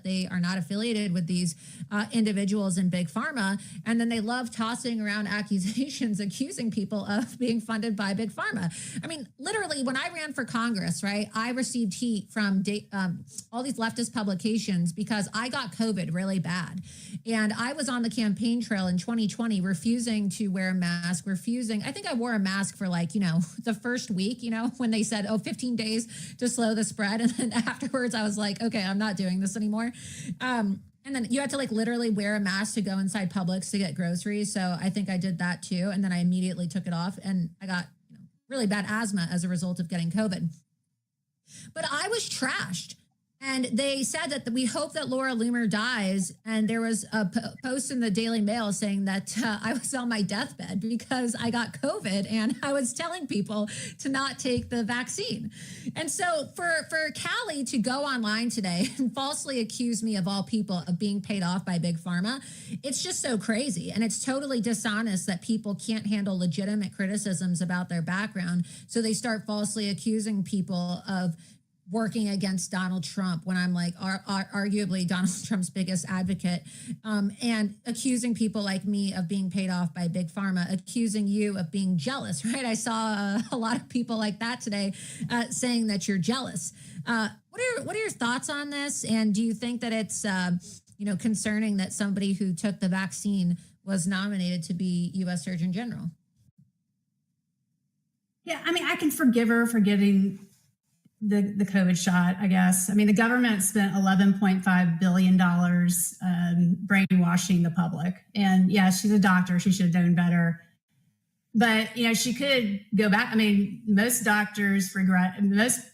that they are not affiliated with these individuals in Big Pharma. And then they love tossing around accusations, accusing people of being funded by Big Pharma. I mean, literally, when I ran for Congress, right, I received heat from all these leftist publications because I got COVID really bad. And I was on the campaign trail in 2020, refusing to wear a mask, I think I wore a mask for like, the first week, when they said, 15 days to slow the spread. And then afterwards, I was like, okay, I'm not doing this anymore. And then you had to like literally wear a mask to go inside Publix to get groceries. So I think I did that too. And then I immediately took it off and I got really bad asthma as a result of getting COVID. But I was trashed. And they said that we hope that Laura Loomer dies. And there was a post in the Daily Mail saying that I was on my deathbed because I got COVID and I was telling people to not take the vaccine. And so for Callie to go online today and falsely accuse me of all people of being paid off by Big Pharma, it's just so crazy. And it's totally dishonest that people can't handle legitimate criticisms about their background. So they start falsely accusing people of working against Donald Trump when I'm like arguably Donald Trump's biggest advocate, and accusing people like me of being paid off by Big Pharma, accusing you of being jealous, right? I saw a lot of people like that today saying that you're jealous. What are your thoughts on this? And do you think that it's concerning that somebody who took the vaccine was nominated to be U.S. Surgeon General? Yeah, I mean, I can forgive her for getting the COVID shot, I guess. I mean, the government spent $11.5 billion brainwashing the public. And yeah, she's a doctor. She should have known better. But, she could go back. I mean, most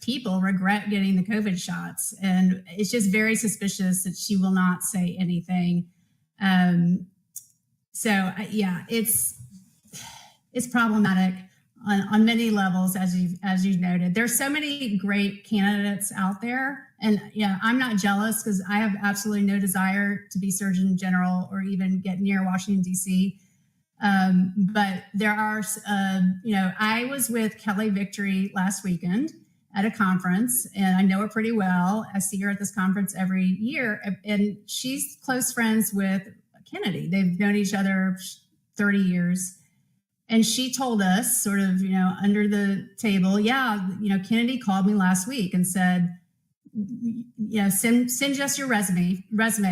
people regret getting the COVID shots. And it's just very suspicious that she will not say anything. So yeah, it's problematic on many levels, as you noted. There's so many great candidates out there, and I'm not jealous because I have absolutely no desire to be Surgeon General or even get near Washington D.C. But there are, I was with Kelly Victory last weekend at a conference, and I know her pretty well. I see her at this conference every year, and she's close friends with Kennedy. They've known each other 30 years. And she told us sort of, under the table, Kennedy called me last week and said, send us your resume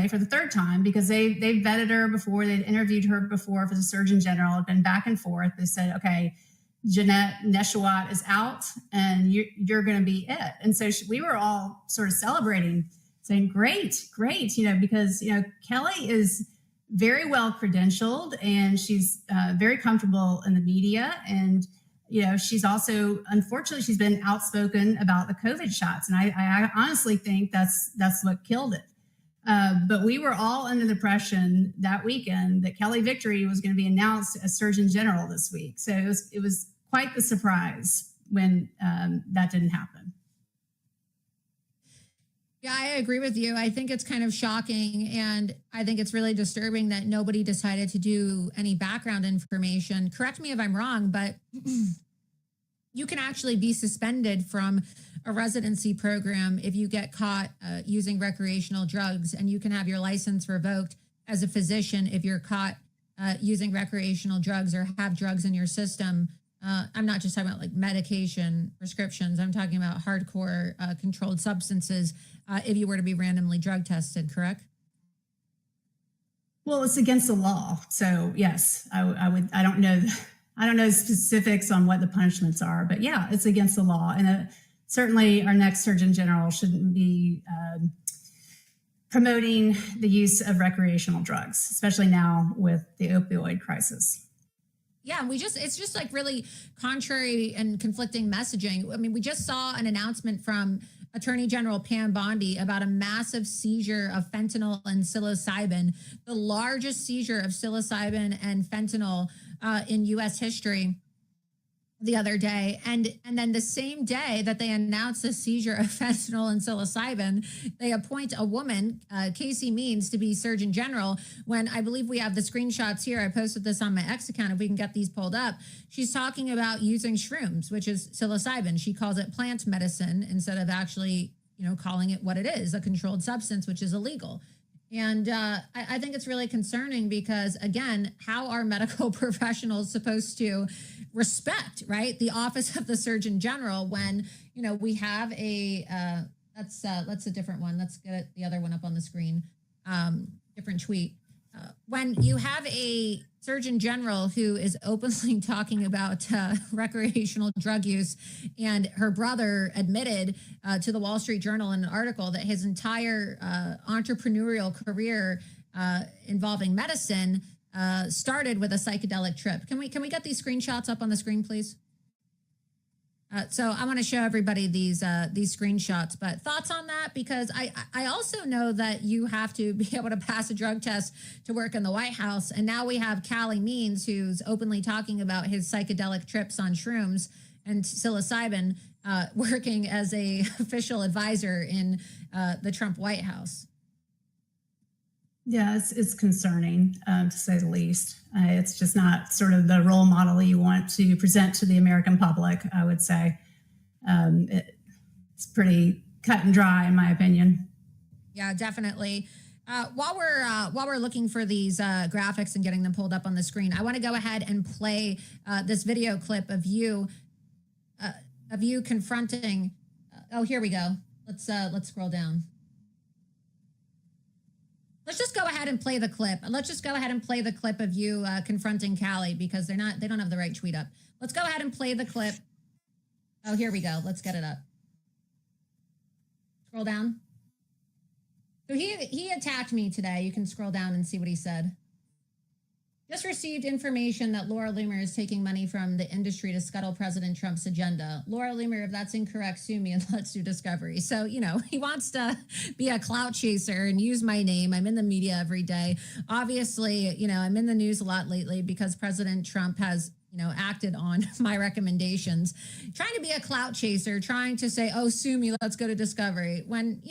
for the third time, because they vetted her before, they'd interviewed her before for the Surgeon General, had been back and forth. They said, okay, Jeanette Neshawat is out and you're going to be it. And so we were all sort of celebrating, saying, great, because, Kelly is very well credentialed and she's very comfortable in the media. And, she's also, unfortunately, she's been outspoken about the COVID shots. And I honestly think that's what killed it. But we were all under the impression that weekend that Kelly Victory was going to be announced as Surgeon General this week. So it was quite the surprise when that didn't happen. Yeah, I agree with you. I think it's kind of shocking, and I think it's really disturbing that nobody decided to do any background information. Correct me if I'm wrong, but you can actually be suspended from a residency program if you get caught using recreational drugs, and you can have your license revoked as a physician if you're caught using recreational drugs or have drugs in your system. I'm not just talking about like medication prescriptions. I'm talking about hardcore controlled substances if you were to be randomly drug tested, correct? Well, it's against the law. So yes, I don't know specifics on what the punishments are, but yeah, it's against the law. And certainly our next Surgeon General shouldn't be promoting the use of recreational drugs, especially now with the opioid crisis. Yeah, it's just like really contrary and conflicting messaging. I mean, we just saw an announcement from Attorney General Pam Bondi about a massive seizure of fentanyl and psilocybin, the largest seizure of psilocybin and fentanyl in U.S. history the other day. And then the same day that they announced the seizure of fentanyl and psilocybin, they appoint a woman, Casey Means, to be Surgeon General, when I believe we have the screenshots here. I posted this on my X account if we can get these pulled up. She's talking about using shrooms, which is psilocybin. She calls it plant medicine instead of actually, calling it what it is, a controlled substance, which is illegal. And I think it's really concerning because, again, how are medical professionals supposed to respect, right, the office of the Surgeon General when, we have that's a different one. Let's get the other one up on the screen. Different tweet. When you have a Surgeon General who is openly talking about recreational drug use, and her brother admitted to the Wall Street Journal in an article that his entire entrepreneurial career involving medicine started with a psychedelic trip. Can we get these screenshots up on the screen, please? So I want to show everybody these screenshots, but thoughts on that? Because I also know that you have to be able to pass a drug test to work in the White House. And now we have Callie Means, who's openly talking about his psychedelic trips on shrooms and psilocybin, working as a official advisor in the Trump White House. Yeah, it's concerning, to say the least. It's just not sort of the role model you want to present to the American public, I would say. It's pretty cut and dry, in my opinion. Yeah, definitely. While we're looking for these graphics and getting them pulled up on the screen, I want to go ahead and play this video clip of you confronting. Oh, here we go. Let's scroll down. Let's just go ahead and play the clip. Let's just go ahead and play the clip of you confronting Callie, because they don't have the right tweet up. Let's go ahead and play the clip. Oh, here we go. Let's get it up. Scroll down. So he attacked me today. You can scroll down and see what he said. Just received information that Laura Loomer is taking money from the industry to scuttle President Trump's agenda. Laura Loomer, if that's incorrect, sue me and let's do discovery. So, he wants to be a clout chaser and use my name. I'm in the media every day. Obviously, I'm in the news a lot lately because President Trump has, acted on my recommendations, trying to be a clout chaser, trying to say, oh, sue me, let's go to discovery. When,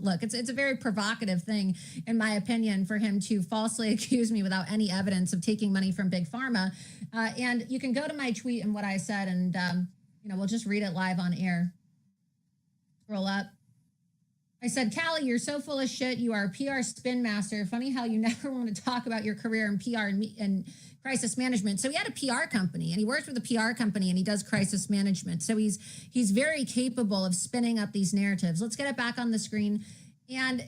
look, it's a very provocative thing, in my opinion, for him to falsely accuse me without any evidence of taking money from Big Pharma. And you can go to my tweet and what I said, and, we'll just read it live on air. Scroll up. I said, Callie, you're so full of shit. You are a PR spin master. Funny how you never want to talk about your career in PR and crisis management. So he had a PR company, and he works with a PR company, and he does crisis management. So he's very capable of spinning up these narratives. Let's get it back on the screen. And,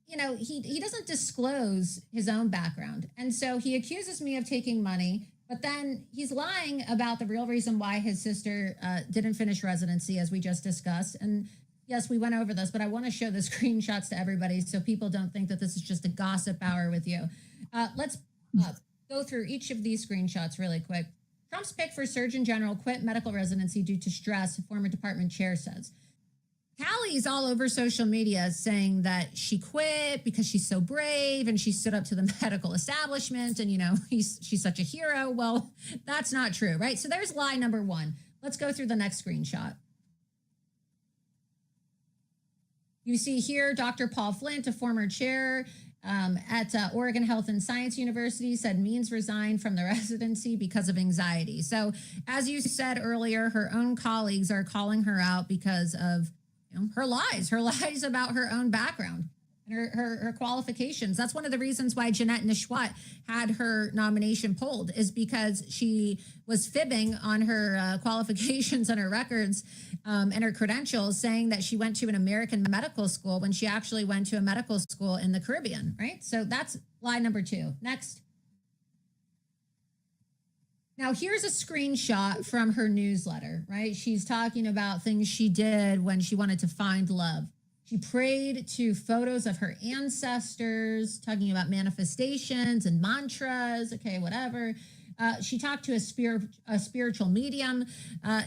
he doesn't disclose his own background. And so he accuses me of taking money, but then he's lying about the real reason why his sister didn't finish residency, as we just discussed. And yes, we went over this, but I want to show the screenshots to everybody so people don't think that this is just a gossip hour with you. Let's go through each of these screenshots really quick. Trump's pick for Surgeon General quit medical residency due to stress, former department chair says. Callie's all over social media saying that she quit because she's so brave and she stood up to the medical establishment and, she's such a hero. Well, that's not true, right? So there's lie number one. Let's go through the next screenshot. You see here, Dr. Paul Flint, a former chair at Oregon Health and Science University, said Means resigned from the residency because of anxiety. So as you said earlier, her own colleagues are calling her out because of her lies about her own background and her qualifications. That's one of the reasons why Jeanette Neshwat had her nomination pulled, is because she was fibbing on her qualifications and her records and her credentials, saying that she went to an American medical school when she actually went to a medical school in the Caribbean, right? So that's lie number two. Next. Now, here's a screenshot from her newsletter, right? She's talking about things she did when she wanted to find love. She prayed to photos of her ancestors, talking about manifestations and mantras. Okay, whatever. She talked to a spiritual medium.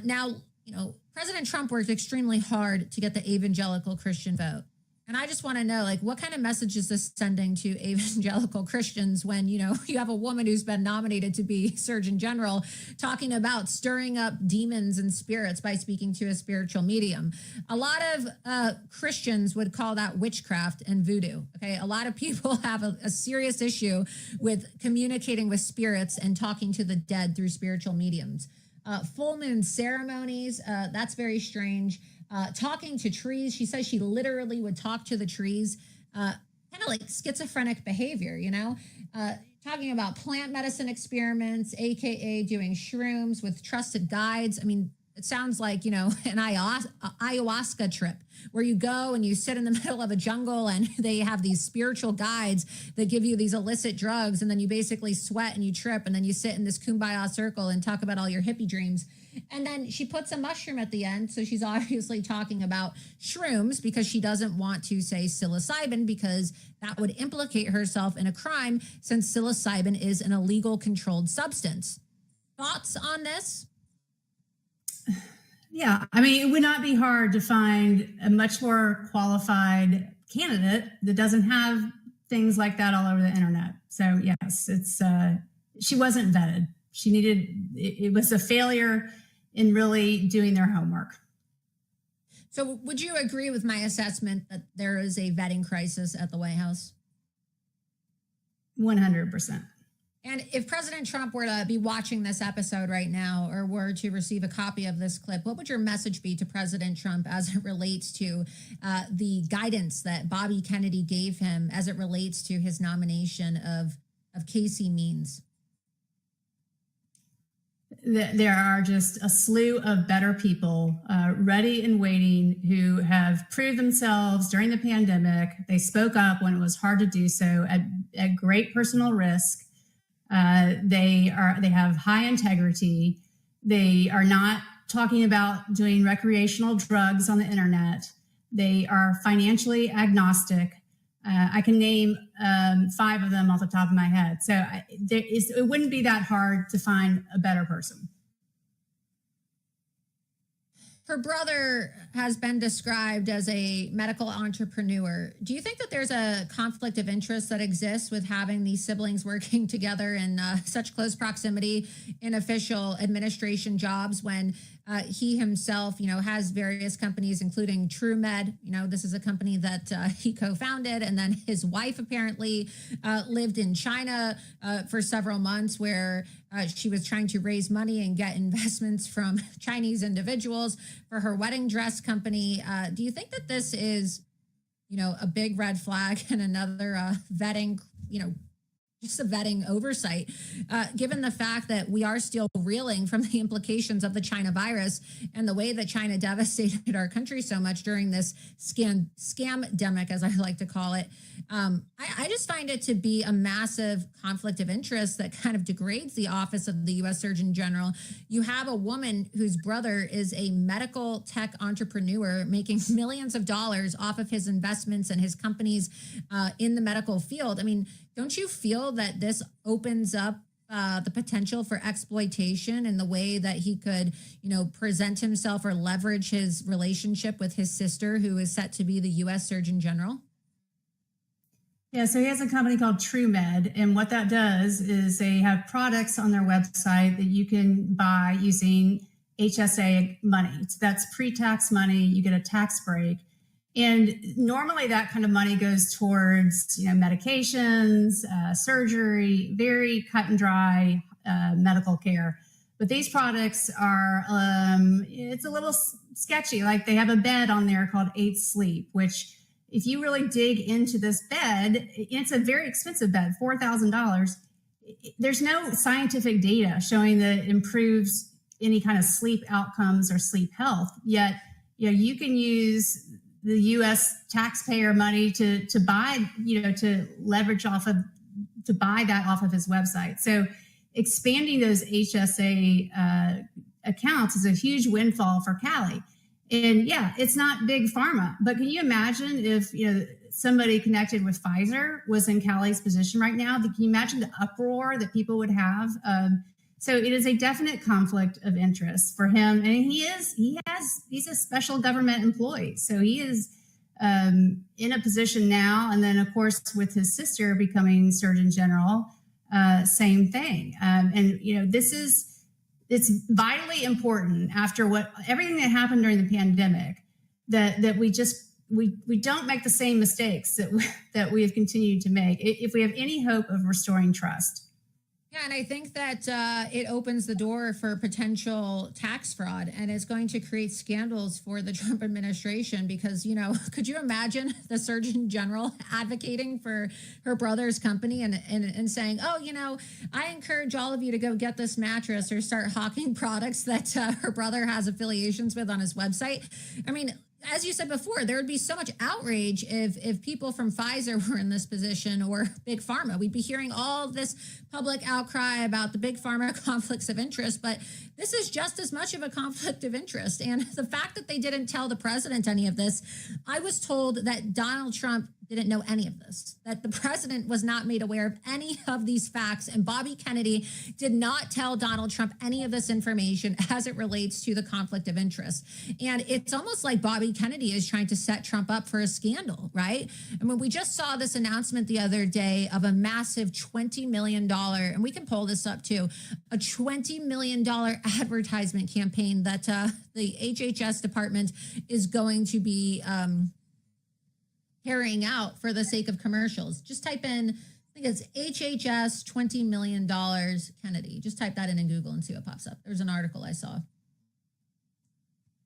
Now, President Trump worked extremely hard to get the evangelical Christian vote. And I just want to know, what kind of message is this sending to evangelical Christians when, you have a woman who's been nominated to be Surgeon General talking about stirring up demons and spirits by speaking to a spiritual medium? A lot of Christians would call that witchcraft and voodoo. Okay. A lot of people have a serious issue with communicating with spirits and talking to the dead through spiritual mediums. Full moon ceremonies, that's very strange. talking to trees. She says she literally would talk to the trees, kind of like schizophrenic behavior, talking about plant medicine experiments, AKA doing shrooms with trusted guides. I mean, it sounds like, an ayahuasca trip where you go and you sit in the middle of a jungle and they have these spiritual guides that give you these illicit drugs. And then you basically sweat and you trip. And then you sit in this kumbaya circle and talk about all your hippie dreams. And then she puts a mushroom at the end. So she's obviously talking about shrooms because she doesn't want to say psilocybin because that would implicate herself in a crime since psilocybin is an illegal controlled substance. Thoughts on this? Yeah, I mean, it would not be hard to find a much more qualified candidate that doesn't have things like that all over the internet. So yes, it's she wasn't vetted. It was a failure in really doing their homework. So would you agree with my assessment that there is a vetting crisis at the White House? 100%. And if President Trump were to be watching this episode right now or were to receive a copy of this clip, what would your message be to President Trump as it relates to the guidance that Bobby Kennedy gave him as it relates to his nomination of Casey Means? There are just a slew of better people ready and waiting who have proved themselves during the pandemic. They spoke up when it was hard to do so at great personal risk. They have high integrity. They are not talking about doing recreational drugs on the internet. They are financially agnostic. I can name 5 of them off the top of my head. So it wouldn't be that hard to find a better person. Her brother has been described as a medical entrepreneur. Do you think that there's a conflict of interest that exists with having these siblings working together in such close proximity in official administration jobs when he himself, has various companies, including TrueMed? This is a company that he co-founded. And then his wife apparently lived in China for several months where she was trying to raise money and get investments from Chinese individuals for her wedding dress company. Do you think that this is, a big red flag and another vetting, just a vetting oversight, given the fact that we are still reeling from the implications of the China virus and the way that China devastated our country so much during this scam-demic, as I like to call it? I just find it to be a massive conflict of interest that kind of degrades the office of the U.S. Surgeon General. You have a woman whose brother is a medical tech entrepreneur making millions of dollars off of his investments and his companies in the medical field. I mean, don't you feel that this opens up the potential for exploitation in the way that he could, present himself or leverage his relationship with his sister, who is set to be the U.S. Surgeon General? Yeah, so he has a company called TrueMed, and what that does is they have products on their website that you can buy using HSA money. So that's pre-tax money. You get a tax break. And normally that kind of money goes towards, medications, surgery, very cut and dry medical care. But these products are, it's a little sketchy. Like they have a bed on there called 8 Sleep, which if you really dig into this bed, it's a very expensive bed, $4,000. There's no scientific data showing that it improves any kind of sleep outcomes or sleep health. Yet, you can use the U.S. taxpayer money to buy, to leverage to buy that off of his website. So expanding those HSA accounts is a huge windfall for Cali. And yeah, it's not big pharma, but can you imagine if, somebody connected with Pfizer was in Cali's position right now? Can you imagine the uproar that people would have? So it is a definite conflict of interest for him. And he's a special government employee. So he is in a position now. And then of course, with his sister becoming Surgeon General, same thing. It's vitally important after everything that happened during the pandemic that we don't make the same mistakes that we have continued to make if we have any hope of restoring trust. Yeah, and I think that it opens the door for potential tax fraud, and it's going to create scandals for the Trump administration because, could you imagine the Surgeon General advocating for her brother's company and saying, oh, I encourage all of you to go get this mattress or start hawking products that her brother has affiliations with on his website. I mean, as you said before, there would be so much outrage if people from Pfizer were in this position or Big Pharma. We'd be hearing all this public outcry about the Big Pharma conflicts of interest, but this is just as much of a conflict of interest. And the fact that they didn't tell the president any of this, I was told that Donald Trump didn't know any of this, that the president was not made aware of any of these facts, and Bobby Kennedy did not tell Donald Trump any of this information as it relates to the conflict of interest. And it's almost like Bobby Kennedy is trying to set Trump up for a scandal, right? I mean, we just saw this announcement the other day of a massive $20 million, and we can pull this up too, a $20 million advertisement campaign that the HHS department is going to be carrying out for the sake of commercials. Just type in, I think it's HHS $20 million Kennedy. Just type that in Google and see what pops up. There's an article I saw.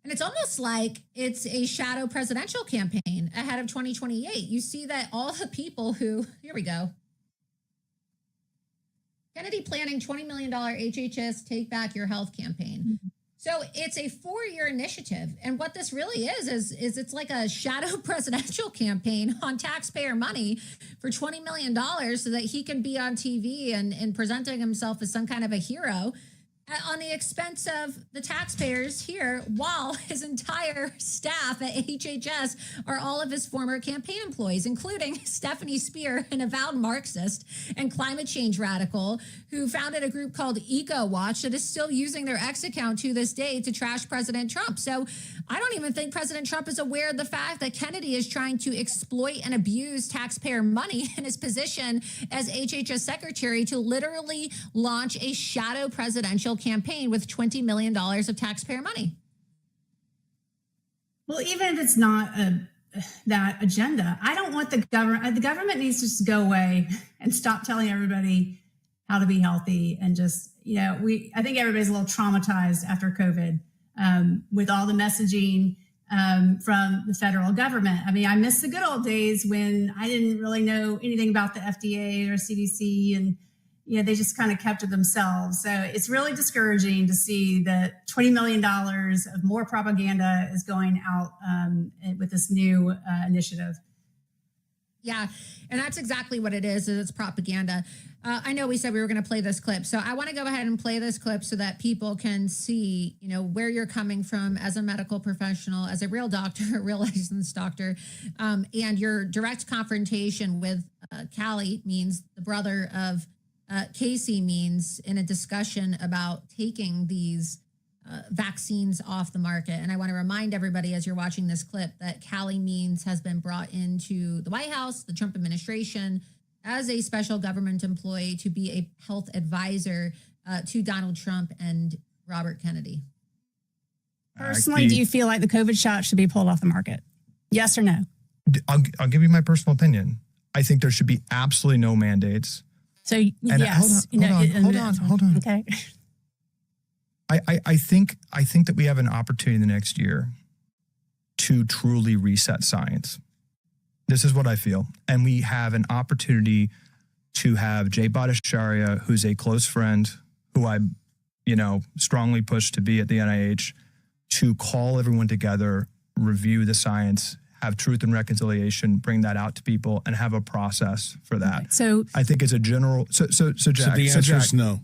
And it's almost like it's a shadow presidential campaign ahead of 2028. You see that all the people who, here we go. Kennedy planning $20 million HHS Take Back Your Health campaign. So it's a 4-year initiative. And what this really is it's like a shadow presidential campaign on taxpayer money for $20 million so that he can be on TV and presenting himself as some kind of a hero on the expense of the taxpayers here, while his entire staff at HHS are all of his former campaign employees, including Stephanie Spear, an avowed Marxist and climate change radical who founded a group called Eco Watch that is still using their X account to this day to trash President Trump. So I don't even think President Trump is aware of the fact that Kennedy is trying to exploit and abuse taxpayer money in his position as HHS secretary to literally launch a shadow presidential campaign with $20 million of taxpayer money. Well, even if it's not that agenda, I don't want the government. The government needs to just go away and stop telling everybody how to be healthy. And just, I think everybody's a little traumatized after COVID with all the messaging from the federal government. I mean, I miss the good old days when I didn't really know anything about the FDA or CDC, and they just kind of kept to themselves. So it's really discouraging to see that $20 million of more propaganda is going out with this new initiative. Yeah, and that's exactly what it is it's propaganda. I know we said we were going to play this clip, so I want to go ahead and play this clip so that people can see, where you're coming from as a medical professional, as a real doctor, a real licensed doctor, and your direct confrontation with Callie Means, the brother of Casey Means, in a discussion about taking these vaccines off the market. And I want to remind everybody as you're watching this clip that Callie Means has been brought into the White House, the Trump administration, as a special government employee to be a health advisor to Donald Trump and Robert Kennedy. Personally, do you feel like the COVID shot should be pulled off the market? Yes or no? I'll give you my personal opinion. I think there should be absolutely no mandates. So yes. Hold on. Okay. I think that we have an opportunity the next year to truly reset science. This is what I feel. And we have an opportunity to have Jay Bhattacharya, who's a close friend, who I, strongly push to be at the NIH, to call everyone together, review the science, have truth and reconciliation, bring that out to people, and have a process for that. Right. So I think as a general, so Jack. So the answer is no.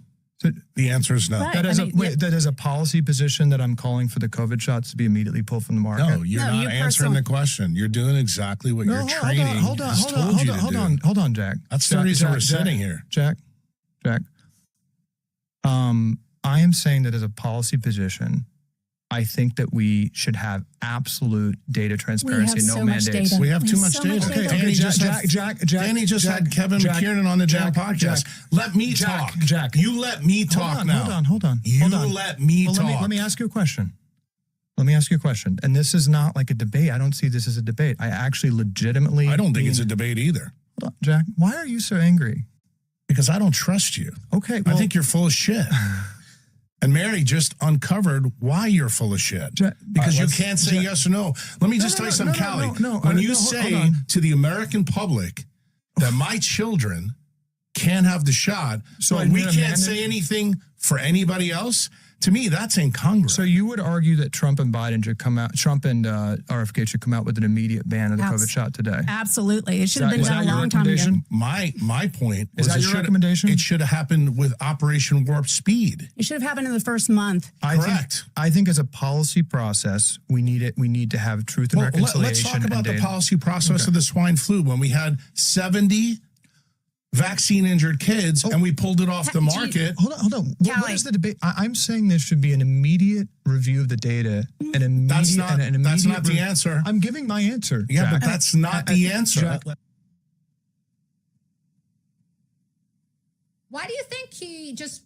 The answer is no. Right. That is a policy position that I'm calling for the COVID shots to be immediately pulled from the market. No, you're not answering the question. You're doing exactly what your training hold on, Jack. That's the reason we're sitting here. Jack. I am saying that as a policy position, I think that we should have absolute data transparency, no mandates. Data. We have too much data. Okay, Danny just had Kevin McKiernan on the damn podcast. Let me talk. Jack. You let me talk now. Hold on. Let me talk. Let me ask you a question. And this is not like a debate. I don't see this as a debate. I actually legitimately... I don't think it's a debate either. Hold on, Jack, why are you so angry? because I don't trust you. Okay. I think you're full of shit. And Mary just uncovered why you're full of shit. Because you can't say yes or no. Let me just tell you something, Callie. When you say to the American public that my children can't have the shot, so we can't say anything for anybody else, to me, that's incongruous. So you would argue that Trump and Biden should come out, Trump and RFK should come out with an immediate ban of the COVID shot today? Absolutely. It should have been done a long time ago. My point is that your recommendation? It should have happened with Operation Warp Speed. It should have happened in the first month. Correct. I think as a policy process, we need it. We need to have truth and reconciliation. Let's talk about the policy process of the swine flu when we had 70 vaccine-injured kids, and we pulled it off the market. Hold on. What is the debate? I'm saying there should be an immediate review of the data. That's not the answer. I'm giving my answer. Yeah, Jack. but that's not the answer. Jack, why do you think he just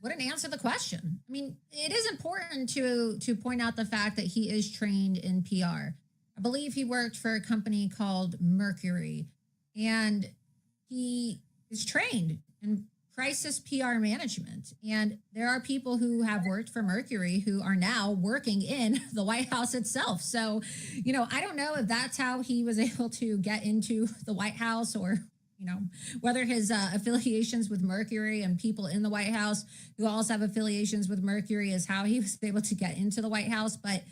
wouldn't answer the question? I mean, it is important to point out the fact that he is trained in PR. I believe he worked for a company called Mercury, and he is trained in crisis PR management. And there are people who have worked for Mercury who are now working in the White House itself. So, I don't know if that's how he was able to get into the White House, or, whether his affiliations with Mercury and people in the White House who also have affiliations with Mercury is how he was able to get into the White House. But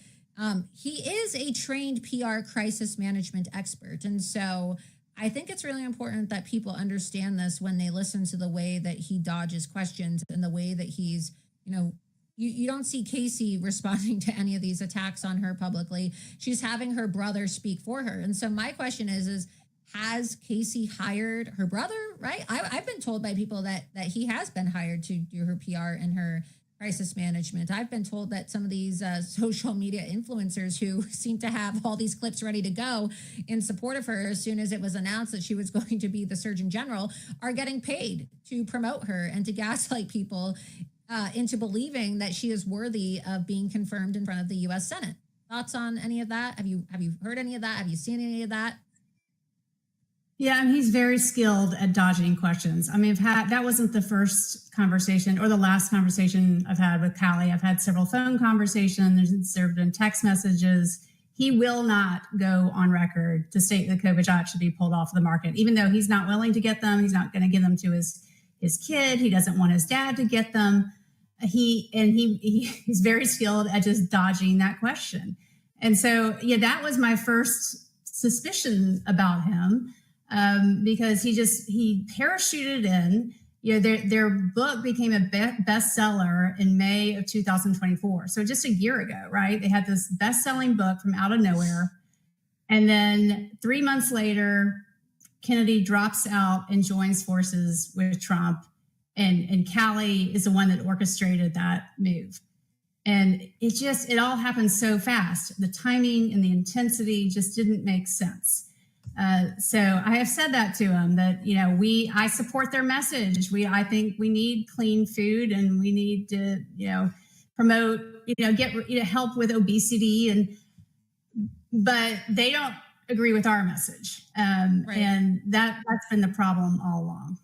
he is a trained PR crisis management expert. And so I think it's really important that people understand this when they listen to the way that he dodges questions and the way that he's, you don't see Casey responding to any of these attacks on her publicly. She's having her brother speak for her. And so my question is has Casey hired her brother, right? I've been told by people that he has been hired to do her PR and her crisis management. I've been told that some of these social media influencers who seem to have all these clips ready to go in support of her as soon as it was announced that she was going to be the Surgeon General are getting paid to promote her and to gaslight people into believing that she is worthy of being confirmed in front of the U.S. Senate. Thoughts on any of that? Have you heard any of that? Have you seen any of that? Yeah, and he's very skilled at dodging questions. I mean, that wasn't the first conversation or the last conversation I've had with Callie. I've had several phone conversations. There have been text messages. He will not go on record to state that COVID shots should be pulled off the market, even though he's not willing to get them. He's not going to give them to his kid. He doesn't want his dad to get them. He's very skilled at just dodging that question. And so, yeah, that was my first suspicion about him. Because he parachuted in. Their book became a bestseller in May of 2024. So just a year ago, right? They had this best-selling book from out of nowhere. And then 3 months later, Kennedy drops out and joins forces with Trump. And Callie is the one that orchestrated that move. And it all happened so fast. The timing and the intensity just didn't make sense. So I have said that to him that, I support their message. I think we need clean food and we need to, promote, help with obesity but they don't agree with our message. Right. And that's been the problem all along.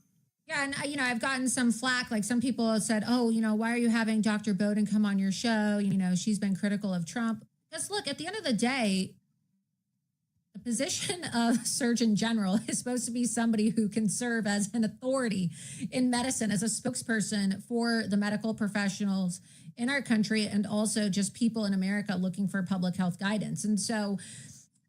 Yeah. And, I've gotten some flack. Like some people have said, oh, why are you having Dr. Bowden come on your show? She's been critical of Trump. Because look, at the end of the day, the position of Surgeon General is supposed to be somebody who can serve as an authority in medicine, as a spokesperson for the medical professionals in our country and also just people in America looking for public health guidance. And so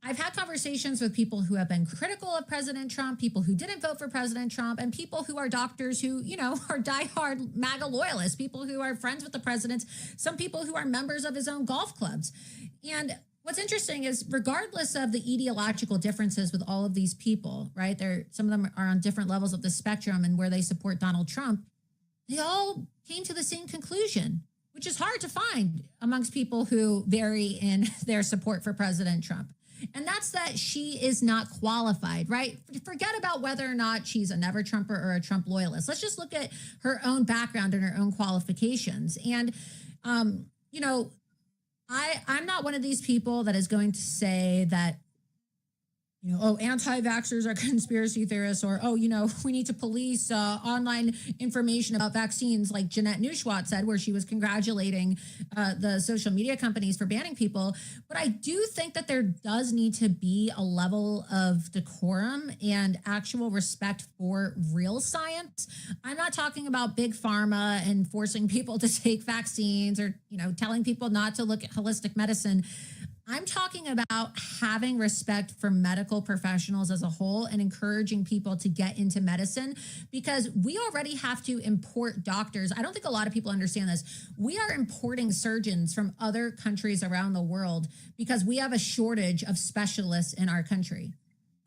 I've had conversations with people who have been critical of President Trump, people who didn't vote for President Trump, and people who are doctors who, are diehard MAGA loyalists, people who are friends with the president, some people who are members of his own golf clubs. And what's interesting is regardless of the ideological differences with all of these people, right? Some of them are on different levels of the spectrum and where they support Donald Trump. They all came to the same conclusion, which is hard to find amongst people who vary in their support for President Trump. And that's that she is not qualified, right? Forget about whether or not she's a never Trumper or a Trump loyalist. Let's just look at her own background and her own qualifications. And, I'm not one of these people that is going to say that anti-vaxxers are conspiracy theorists, or, we need to police online information about vaccines, like Jeanette Neuschwatt said, where she was congratulating the social media companies for banning people. But I do think that there does need to be a level of decorum and actual respect for real science. I'm not talking about big pharma and forcing people to take vaccines or, telling people not to look at holistic medicine. I'm talking about having respect for medical professionals as a whole and encouraging people to get into medicine, because we already have to import doctors. I don't think a lot of people understand this. We are importing surgeons from other countries around the world because we have a shortage of specialists in our country.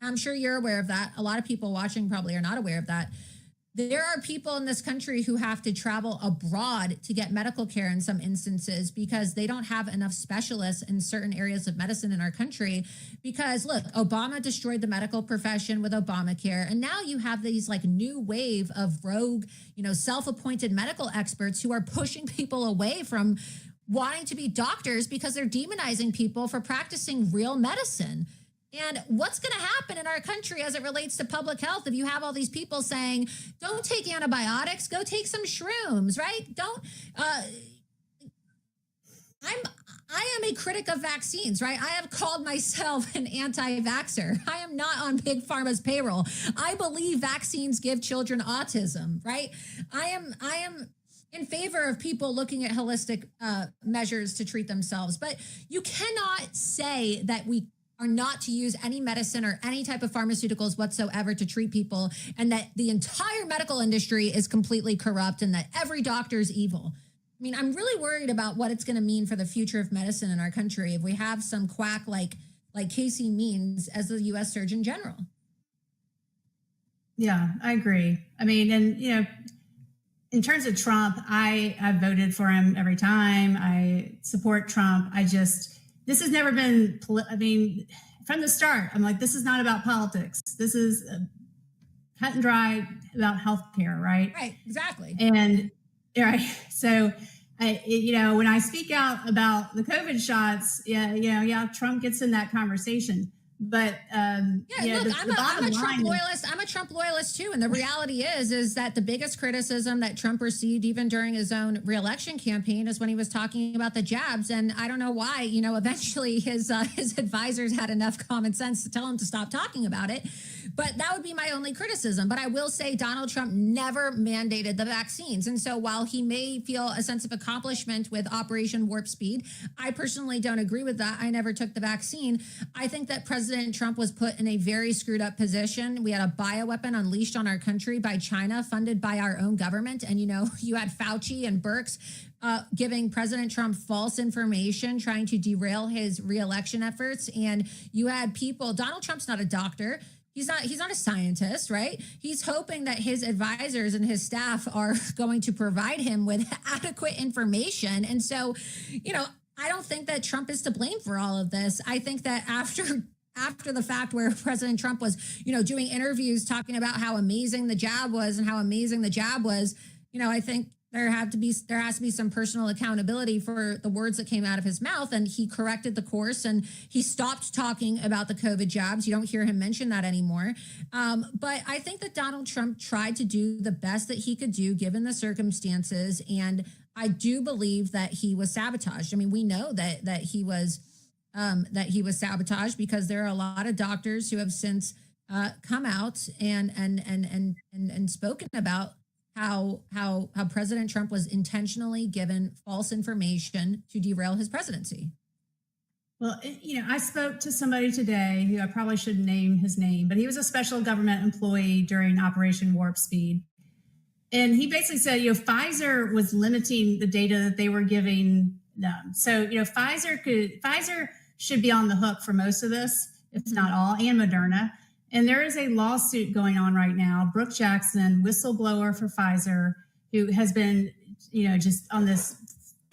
I'm sure you're aware of that. A lot of people watching probably are not aware of that. There are people in this country who have to travel abroad to get medical care in some instances because they don't have enough specialists in certain areas of medicine in our country. Because look, Obama destroyed the medical profession with Obamacare. And now you have these new wave of rogue, self-appointed medical experts who are pushing people away from wanting to be doctors because they're demonizing people for practicing real medicine. And what's going to happen in our country as it relates to public health if you have all these people saying, don't take antibiotics, go take some shrooms, right? I am a critic of vaccines, right? I have called myself an anti-vaxxer. I am not on Big Pharma's payroll. I believe vaccines give children autism, right? I am in favor of people looking at holistic measures to treat themselves. But you cannot say that we are not to use any medicine or any type of pharmaceuticals whatsoever to treat people, and that the entire medical industry is completely corrupt and that every doctor is evil. I mean, I'm really worried about what it's going to mean for the future of medicine in our country if we have some quack like Casey Means as the U.S. Surgeon General. Yeah, I agree. I mean, and, in terms of Trump, I voted for him every time. I support Trump. This has never been, from the start, I'm like, this is not about politics. This is cut and dry about healthcare, right? Right, exactly. And, right, so, when I speak out about the COVID shots, Trump gets in that conversation. But I'm a Trump loyalist. I'm a Trump loyalist too. And the reality is that the biggest criticism that Trump received, even during his own reelection campaign, is when he was talking about the jabs. And I don't know why. Eventually his advisors had enough common sense to tell him to stop talking about it. But that would be my only criticism. But I will say Donald Trump never mandated the vaccines. And so while he may feel a sense of accomplishment with Operation Warp Speed, I personally don't agree with that. I never took the vaccine. I think that President Trump was put in a very screwed up position. We had a bioweapon unleashed on our country by China, funded by our own government. And, you had Fauci and Birx giving President Trump false information, trying to derail his reelection efforts. And you had people, Donald Trump's not a doctor. He's not a scientist, right? He's hoping that his advisors and his staff are going to provide him with adequate information. And so, I don't think that Trump is to blame for all of this. I think that after the fact, where President Trump was, doing interviews talking about how amazing the jab was and how amazing the jab was, I think there has to be some personal accountability for the words that came out of his mouth. And he corrected the course and he stopped talking about the COVID jabs. You don't hear him mention that anymore. But I think that Donald Trump tried to do the best that he could do given the circumstances. And I do believe that he was sabotaged. I mean, we know that he was sabotaged because there are a lot of doctors who have since come out and spoken about how President Trump was intentionally given false information to derail his presidency. Well, I spoke to somebody today who I probably shouldn't name his name, but he was a special government employee during Operation Warp Speed. And he basically said, Pfizer was limiting the data that they were giving them. So, Pfizer should be on the hook for most of this, if not all, and Moderna. And there is a lawsuit going on right now. Brooke Jackson, whistleblower for Pfizer, who has been, just on this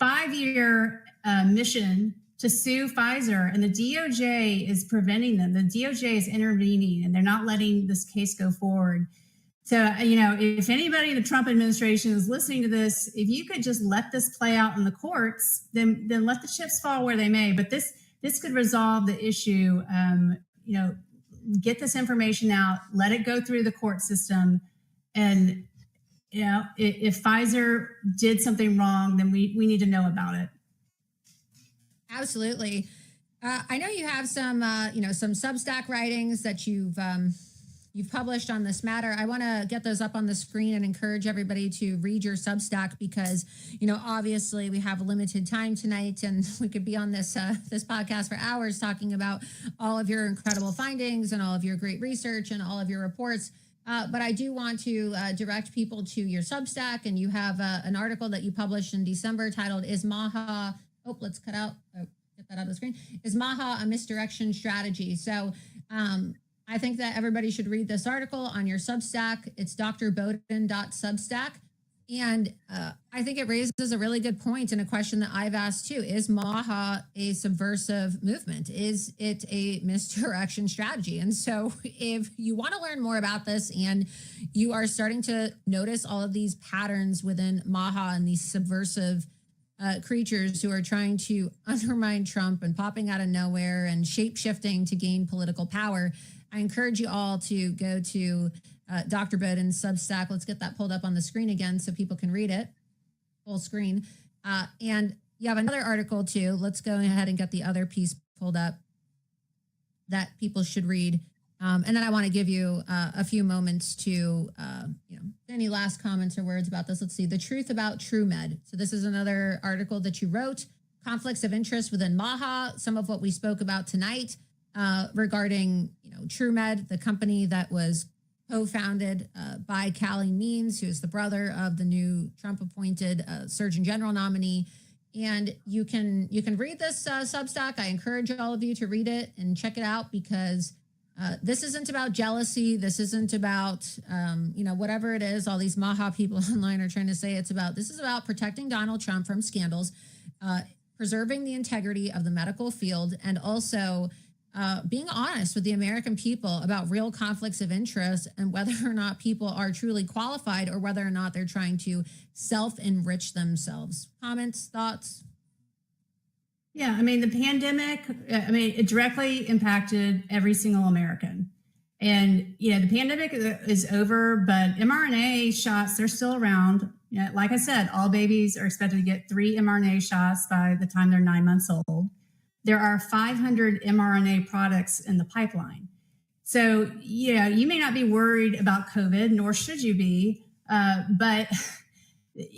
5-year mission to sue Pfizer, and the DOJ is preventing them. The DOJ is intervening, and they're not letting this case go forward. So, if anybody in the Trump administration is listening to this, if you could just let this play out in the courts, then let the chips fall where they may. But this could resolve the issue, get this information out, let it go through the court system. And, if Pfizer did something wrong, then we need to know about it. Absolutely. I know you have some Substack writings that you've published on this matter. I want to get those up on the screen and encourage everybody to read your Substack because, obviously we have a limited time tonight and we could be on this podcast for hours talking about all of your incredible findings and all of your great research and all of your reports. But I do want to direct people to your Substack, and you have an article that you published in December titled "Is Maha?" Let's cut out. Get that out of the screen. Is Maha a misdirection strategy? So I think that everybody should read this article on your Substack. It's drbowden.substack. And I think it raises a really good point and a question that I've asked too. Is Maha a subversive movement? Is it a misdirection strategy? And so if you want to learn more about this and you are starting to notice all of these patterns within Maha and these subversive creatures who are trying to undermine Trump and popping out of nowhere and shape-shifting to gain political power, I encourage you all to go to Dr. Bowden's Substack. Let's get that pulled up on the screen again so people can read it full screen. And you have another article too. Let's go ahead and get the other piece pulled up that people should read. And then I want to give you a few moments to, any last comments or words about this. Let's see. The truth about TrueMed. So this is another article that you wrote. Conflicts of interest within Maha. Some of what we spoke about tonight regarding, TrueMed, the company that was co-founded by Callie Means, who is the brother of the new Trump-appointed Surgeon General nominee. And you can read this Substack. I encourage all of you to read it and check it out because this isn't about jealousy. This isn't about, whatever it is all these Maha people online are trying to say it's about. This is about protecting Donald Trump from scandals, preserving the integrity of the medical field, and also being honest with the American people about real conflicts of interest and whether or not people are truly qualified or whether or not they're trying to self-enrich themselves. Comments, thoughts? Yeah, the pandemic, it directly impacted every single American. And, the pandemic is over, but mRNA shots, they're still around. Like I said, all babies are expected to get 3 mRNA shots by the time they're 9 months old. There are 500 mRNA products in the pipeline. So, you may not be worried about COVID, nor should you be, but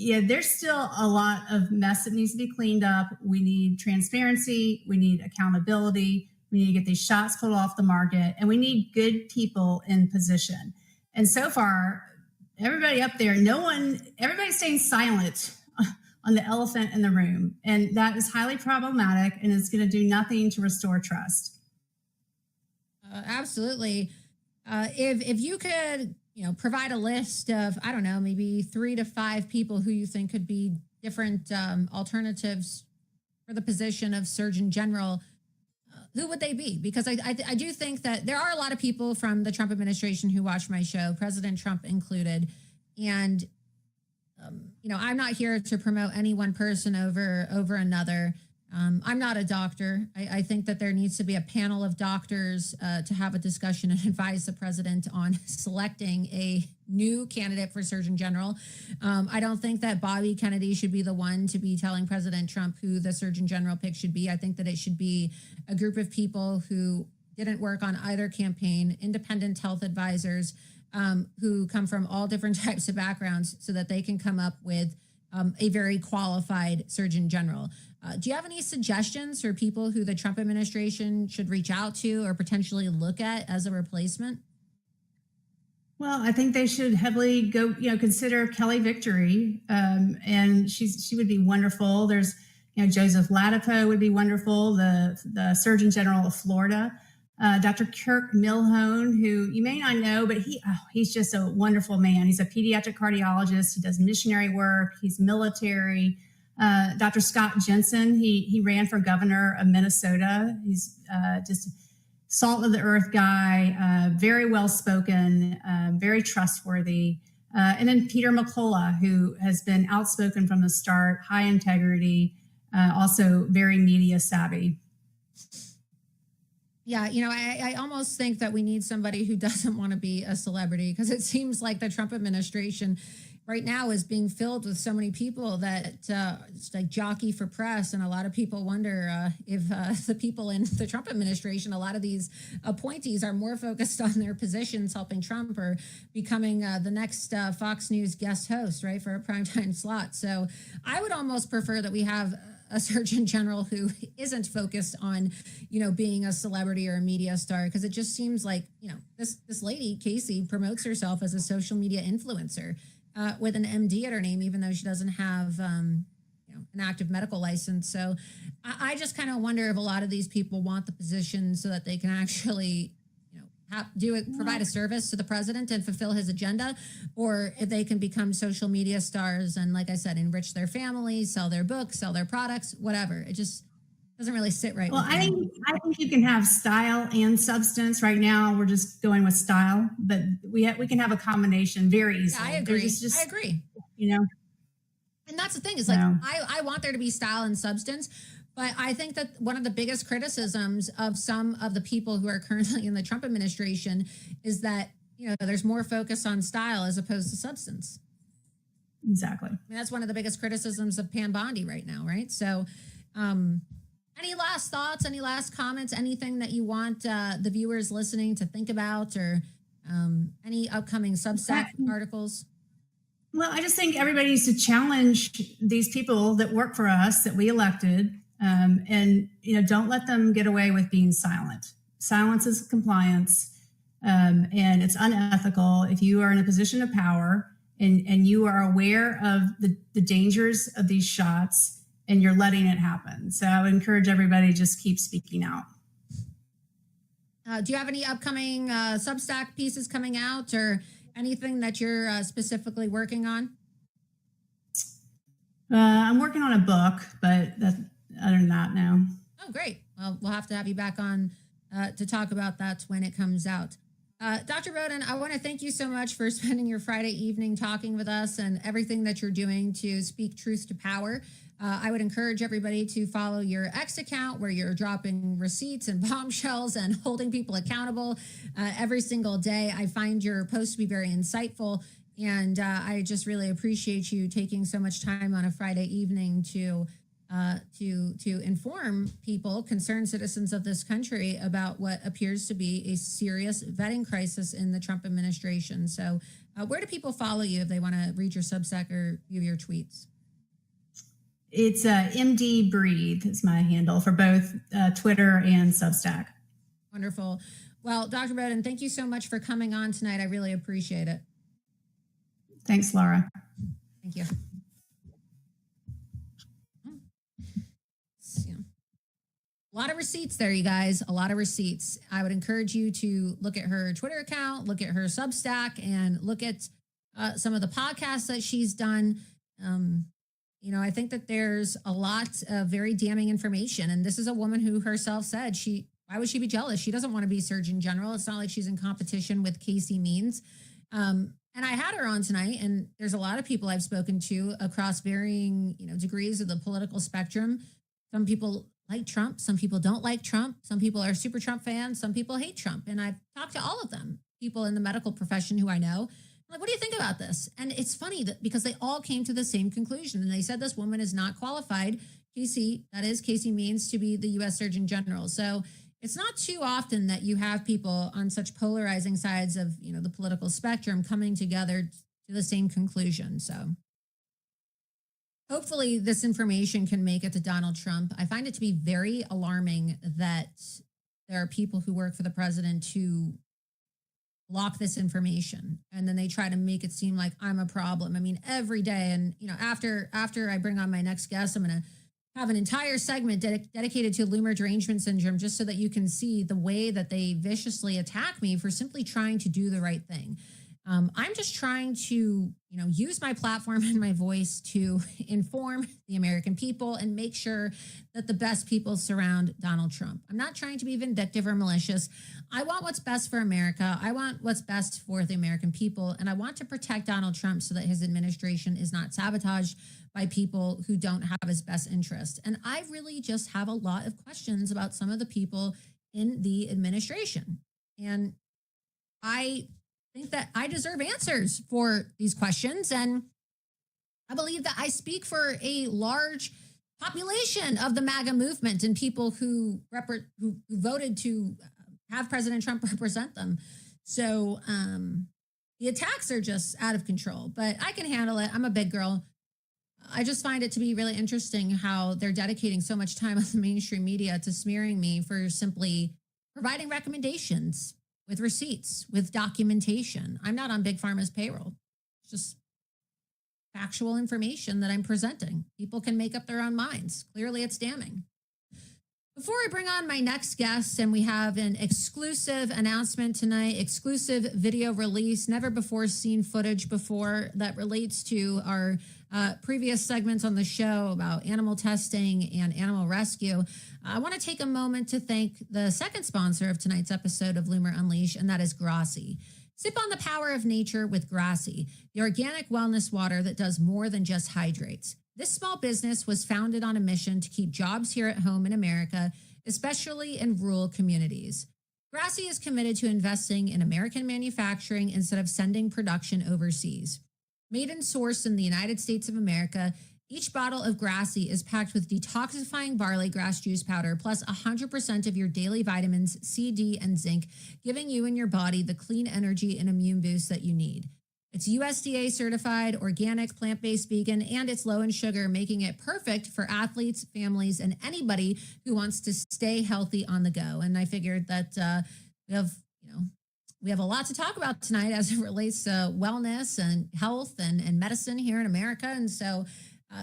there's still a lot of mess that needs to be cleaned up. We need transparency. We need accountability. We need to get these shots pulled off the market, and we need good people in position. And so far, everybody up there, everybody's staying silent on the elephant in the room. And that is highly problematic, and it's going to do nothing to restore trust. Absolutely. If you could, provide a list of, I don't know, maybe 3 to 5 people who you think could be different alternatives for the position of Surgeon General, who would they be? Because I do think that there are a lot of people from the Trump administration who watch my show, President Trump included. And I'm not here to promote any one person over another. I'm not a doctor. I think that there needs to be a panel of doctors to have a discussion and advise the president on selecting a new candidate for Surgeon General. I don't think that Bobby Kennedy should be the one to be telling President Trump who the Surgeon General pick should be. I think that it should be a group of people who didn't work on either campaign, independent health advisors, who come from all different types of backgrounds so that they can come up with a very qualified Surgeon General. Do you have any suggestions for people who the Trump administration should reach out to or potentially look at as a replacement? Well, I think they should heavily consider Kelly Victory, and she would be wonderful. There's, Joseph Ladapo would be wonderful, the Surgeon General of Florida. Dr. Kirk Milhone, who you may not know, but he's just a wonderful man. He's a pediatric cardiologist. He does missionary work. He's military. Dr. Scott Jensen, he ran for governor of Minnesota. He's just a salt of the earth guy, very well spoken, very trustworthy. And then Peter McCullough, who has been outspoken from the start, high integrity, also very media savvy. Yeah, I almost think that we need somebody who doesn't want to be a celebrity, because it seems like the Trump administration right now is being filled with so many people that it's like jockey for press. And a lot of people wonder if the people in the Trump administration, a lot of these appointees are more focused on their positions helping Trump or becoming the next Fox News guest host, right, for a primetime slot. So I would almost prefer that we have a surgeon general who isn't focused on, being a celebrity or a media star, because it just seems like, this lady, Casey, promotes herself as a social media influencer with an MD at her name, even though she doesn't have, an active medical license. So I just kind of wonder if a lot of these people want the position so that they can actually provide a service to the president and fulfill his agenda, or if they can become social media stars and, like I said, enrich their families, sell their books, sell their products, whatever. It just doesn't really sit right. Well, I think you can have style and substance. Right now, we're just going with style, but we can have a combination very easily. Yeah, I agree. I agree. And that's the thing is, like, I want there to be style and substance. But I think that one of the biggest criticisms of some of the people who are currently in the Trump administration is that, there's more focus on style as opposed to substance. Exactly. I mean, that's one of the biggest criticisms of Pam Bondi right now, right? So any last thoughts, any last comments, anything that you want the viewers listening to think about, or any upcoming Substack articles? Well, I just think everybody needs to challenge these people that work for us, that we elected. And don't let them get away with being silent. Silence is compliance, and it's unethical. If you are in a position of power and you are aware of the dangers of these shots and you're letting it happen. So I would encourage everybody to just keep speaking out. Do you have any upcoming Substack pieces coming out, or anything that you're specifically working on? I'm working on a book, but other than that, no. Oh, great. Well, we'll have to have you back on to talk about that when it comes out. Dr. Bowden, I want to thank you so much for spending your Friday evening talking with us and everything that you're doing to speak truth to power. I would encourage everybody to follow your X account, where you're dropping receipts and bombshells and holding people accountable every single day. I find your posts to be very insightful, and I just really appreciate you taking so much time on a Friday evening to inform people, concerned citizens of this country, about what appears to be a serious vetting crisis in the Trump administration. So where do people follow you if they want to read your Substack or view your tweets? It's MD Breathe is my handle for both Twitter and Substack. Wonderful. Well, Dr. Bowden, thank you so much for coming on tonight. I really appreciate it. Thanks, Laura. Thank you. A lot of receipts there, you guys. A lot of receipts. I would encourage you to look at her Twitter account, look at her Substack, and look at some of the podcasts that she's done. I think that there's a lot of very damning information. And this is a woman who herself said why would she be jealous? She doesn't want to be Surgeon General. It's not like she's in competition with Casey Means. And I had her on tonight, and there's a lot of people I've spoken to across varying, degrees of the political spectrum. Some people like Trump. Some people don't like Trump. Some people are super Trump fans. Some people hate Trump. And I've talked to all of them, people in the medical profession who I know. I'm like, what do you think about this? And it's funny that because they all came to the same conclusion, and they said this woman is not qualified, Casey Means, to be the U.S. Surgeon General. So it's not too often that you have people on such polarizing sides of, the political spectrum coming together to the same conclusion. So hopefully this information can make it to Donald Trump. I find it to be very alarming that there are people who work for the president who block this information, and then they try to make it seem like I'm a problem. I mean, every day. And, after I bring on my next guest, I'm going to have an entire segment dedicated to Loomer derangement syndrome, just so that you can see the way that they viciously attack me for simply trying to do the right thing. I'm just trying to, use my platform and my voice to inform the American people and make sure that the best people surround Donald Trump. I'm not trying to be vindictive or malicious. I want what's best for America. I want what's best for the American people. And I want to protect Donald Trump so that his administration is not sabotaged by people who don't have his best interest. And I really just have a lot of questions about some of the people in the administration. And I think that I deserve answers for these questions. And I believe that I speak for a large population of the MAGA movement and people who voted to have President Trump represent them. So the attacks are just out of control, but I can handle it. I'm a big girl. I just find it to be really interesting how they're dedicating so much time on the mainstream media to smearing me for simply providing recommendations with receipts, with documentation. I'm not on Big Pharma's payroll. It's just factual information that I'm presenting. People can make up their own minds. Clearly, it's damning. Before I bring on my next guest, and we have an exclusive announcement tonight, exclusive video release, never before seen footage before that relates to our previous segments on the show about animal testing and animal rescue. I want to take a moment to thank the second sponsor of tonight's episode of Loomer Unleashed, and that is Grassi. Sip on the power of nature with Grassi, the organic wellness water that does more than just hydrates. This small business was founded on a mission to keep jobs here at home in America, especially in rural communities. Grassi is committed to investing in American manufacturing instead of sending production overseas. Made and sourced in the United States of America, each bottle of Grassi is packed with detoxifying barley grass juice powder plus 100% of your daily vitamins C, D, and zinc, giving you and your body the clean energy and immune boost that you need. It's USDA certified, organic, plant-based, vegan, and it's low in sugar, making it perfect for athletes, families, and anybody who wants to stay healthy on the go. And I figured that we have a lot to talk about tonight as it relates to wellness and health and medicine here in America. And so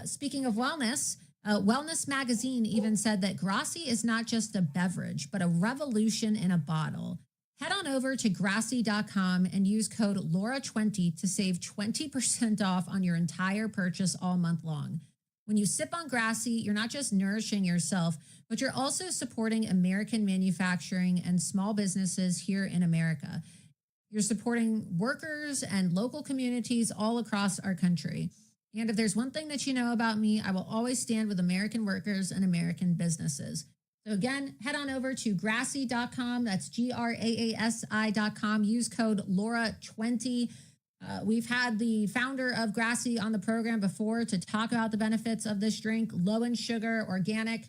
speaking of wellness, Wellness Magazine even said that Grassi is not just a beverage, but a revolution in a bottle. Head on over to Grassi.com and use code Laura20 to save 20% off on your entire purchase all month long. When you sip on Grassi, you're not just nourishing yourself, but you're also supporting American manufacturing and small businesses here in America. You're supporting workers and local communities all across our country. And if there's one thing that you know about me, I will always stand with American workers and American businesses. So again, head on over to Grassi.com. That's Graasi.com. Use code Laura20. We've had the founder of Grassi on the program before to talk about the benefits of this drink. Low in sugar, organic,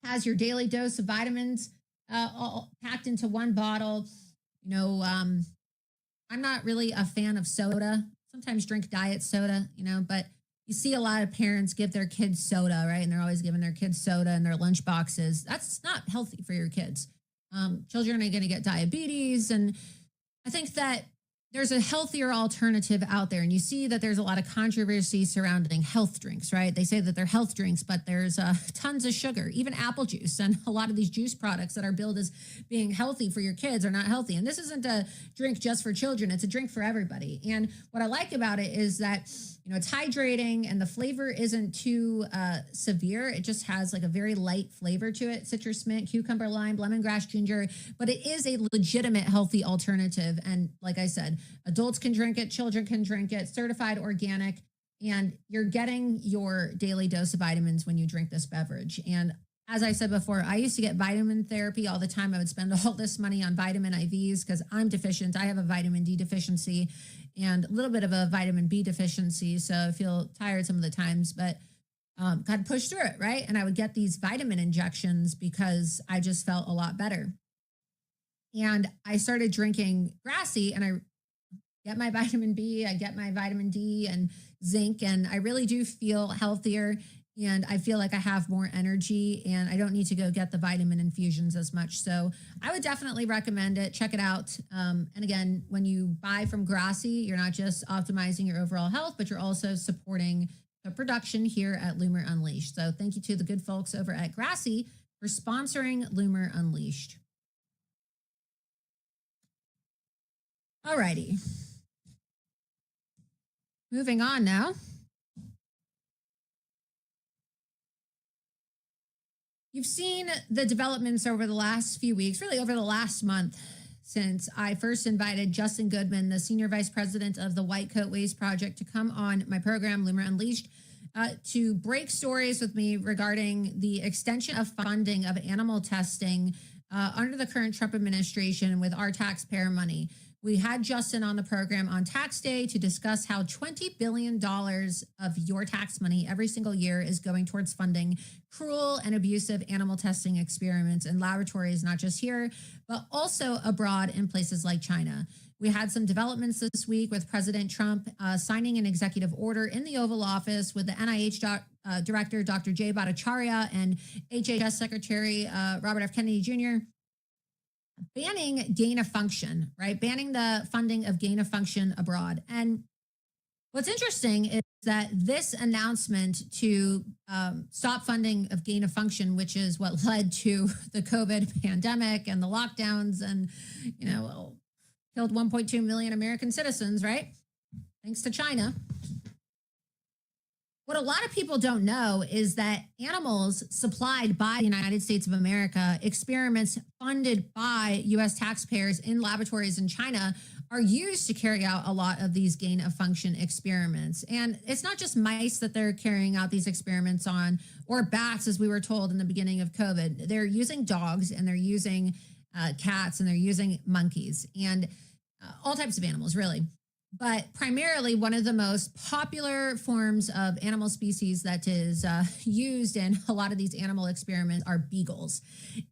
has your daily dose of vitamins all packed into one bottle. I'm not really a fan of soda. Sometimes drink diet soda, but you see a lot of parents give their kids soda, right? And they're always giving their kids soda in their lunch boxes. That's not healthy for your kids. Children are going to get diabetes. And I think that there's a healthier alternative out there. And you see that there's a lot of controversy surrounding health drinks, right? They say that they're health drinks, but there's tons of sugar, even apple juice. And a lot of these juice products that are billed as being healthy for your kids are not healthy. And this isn't a drink just for children. It's a drink for everybody. And what I like about it is that, it's hydrating and the flavor isn't too severe. It just has like a very light flavor to it. Citrus, mint, cucumber, lime, lemongrass, ginger, but it is a legitimate healthy alternative. And like I said, adults can drink it, children can drink it, certified organic, and you're getting your daily dose of vitamins when you drink this beverage. And as I said before, I used to get vitamin therapy all the time. I would spend all this money on vitamin IVs because I'm deficient. I have a vitamin D deficiency and a little bit of a vitamin B deficiency. So I feel tired some of the times, but got to push through it, right? And I would get these vitamin injections because I just felt a lot better. And I started drinking Grassi and I get my vitamin B, I get my vitamin D and zinc, and I really do feel healthier. And I feel like I have more energy and I don't need to go get the vitamin infusions as much. So I would definitely recommend it. Check it out. And again, when you buy from Grassi, you're not just optimizing your overall health, but you're also supporting the production here at Loomer Unleashed. So thank you to the good folks over at Grassi for sponsoring Loomer Unleashed. All righty. Moving on now. You've seen the developments over the last few weeks, really over the last month, since I first invited Justin Goodman, the Senior Vice President of the White Coat Waste Project, to come on my program, Loomer Unleashed, to break stories with me regarding the extension of funding of animal testing under the current Trump administration with our taxpayer money. We had Justin on the program on tax day to discuss how $20 billion of your tax money every single year is going towards funding cruel and abusive animal testing experiments in laboratories, not just here, but also abroad in places like China. We had some developments this week with President Trump signing an executive order in the Oval Office with the NIH director, Dr. Jay Bhattacharya, and HHS Secretary Robert F. Kennedy Jr., banning gain of function, right? Banning the funding of gain of function abroad. And what's interesting is that this announcement to stop funding of gain of function, which is what led to the COVID pandemic and the lockdowns and, killed 1.2 million American citizens, right? Thanks to China. What a lot of people don't know is that animals supplied by the United States of America, experiments funded by U.S. taxpayers in laboratories in China, are used to carry out a lot of these gain of function experiments. And it's not just mice that they're carrying out these experiments on, or bats, as we were told in the beginning of COVID. They're using dogs, and they're using cats, and they're using monkeys, and all types of animals, really. But primarily, one of the most popular forms of animal species that is used in a lot of these animal experiments are beagles.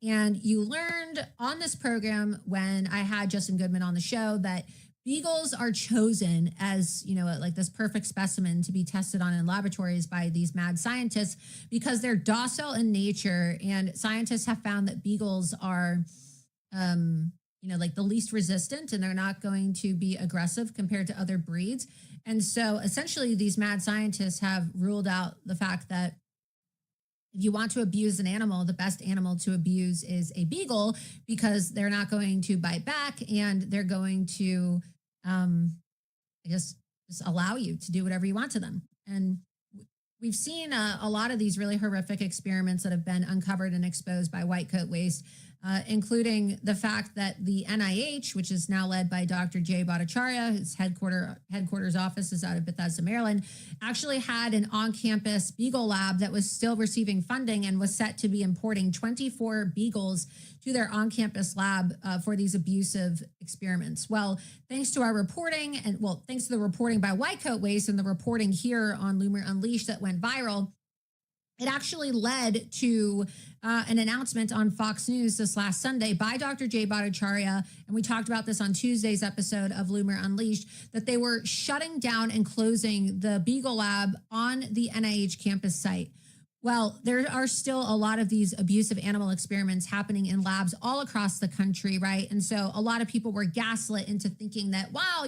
And you learned on this program when I had Justin Goodman on the show that beagles are chosen as, like this perfect specimen to be tested on in laboratories by these mad scientists because they're docile in nature. And scientists have found that beagles are like the least resistant, and they're not going to be aggressive compared to other breeds. And so essentially these mad scientists have ruled out the fact that if you want to abuse an animal, the best animal to abuse is a beagle because they're not going to bite back, and they're going to, just allow you to do whatever you want to them. And we've seen a lot of these really horrific experiments that have been uncovered and exposed by white coat waste, including the fact that the NIH, which is now led by Dr. Jay Bhattacharya, his headquarters office is out of Bethesda, Maryland, actually had an on-campus beagle lab that was still receiving funding and was set to be importing 24 beagles to their on-campus lab for these abusive experiments. Well, thanks to our reporting, thanks to the reporting by White Coat Waste and the reporting here on Loomer Unleashed that went viral, it actually led to an announcement on Fox News this last Sunday by Dr. Jay Bhattacharya, and we talked about this on Tuesday's episode of Loomer Unleashed, that they were shutting down and closing the Beagle Lab on the NIH campus site. Well, there are still a lot of these abusive animal experiments happening in labs all across the country, right? And so a lot of people were gaslit into thinking that, wow,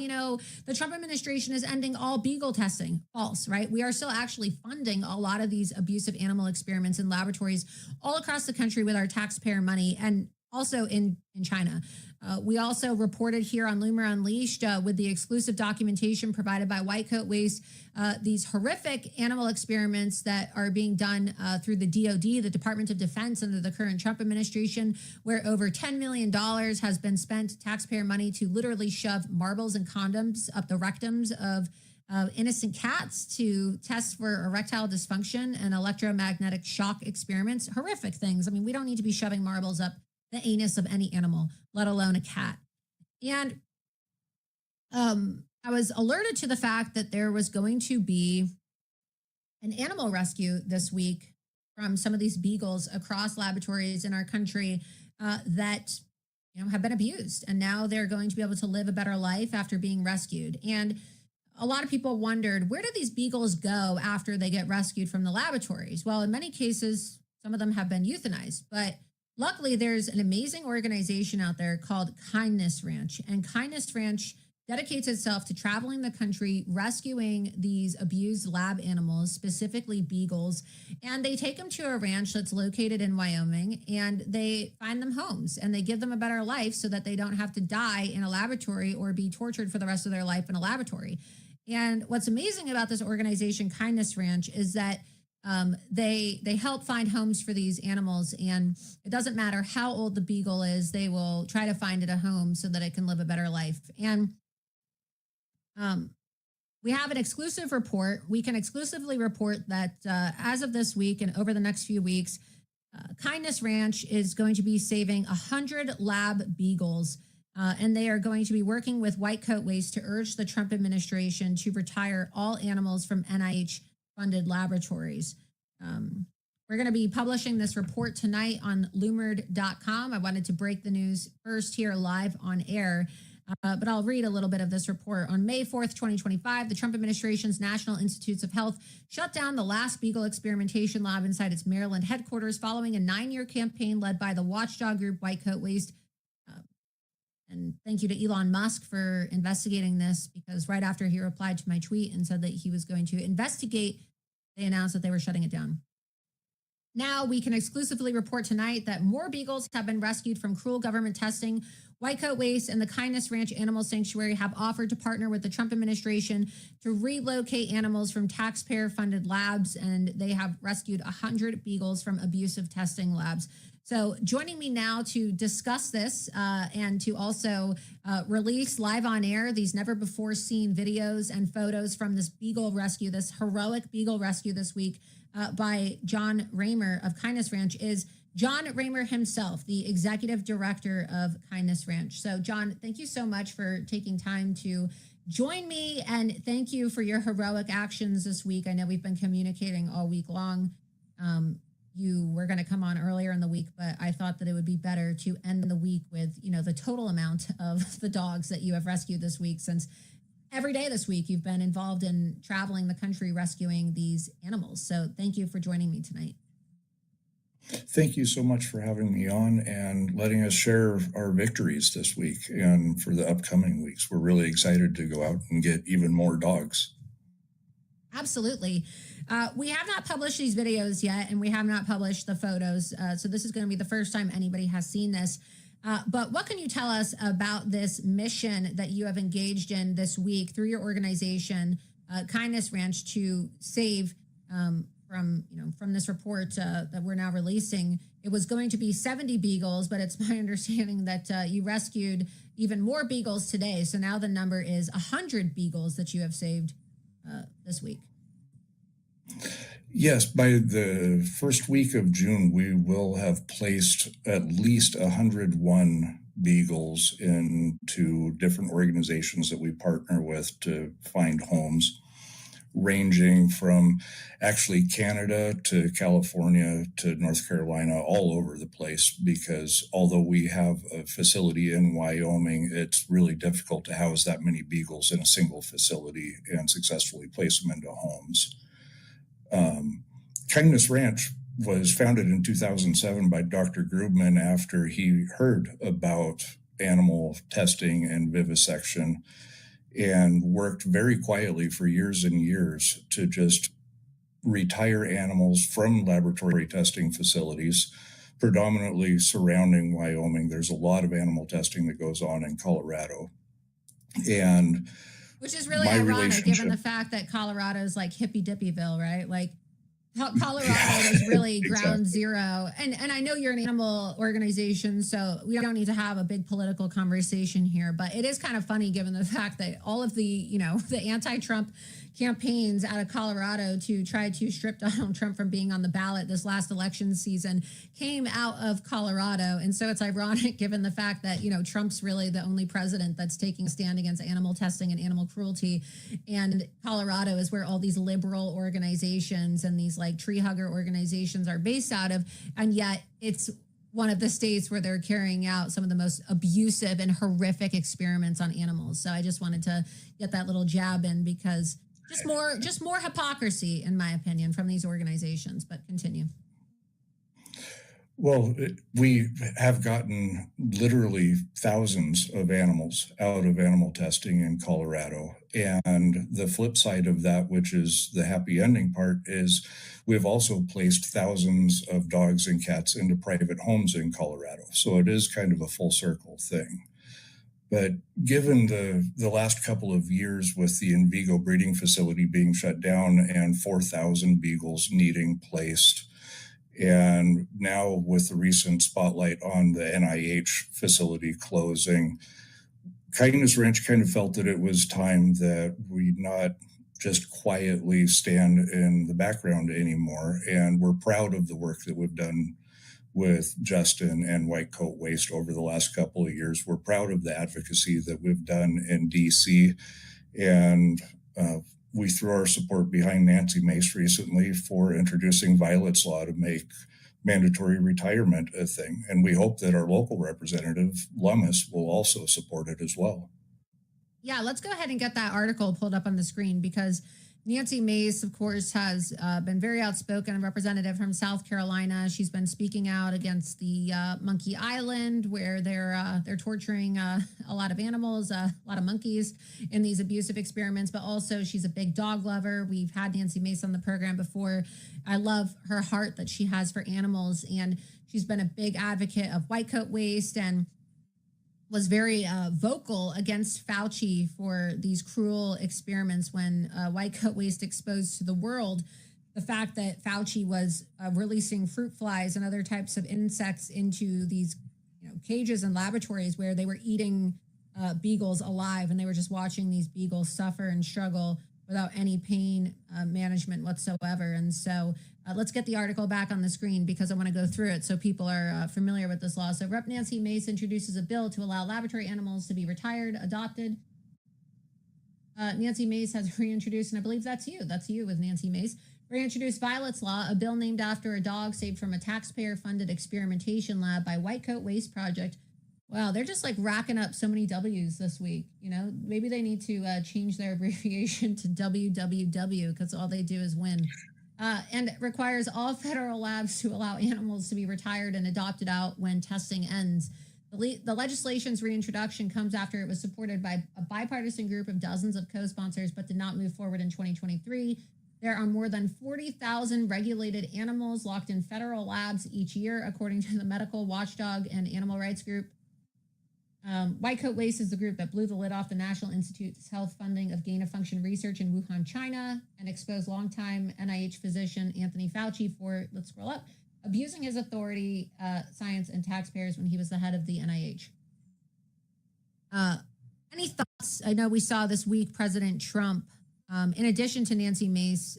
the Trump administration is ending all beagle testing. False, right? We are still actually funding a lot of these abusive animal experiments in laboratories all across the country with our taxpayer money, and also in China. We also reported here on Loomer Unleashed with the exclusive documentation provided by White Coat Waste, these horrific animal experiments that are being done through the DOD, the Department of Defense, under the current Trump administration, where over $10 million has been spent taxpayer money to literally shove marbles and condoms up the rectums of innocent cats to test for erectile dysfunction and electromagnetic shock experiments. Horrific things. I mean, we don't need to be shoving marbles up the anus of any animal, let alone a cat. And I was alerted to the fact that there was going to be an animal rescue this week from some of these beagles across laboratories in our country that have been abused, and now they're going to be able to live a better life after being rescued. And a lot of people wondered, where do these beagles go after they get rescued from the laboratories? Well, in many cases, some of them have been euthanized, but luckily, there's an amazing organization out there called Kindness Ranch, and Kindness Ranch dedicates itself to traveling the country, rescuing these abused lab animals, specifically beagles, and they take them to a ranch that's located in Wyoming, and they find them homes, and they give them a better life so that they don't have to die in a laboratory or be tortured for the rest of their life in a laboratory. And what's amazing about this organization, Kindness Ranch, is that they help find homes for these animals, and it doesn't matter how old the beagle is, they will try to find it a home so that it can live a better life. And we have an exclusive report. We can exclusively report that as of this week and over the next few weeks, Kindness Ranch is going to be saving 100 lab beagles, and they are going to be working with White Coat Waste to urge the Trump administration to retire all animals from NIH-funded laboratories. We're going to be publishing this report tonight on Loomer.com. I wanted to break the news first here live on air, but I'll read a little bit of this report. On May 4th, 2025, the Trump administration's National Institutes of Health shut down the last beagle experimentation lab inside its Maryland headquarters following a 9-year campaign led by the watchdog group White Coat Waste. And thank you to Elon Musk for investigating this, because right after he replied to my tweet and said that he was going to investigate, they announced that they were shutting it down. Now we can exclusively report tonight that more beagles have been rescued from cruel government testing. White Coat Waste and the Kindness Ranch Animal Sanctuary have offered to partner with the Trump administration to relocate animals from taxpayer-funded labs, and they have rescued 100 beagles from abusive testing labs. So joining me now to discuss this and to also release live on air these never-before-seen videos and photos from this beagle rescue, this heroic beagle rescue this week, by John Raymer of Kindness Ranch is John Raymer himself, the executive director of Kindness Ranch. So, John, thank you so much for taking time to join me, and thank you for your heroic actions this week. I know we've been communicating all week long. You were going to come on earlier in the week, but I thought that it would be better to end the week with, the total amount of the dogs that you have rescued this week, since every day this week you've been involved in traveling the country rescuing these animals. So thank you for joining me tonight. Thank you so much for having me on and letting us share our victories this week and for the upcoming weeks. We're really excited to go out and get even more dogs. Absolutely. We have not published these videos yet, and we have not published the photos. So this is going to be the first time anybody has seen this. But what can you tell us about this mission that you have engaged in this week through your organization, Kindness Ranch, to save from this report that we're now releasing? It was going to be 70 beagles, but it's my understanding that you rescued even more beagles today. So now the number is 100 beagles that you have saved this week. Yes, by the first week of June, we will have placed at least 101 beagles into different organizations that we partner with to find homes, ranging from actually Canada to California to North Carolina, all over the place, because although we have a facility in Wyoming, it's really difficult to house that many beagles in a single facility and successfully place them into homes. Kindness Ranch was founded in 2007 by Dr. Grubman after he heard about animal testing and vivisection, and worked very quietly for years and years to just retire animals from laboratory testing facilities, predominantly surrounding Wyoming. There's a lot of animal testing that goes on in Colorado. And which is really ironic, given the fact that Colorado is like hippy dippyville, right? Like Colorado is really ground zero. And I know you're an animal organization, so we don't need to have a big political conversation here, but it is kind of funny given the fact that all of the, the anti-Trump campaigns out of Colorado to try to strip Donald Trump from being on the ballot this last election season came out of Colorado. And so it's ironic given the fact that, Trump's really the only president that's taking a stand against animal testing and animal cruelty. And Colorado is where all these liberal organizations and these like tree hugger organizations are based out of. And yet it's one of the states where they're carrying out some of the most abusive and horrific experiments on animals. So I just wanted to get that little jab in, because just more hypocrisy, in my opinion, from these organizations. But continue. Well, we have gotten literally thousands of animals out of animal testing in Colorado. And the flip side of that, which is the happy ending part, is we've also placed thousands of dogs and cats into private homes in Colorado. So it is kind of a full circle thing. But given the last couple of years with the in Vigo breeding facility being shut down and 4,000 beagles needing placed, and now with the recent spotlight on the NIH facility closing, Kindness Ranch kind of felt that it was time that we not just quietly stand in the background anymore. And we're proud of the work that we've done with Justin and White Coat Waste over the last couple of years. We're proud of the advocacy that we've done in DC, and we threw our support behind Nancy Mace recently for introducing Violet's Law to make mandatory retirement a thing. And we hope that our local representative, Lummis, will also support it as well. Yeah, let's go ahead and get that article pulled up on the screen, because Nancy Mace, of course, has been very outspoken, a representative from South Carolina. She's been speaking out against the Monkey Island, where they're torturing a lot of animals, a lot of monkeys in these abusive experiments. But also, she's a big dog lover. We've had Nancy Mace on the program before. I love her heart that she has for animals, and she's been a big advocate of white coat waste and was very vocal against Fauci for these cruel experiments when white coat waste exposed to the world the fact that Fauci was releasing fruit flies and other types of insects into these cages and laboratories where they were eating beagles alive, and they were just watching these beagles suffer and struggle without any pain management whatsoever. And so let's get the article back on the screen, because I want to go through it so people are familiar with this law. So Rep. Nancy Mace introduces a bill to allow laboratory animals to be retired, adopted. Nancy Mace has reintroduced, and I believe that's you with Nancy Mace, reintroduced Violet's Law, a bill named after a dog saved from a taxpayer-funded experimentation lab by White Coat Waste Project. Wow, they're just like racking up so many W's this week. Maybe they need to change their abbreviation to WWW, because all they do is win. And it requires all federal labs to allow animals to be retired and adopted out when testing ends. The legislation's reintroduction comes after it was supported by a bipartisan group of dozens of co-sponsors, but did not move forward in 2023. There are more than 40,000 regulated animals locked in federal labs each year, according to the medical watchdog and animal rights group. White Coat Waste is the group that blew the lid off the National Institute's health funding of gain-of-function research in Wuhan, China, and exposed longtime NIH physician Anthony Fauci for, let's scroll up, abusing his authority, science, and taxpayers when he was the head of the NIH. Any thoughts? I know we saw this week President Trump, in addition to Nancy Mace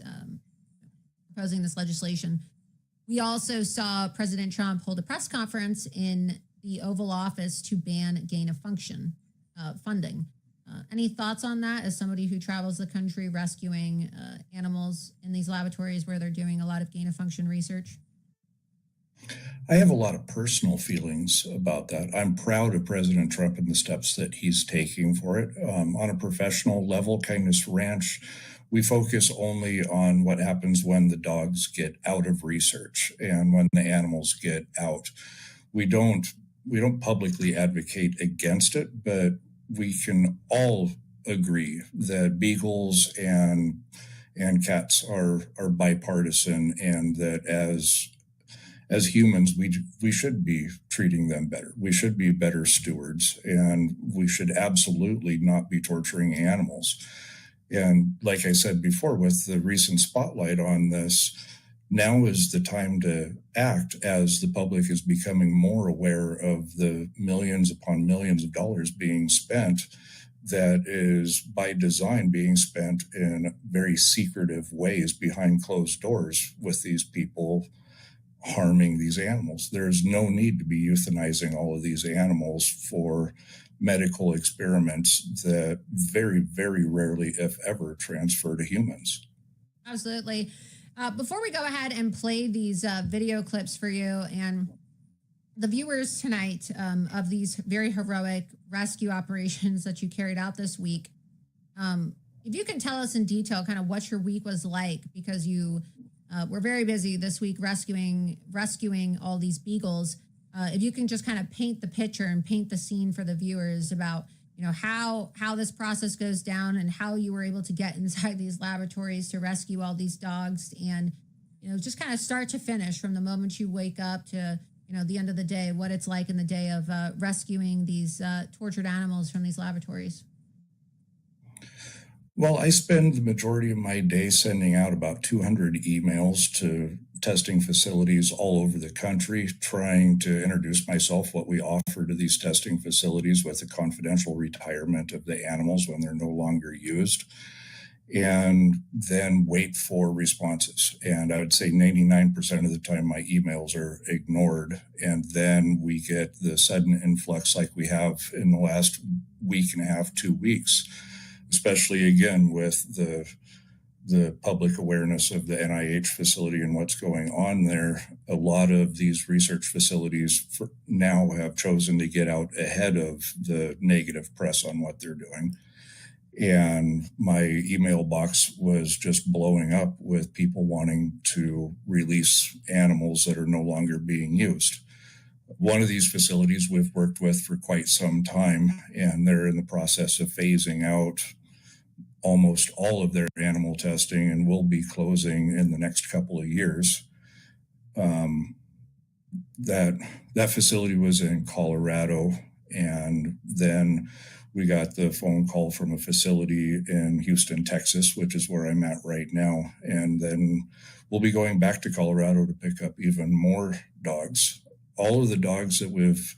proposing this legislation, we also saw President Trump hold a press conference in the Oval Office to ban gain-of-function funding. Any thoughts on that as somebody who travels the country rescuing animals in these laboratories where they're doing a lot of gain-of-function research? I have a lot of personal feelings about that. I'm proud of President Trump and the steps that he's taking for it. On a professional level, Kindness Ranch, we focus only on what happens when the dogs get out of research and when the animals get out. We don't publicly advocate against it, but we can all agree that beagles and cats are bipartisan, and that as humans, we should be treating them better. We should be better stewards, and we should absolutely not be torturing animals. And like I said before, with the recent spotlight on this, now is the time to act, as the public is becoming more aware of the millions upon millions of dollars being spent that is by design being spent in very secretive ways behind closed doors with these people harming these animals. There's no need to be euthanizing all of these animals for medical experiments that very, very rarely, if ever, transfer to humans. Absolutely. Before we go ahead and play these video clips for you and the viewers tonight of these very heroic rescue operations that you carried out this week, if you can tell us in detail kind of what your week was like, because you were very busy this week rescuing all these beagles. If you can just kind of paint the picture and paint the scene for the viewers about how this process goes down and how you were able to get inside these laboratories to rescue all these dogs, and just kind of start to finish from the moment you wake up to the end of the day, what it's like in the day of rescuing these tortured animals from these laboratories. Well, I spend the majority of my day sending out about 200 emails to testing facilities all over the country, trying to introduce myself, what we offer to these testing facilities with the confidential retirement of the animals when they're no longer used. and then wait for responses. And I would say 99% of the time my emails are ignored. And then we get the sudden influx like we have in the last week and a half, 2 weeks, especially again with the public awareness of the NIH facility and what's going on there. A lot of these research facilities now have chosen to get out ahead of the negative press on what they're doing. And my email box was just blowing up with people wanting to release animals that are no longer being used. One of these facilities we've worked with for quite some time, and they're in the process of phasing out almost all of their animal testing and will be closing in the next couple of years. That facility was in Colorado, and then we got the phone call from a facility in Houston, Texas, which is where I'm at right now. And then we'll be going back to Colorado to pick up even more dogs. All of the dogs that we've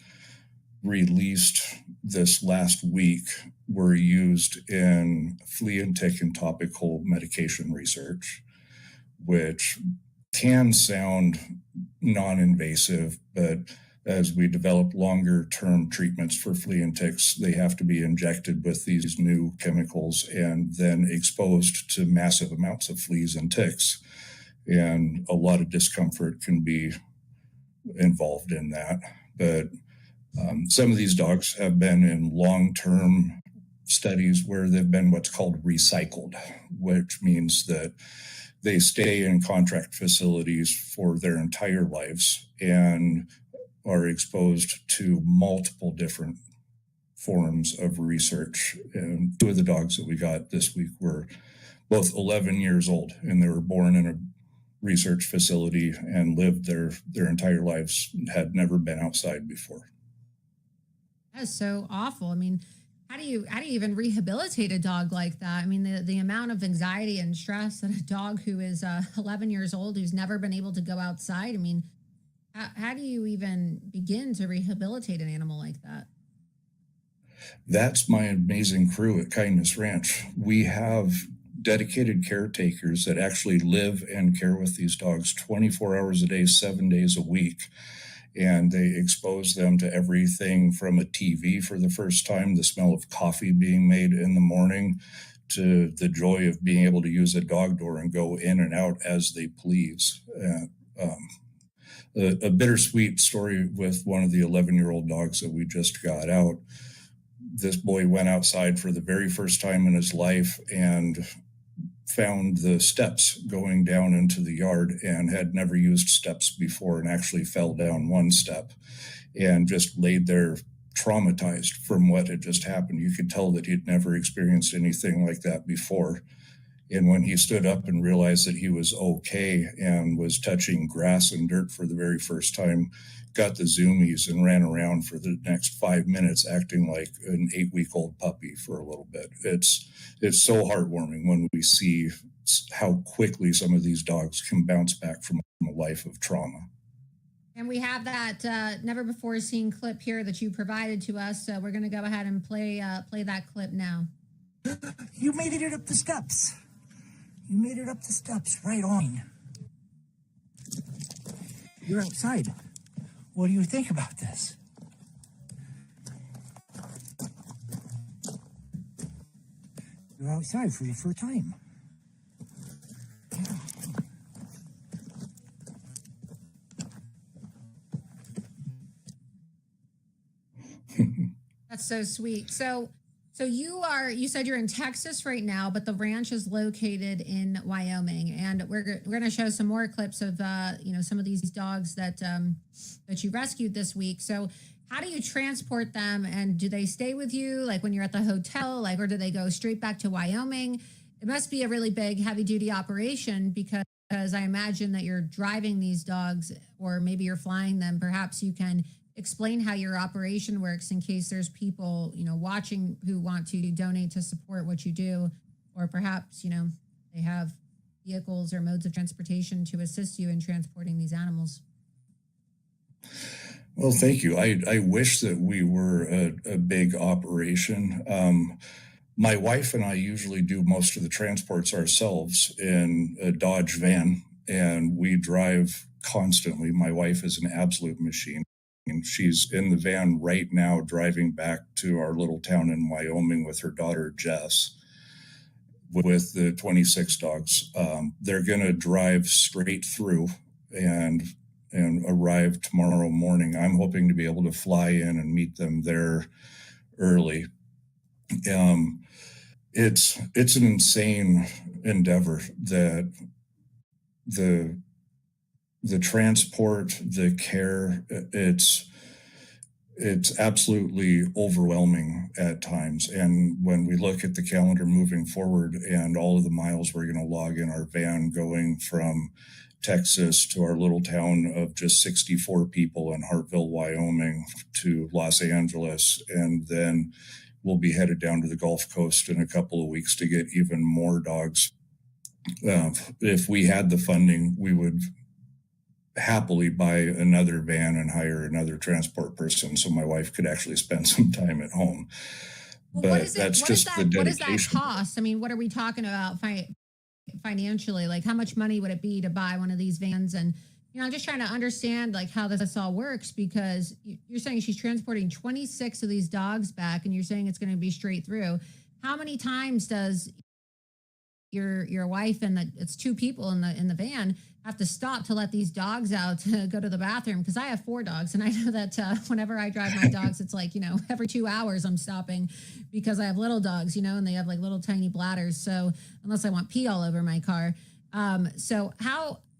released this last week were used in flea and tick and topical medication research, which can sound non-invasive, but as we develop longer-term treatments for flea and ticks, they have to be injected with these new chemicals and then exposed to massive amounts of fleas and ticks. And a lot of discomfort can be involved in that. But some of these dogs have been in long-term studies where they've been what's called recycled, which means that they stay in contract facilities for their entire lives and are exposed to multiple different forms of research. And 2 of the dogs that we got this week were both 11 years old, and they were born in a research facility and lived their entire lives, had never been outside before. That's so awful. I mean, how do you even rehabilitate a dog like that? I mean, the amount of anxiety and stress that a dog who is 11 years old, who's never been able to go outside, I mean, how do you even begin to rehabilitate an animal like that? That's my amazing crew at Kindness Ranch. We have dedicated caretakers that actually live and care with these dogs 24 hours a day, 7 days a week. And they expose them to everything from a TV for the first time, the smell of coffee being made in the morning, to the joy of being able to use a dog door and go in and out as they please. A bittersweet story with one of the 11-year-old dogs that we just got out. This boy went outside for the very first time in his life and found the steps going down into the yard and had never used steps before and actually fell down one step and just laid there traumatized from what had just happened. You could tell that he'd never experienced anything like that before. And when he stood up and realized that he was okay and was touching grass and dirt for the very first time, got the zoomies and ran around for the next 5 minutes acting like an 8-week-old puppy for a little bit. It's so heartwarming when we see how quickly some of these dogs can bounce back from a life of trauma. And we have that never before seen clip here that you provided to us. So we're going to go ahead and play that clip now. You made it up the steps. You made it up the steps right on. You're outside. What do you think about this? You're outside for the first time. That's so sweet. So you said you're in Texas right now, but the ranch is located in Wyoming, and we're going to show some more clips of some of these dogs that you rescued this week. So how do you transport them, and do they stay with you like when you're at the hotel, or do they go straight back to Wyoming? It must be a really big heavy duty operation because I imagine that you're driving these dogs, or maybe you're flying them. Perhaps you can explain how your operation works in case there's people, watching who want to donate to support what you do, or perhaps, they have vehicles or modes of transportation to assist you in transporting these animals. Well, thank you. I wish that we were a big operation. My wife and I usually do most of the transports ourselves in a Dodge van, and we drive constantly. My wife is an absolute machine. And she's in the van right now driving back to our little town in Wyoming with her daughter, Jess, with the 26 dogs. They're going to drive straight through and arrive tomorrow morning. I'm hoping to be able to fly in and meet them there early. It's an insane endeavor that the transport, the care, it's absolutely overwhelming at times. And when we look at the calendar moving forward and all of the miles we're going to log in our van going from Texas to our little town of just 64 people in Hartville, Wyoming, to Los Angeles, and then we'll be headed down to the Gulf Coast in a couple of weeks to get even more dogs. If we had the funding, we would happily buy another van and hire another transport person so my wife could actually spend some time at home. Well, but that's just the dedication. What does that cost? I mean, what are we talking about financially? Like, how much money would it be to buy one of these vans? And, I'm just trying to understand like how this all works, because you're saying she's transporting 26 of these dogs back, and you're saying it's going to be straight through. How many times does your wife and it's two people in the van have to stop to let these dogs out to go to the bathroom? Because I have 4 dogs, and I know that whenever I drive my dogs, it's like, every 2 hours I'm stopping, because I have little dogs, and they have like little tiny bladders. So unless I want pee all over my car.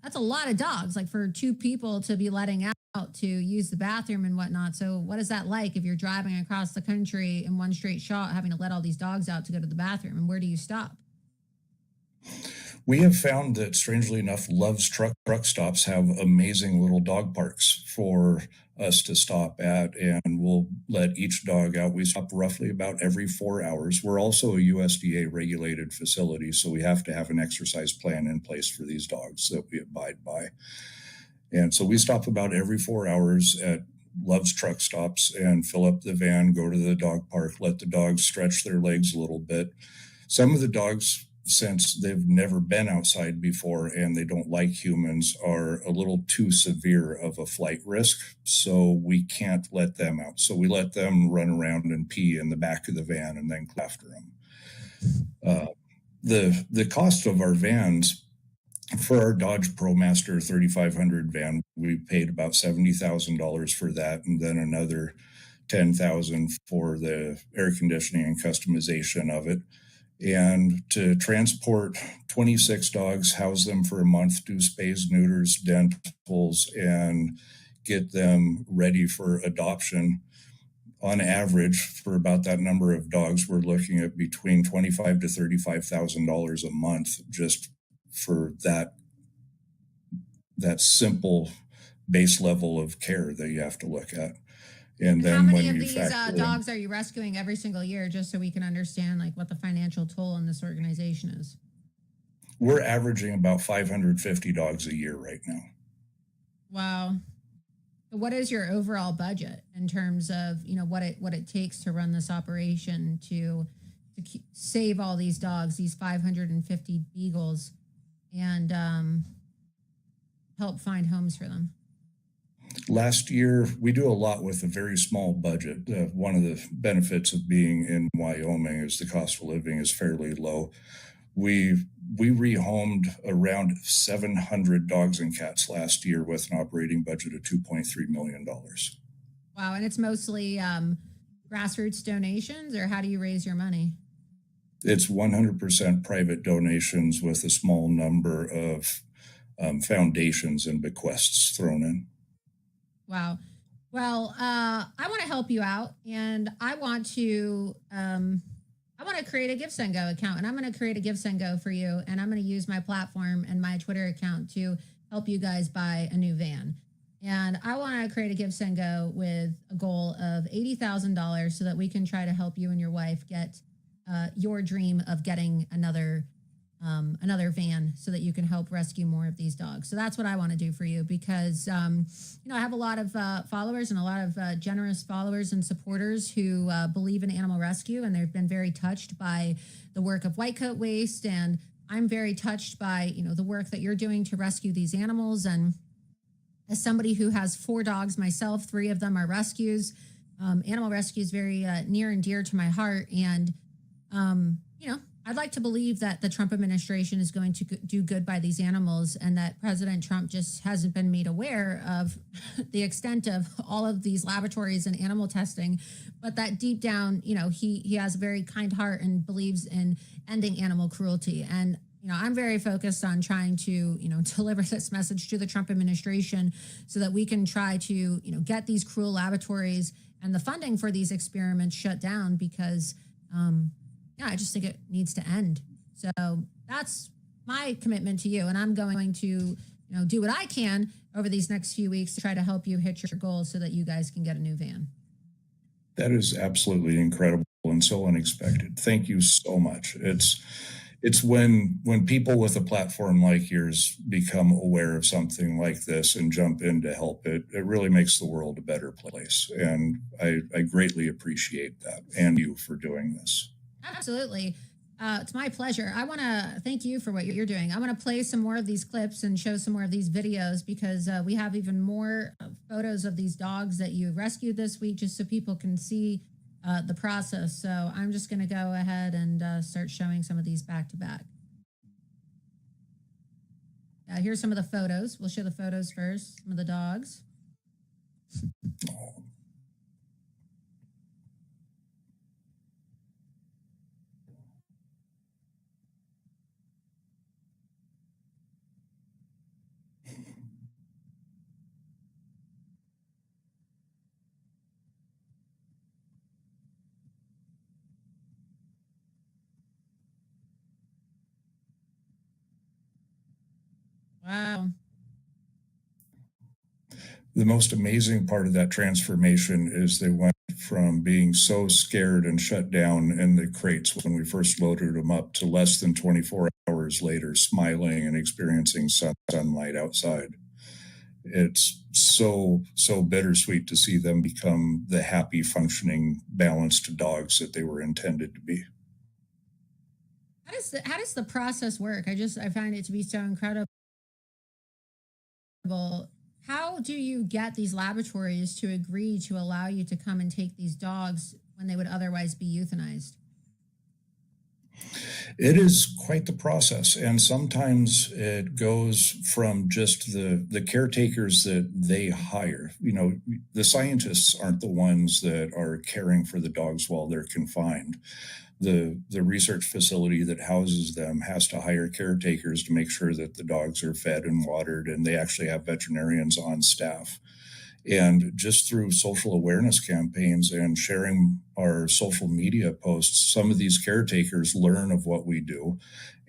That's a lot of dogs, like for 2 people to be letting out to use the bathroom and whatnot. So what is that like if you're driving across the country in one straight shot, having to let all these dogs out to go to the bathroom? And where do you stop? We have found that, strangely enough, Love's truck stops have amazing little dog parks for us to stop at, and we'll let each dog out. We stop roughly about every 4 hours. We're also a USDA regulated facility, so we have to have an exercise plan in place for these dogs that we abide by. And so we stop about every 4 hours at Love's truck stops and fill up the van, go to the dog park, let the dogs stretch their legs a little bit. Some of the dogs, since they've never been outside before and they don't like humans, are a little too severe of a flight risk, so we can't let them out. So we let them run around and pee in the back of the van and then go after them. The cost of our vans, for our Dodge ProMaster 3500 van, we paid about $70,000 for that, and then another $10,000 for the air conditioning and customization of it. And to transport 26 dogs, house them for a month, do spays, neuters, dentals, and get them ready for adoption, on average, for about that number of dogs, we're looking at between $25,000 to $35,000 a month just for that simple base level of care that you have to look at. And then how many of these dogs are you rescuing every single year, just so we can understand like what the financial toll on this organization is? We're averaging about 550 dogs a year right now. Wow. What is your overall budget in terms of, what it takes to run this operation to save all these dogs, these 550 beagles, and help find homes for them? Last year, we do a lot with a very small budget. One of the benefits of being in Wyoming is the cost of living is fairly low. We rehomed around 700 dogs and cats last year with an operating budget of $2.3 million. Wow. And it's mostly grassroots donations, or how do you raise your money? It's 100% private donations with a small number of foundations and bequests thrown in. Wow. Well, I want to help you out, and I want to create a GiveSendGo account, and I'm going to create a GiveSendGo for you, and I'm going to use my platform and my Twitter account to help you guys buy a new van. And I want to create a GiveSendGo with a goal of $80,000 so that we can try to help you and your wife get your dream of getting another another van so that you can help rescue more of these dogs. So that's what I want to do for you because, I have a lot of followers and a lot of generous followers and supporters who believe in animal rescue, and they've been very touched by the work of White Coat Waste. And I'm very touched by, the work that you're doing to rescue these animals. And as somebody who has 4 dogs myself, 3 of them are rescues. Animal rescue is very near and dear to my heart. And, I'd like to believe that the Trump administration is going to do good by these animals, and that President Trump just hasn't been made aware of the extent of all of these laboratories and animal testing, but that deep down, he has a very kind heart and believes in ending animal cruelty. And, I'm very focused on trying to, deliver this message to the Trump administration so that we can try to, get these cruel laboratories and the funding for these experiments shut down because, I just think it needs to end. So that's my commitment to you. And I'm going to, do what I can over these next few weeks to try to help you hit your goals so that you guys can get a new van. That is absolutely incredible and so unexpected. Thank you so much. It's when people with a platform like yours become aware of something like this and jump in to help it really makes the world a better place. And I greatly appreciate that and you for doing this. Absolutely. It's my pleasure. I want to thank you for what you're doing. I want to play some more of these clips and show some more of these videos because we have even more photos of these dogs that you rescued this week just so people can see the process. So I'm just going to go ahead and start showing some of these back to back. Here's some of the photos. We'll show the photos first, some of the dogs. Wow. The most amazing part of that transformation is they went from being so scared and shut down in the crates when we first loaded them up to less than 24 hours later, smiling and experiencing sunlight outside. It's so bittersweet to see them become the happy, functioning, balanced dogs that they were intended to be. How does the process work? I find it to be so incredible. How do you get these laboratories to agree to allow you to come and take these dogs when they would otherwise be euthanized? It is quite the process. And sometimes it goes from just the caretakers that they hire. The scientists aren't the ones that are caring for the dogs while they're confined. The research facility that houses them has to hire caretakers to make sure that the dogs are fed and watered, and they actually have veterinarians on staff. And just through social awareness campaigns and sharing our social media posts, some of these caretakers learn of what we do,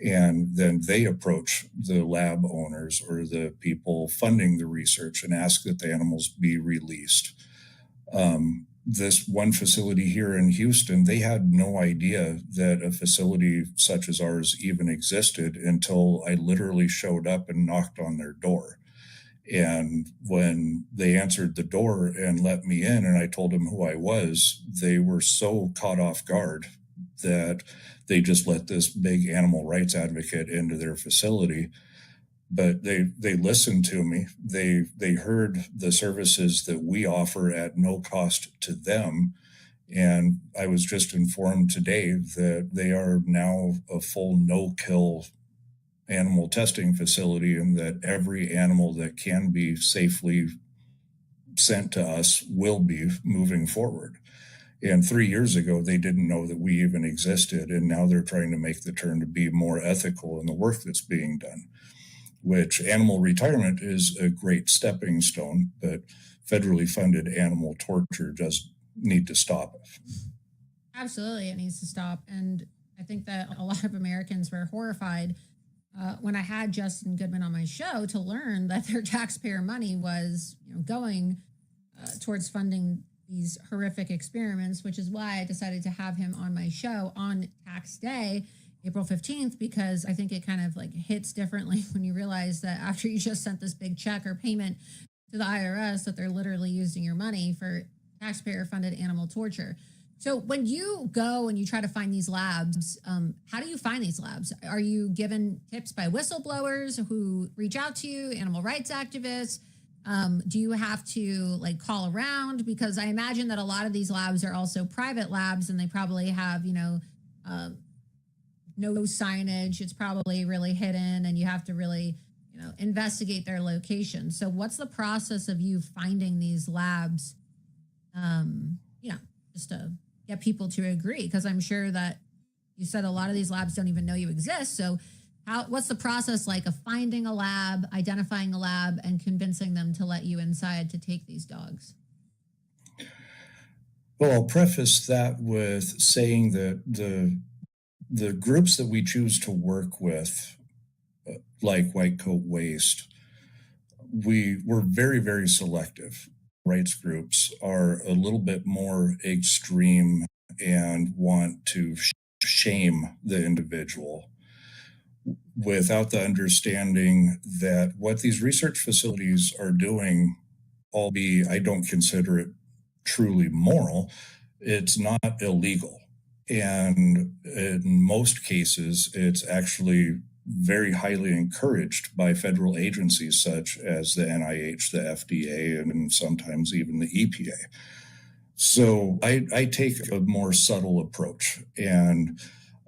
and then they approach the lab owners or the people funding the research and ask that the animals be released. This one facility here in Houston, they had no idea that a facility such as ours even existed until I literally showed up and knocked on their door. And when they answered the door and let me in and I told them who I was, they were so caught off guard that they just let this big animal rights advocate into their facility. But they listened to me. They heard the services that we offer at no cost to them. And I was just informed today that they are now a full no-kill animal testing facility, and that every animal that can be safely sent to us will be moving forward. And 3 years ago, they didn't know that we even existed. And now they're trying to make the turn to be more ethical in the work that's being done, which animal retirement is a great stepping stone, but federally funded animal torture does need to stop. Absolutely, it needs to stop. And I think that a lot of Americans were horrified when I had Justin Goodman on my show to learn that their taxpayer money was going towards funding these horrific experiments, which is why I decided to have him on my show on tax day April 15th, because I think it kind of like hits differently when you realize that after you just sent this big check or payment to the IRS, that they're literally using your money for taxpayer funded animal torture. So when you go and you try to find these labs, how do you find these labs? Are you given tips by whistleblowers who reach out to you, animal rights activists? Do you have to like call around? Because I imagine that a lot of these labs are also private labs, and they probably have, no signage. It's probably really hidden, and you have to really, investigate their location. So what's the process of you finding these labs? Just to get people to agree, because I'm sure that you said a lot of these labs don't even know you exist. So what's the process like of finding a lab, identifying a lab, and convincing them to let you inside to take these dogs? Well, I'll preface that with saying that the groups that we choose to work with, like White Coat Waste, we're very, very selective. Rights groups are a little bit more extreme and want to shame the individual without the understanding that what these research facilities are doing, albeit I don't consider it truly moral, it's not illegal. And in most cases, it's actually very highly encouraged by federal agencies such as the NIH, the FDA, and sometimes even the EPA. So I take a more subtle approach, and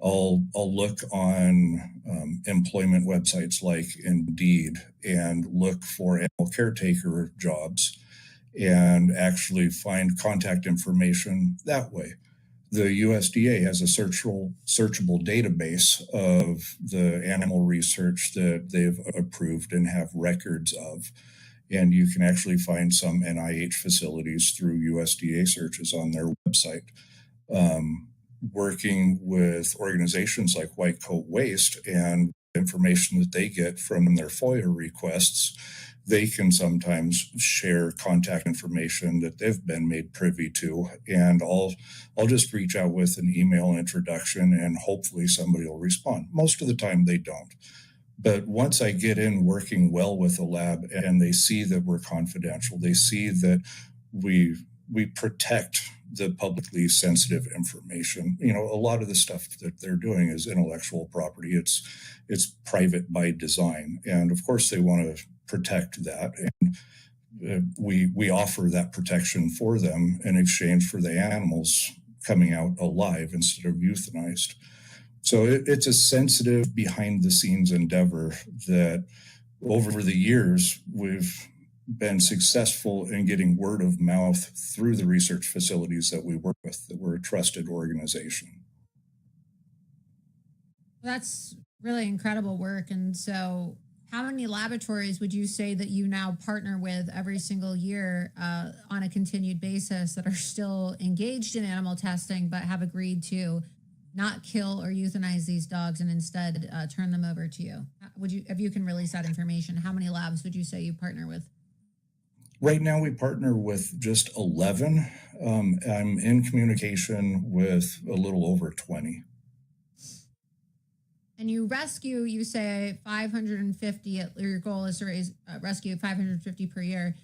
I'll look on employment websites like Indeed and look for animal caretaker jobs and actually find contact information that way. The USDA has a searchable database of the animal research that they've approved and have records of. And you can actually find some NIH facilities through USDA searches on their website. Working with organizations like White Coat Waste and information that they get from their FOIA requests, they can sometimes share contact information that they've been made privy to. And I'll just reach out with an email introduction, and hopefully somebody will respond. Most of the time they don't. But once I get in working well with a lab and they see that we're confidential, they see that we protect the publicly sensitive information. A lot of the stuff that they're doing is intellectual property. It's private by design. And of course they want to protect that. And we offer that protection for them in exchange for the animals coming out alive instead of euthanized. So it's a sensitive behind the scenes endeavor that over the years we've been successful in getting word of mouth through the research facilities that we work with, that we're a trusted organization. That's really incredible work. And so how many laboratories would you say that you now partner with every single year on a continued basis that are still engaged in animal testing, but have agreed to not kill or euthanize these dogs and instead turn them over to you? If you can release that information, how many labs would you say you partner with? Right now, we partner with just 11. I'm in communication with a little over 20. And you rescue, you say 550, your goal is to rescue 550 per year.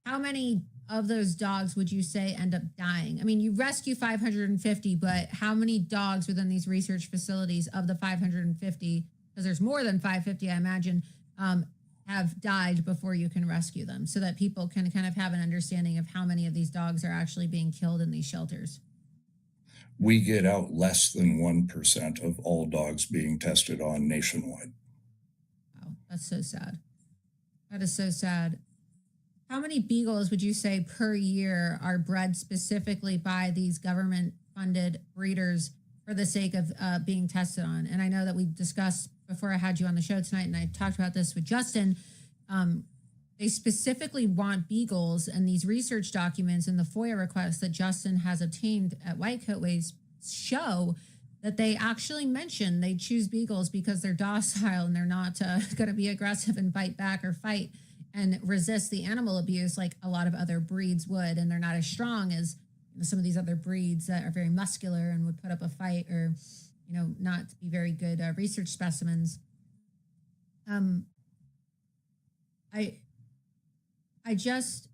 How many of those dogs would you say end up dying? I mean, you rescue 550, but how many dogs within these research facilities of the 550, because there's more than 550, I imagine, have died before you can rescue them, so that people can kind of have an understanding of how many of these dogs are actually being killed in these shelters? We get out less than 1% of all dogs being tested on nationwide. Wow, that's so sad. That is so sad. How many beagles would you say per year are bred specifically by these government-funded breeders for the sake of being tested on? And I know that we discussed before I had you on the show tonight, and I talked about this with Justin. They specifically want beagles, and these research documents and the FOIA requests that Justin has obtained at White Coat Waste show that they actually mention they choose beagles because they're docile and they're not going to be aggressive and bite back or fight and resist the animal abuse like a lot of other breeds would. And they're not as strong as some of these other breeds that are very muscular and would put up a fight or, not to be very good research specimens. I just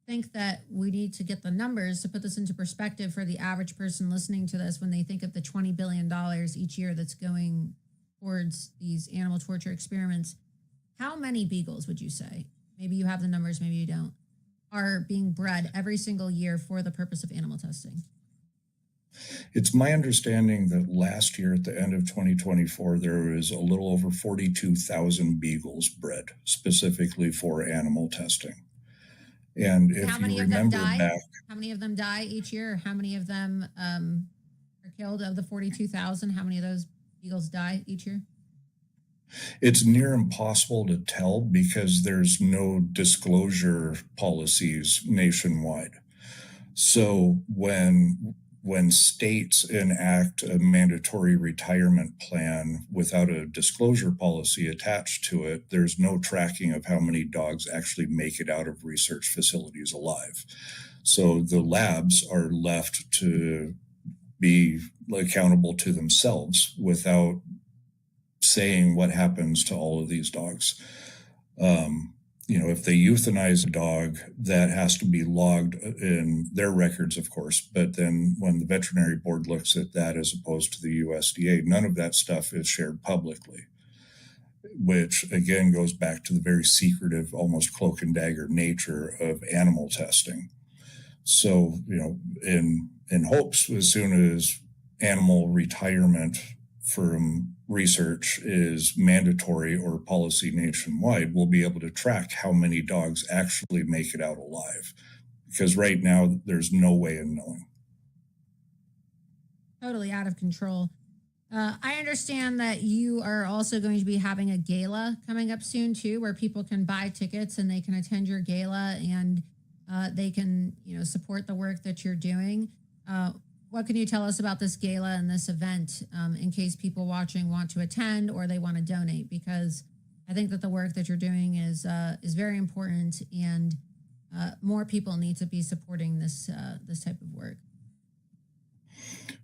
think that we need to get the numbers to put this into perspective for the average person listening to this when they think of the $20 billion each year that's going towards these animal torture experiments. How many beagles would you say, maybe you have the numbers, maybe you don't, are being bred every single year for the purpose of animal testing? It's my understanding that last year at the end of 2024, there was a little over 42,000 beagles bred specifically for animal testing. And if how many you of them remember die? back, How many of them die each year? How many of them are killed of the 42,000? How many of those beagles die each year? it's near impossible to tell because there's no disclosure policies nationwide. So when states enact a mandatory retirement plan without a disclosure policy attached to it, there's no tracking of how many dogs actually make it out of research facilities alive. So the labs are left to be accountable to themselves without saying what happens to all of these dogs. If they euthanize a dog, that has to be logged in their records, of course. But then when the veterinary board looks at that as opposed to the USDA, none of that stuff is shared publicly, which again goes back to the very secretive, almost cloak and dagger nature of animal testing. So, in hopes, as soon as animal retirement from research is mandatory or policy nationwide, we'll be able to track how many dogs actually make it out alive. Because right now, there's no way of knowing. Totally out of control. I understand that you are also going to be having a gala coming up soon, too, where people can buy tickets and they can attend your gala and they can, support the work that you're doing. What can you tell us about this gala and this event in case people watching want to attend or they want to donate? Because I think that the work that you're doing is very important, and more people need to be supporting this type of work.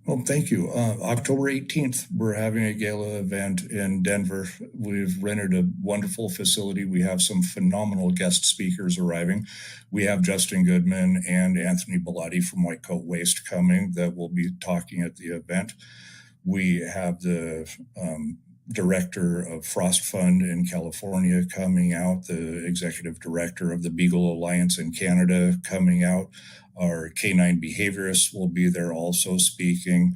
Well, thank you. October 18th, we're having a gala event in Denver. We've rented a wonderful facility. We have some phenomenal guest speakers arriving. We have Justin Goodman and Anthony Bellotti from White Coat Waste coming that will be talking at the event. We have the director of Frost Fund in California coming out, the executive director of the Beagle Alliance in Canada coming out. Our canine behaviorists will be there also speaking.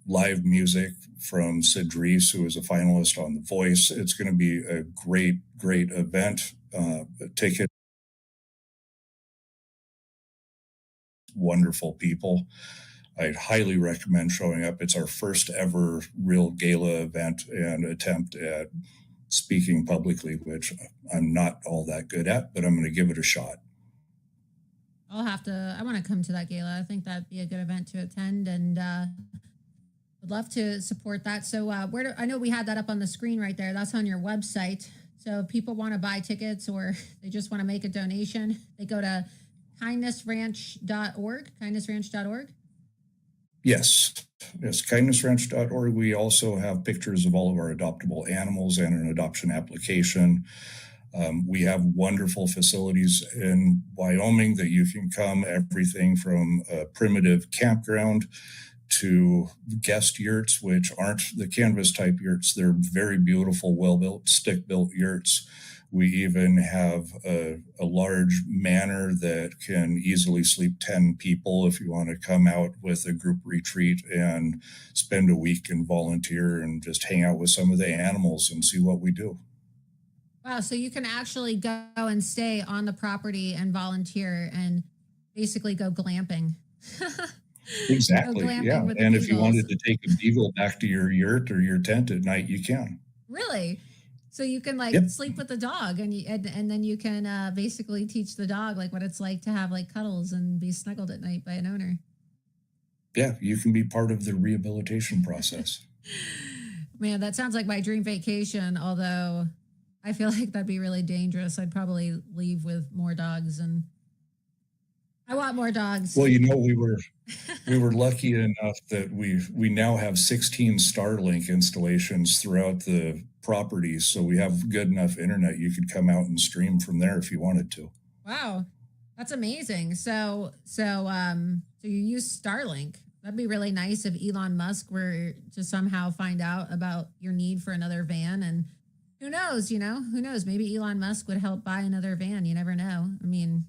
Live music from Sid Reese, who is a finalist on The Voice. It's going to be a great, great event. Ticket, wonderful people. I'd highly recommend showing up. It's our first ever real gala event and attempt at speaking publicly, which I'm not all that good at, but I'm going to give it a shot. I want to come to that gala. I think that'd be a good event to attend, and would love to support that. So I know we had that up on the screen right there. That's on your website. So if people want to buy tickets or they just want to make a donation, they go to kindnessranch.org, kindnessranch.org. Yes, kindnessranch.org. We also have pictures of all of our adoptable animals and an adoption application. We have wonderful facilities in Wyoming that you can come, everything from a primitive campground to guest yurts, which aren't the canvas type yurts. They're very beautiful, well-built, stick-built yurts. We even have a large manor that can easily sleep 10 people if you want to come out with a group retreat and spend a week and volunteer and just hang out with some of the animals and see what we do. Wow, so you can actually go and stay on the property and volunteer and basically go glamping. Exactly, go glamping, yeah. And if you wanted to take a beagle back to your yurt or your tent at night, you can. Really? So you can sleep with the dog and then you can basically teach the dog what it's like to have cuddles and be snuggled at night by an owner. Yeah, you can be part of the rehabilitation process. Man, that sounds like my dream vacation, although I feel like that'd be really dangerous. I'd probably leave with more dogs and I want more dogs. Well, we were lucky enough that we now have 16 Starlink installations throughout the property, so we have good enough internet you could come out and stream from there if you wanted to. Wow, that's amazing. So you use Starlink. That'd be really nice if Elon Musk were to somehow find out about your need for another van. And who knows, who knows? Maybe Elon Musk would help buy another van. You never know. I mean,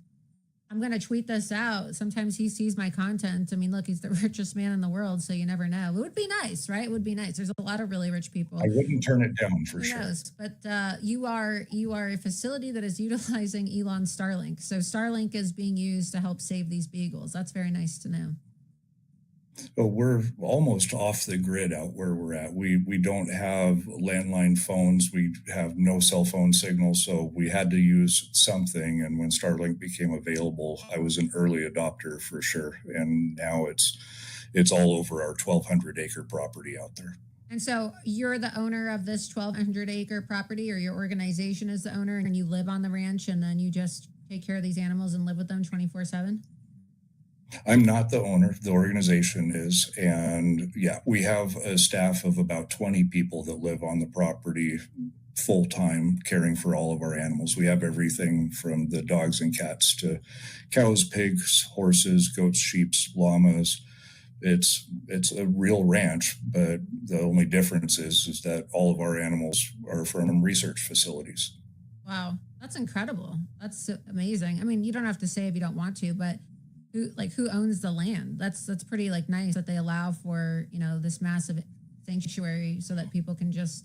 I'm going to tweet this out. Sometimes he sees my content. I mean, look, he's the richest man in the world, so you never know. It would be nice, right? It would be nice. There's a lot of really rich people. I wouldn't turn it down for sure. Who knows? But you are a facility that is utilizing Elon's Starlink. So Starlink is being used to help save these beagles. That's very nice to know. So we're almost off the grid out where we're at. We don't have landline phones. We have no cell phone signal. So we had to use something. And when Starlink became available, I was an early adopter for sure. And now it's all over our 1,200 acre property out there. And so you're the owner of this 1,200 acre property, or your organization is the owner, and you live on the ranch, and then you just take care of these animals and live with them 24/7? I'm not the owner. The organization is. And yeah, we have a staff of about 20 people that live on the property full time, caring for all of our animals. We have everything from the dogs and cats to cows, pigs, horses, goats, sheep, llamas. It's a real ranch, but the only difference is that all of our animals are from research facilities. Wow, that's incredible. That's amazing. I mean, you don't have to say if you don't want to, but who owns the land? That's pretty nice that they allow for, this massive sanctuary so that people can just,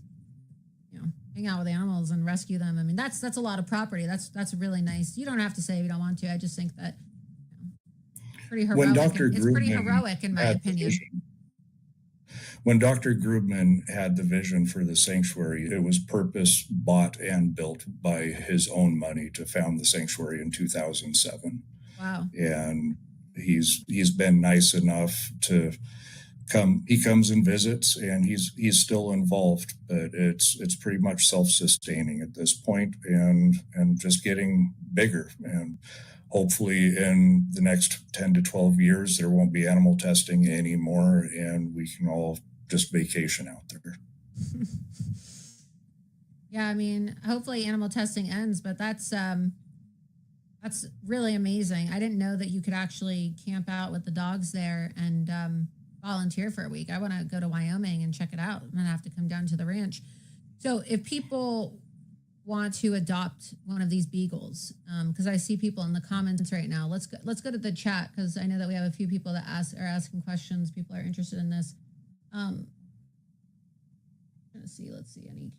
hang out with animals and rescue them. I mean, that's a lot of property. That's really nice. You don't have to say if you don't want to. I just think that pretty heroic. It's pretty heroic in my opinion. When Dr. Grubman had the vision for the sanctuary, it was purpose bought and built by his own money to found the sanctuary in 2007. Wow. And he's been nice enough to come. He comes and visits, and he's still involved, but it's pretty much self-sustaining at this point, and just getting bigger. And hopefully in the next 10 to 12 years, there won't be animal testing anymore, and we can all just vacation out there. Yeah, I mean, hopefully animal testing ends, but that's really amazing. I didn't know that you could actually camp out with the dogs there and volunteer for a week. I want to go to Wyoming and check it out. I'm going to have to come down to the ranch. So if people want to adopt one of these beagles, because I see people in the comments right now, let's go to the chat, because I know that we have a few people that are asking questions. People are interested in this. Let's see.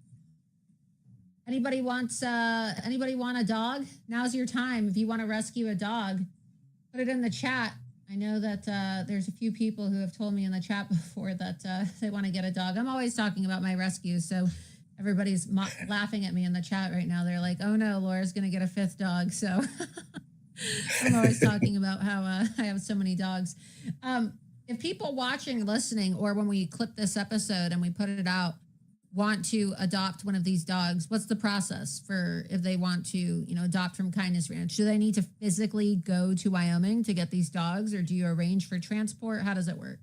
Anybody want a dog? Now's your time. If you want to rescue a dog, put it in the chat. I know that there's a few people who have told me in the chat before that they want to get a dog. I'm always talking about my rescues, so everybody's laughing at me in the chat right now. They're like, "Oh no, Laura's going to get a 5th dog." So I'm always talking about how I have so many dogs. If people watching, listening, or when we clip this episode and we put it out, want to adopt one of these dogs, what's the process for if they want to, adopt from Kindness Ranch? Do they need to physically go to Wyoming to get these dogs, or do you arrange for transport? How does it work?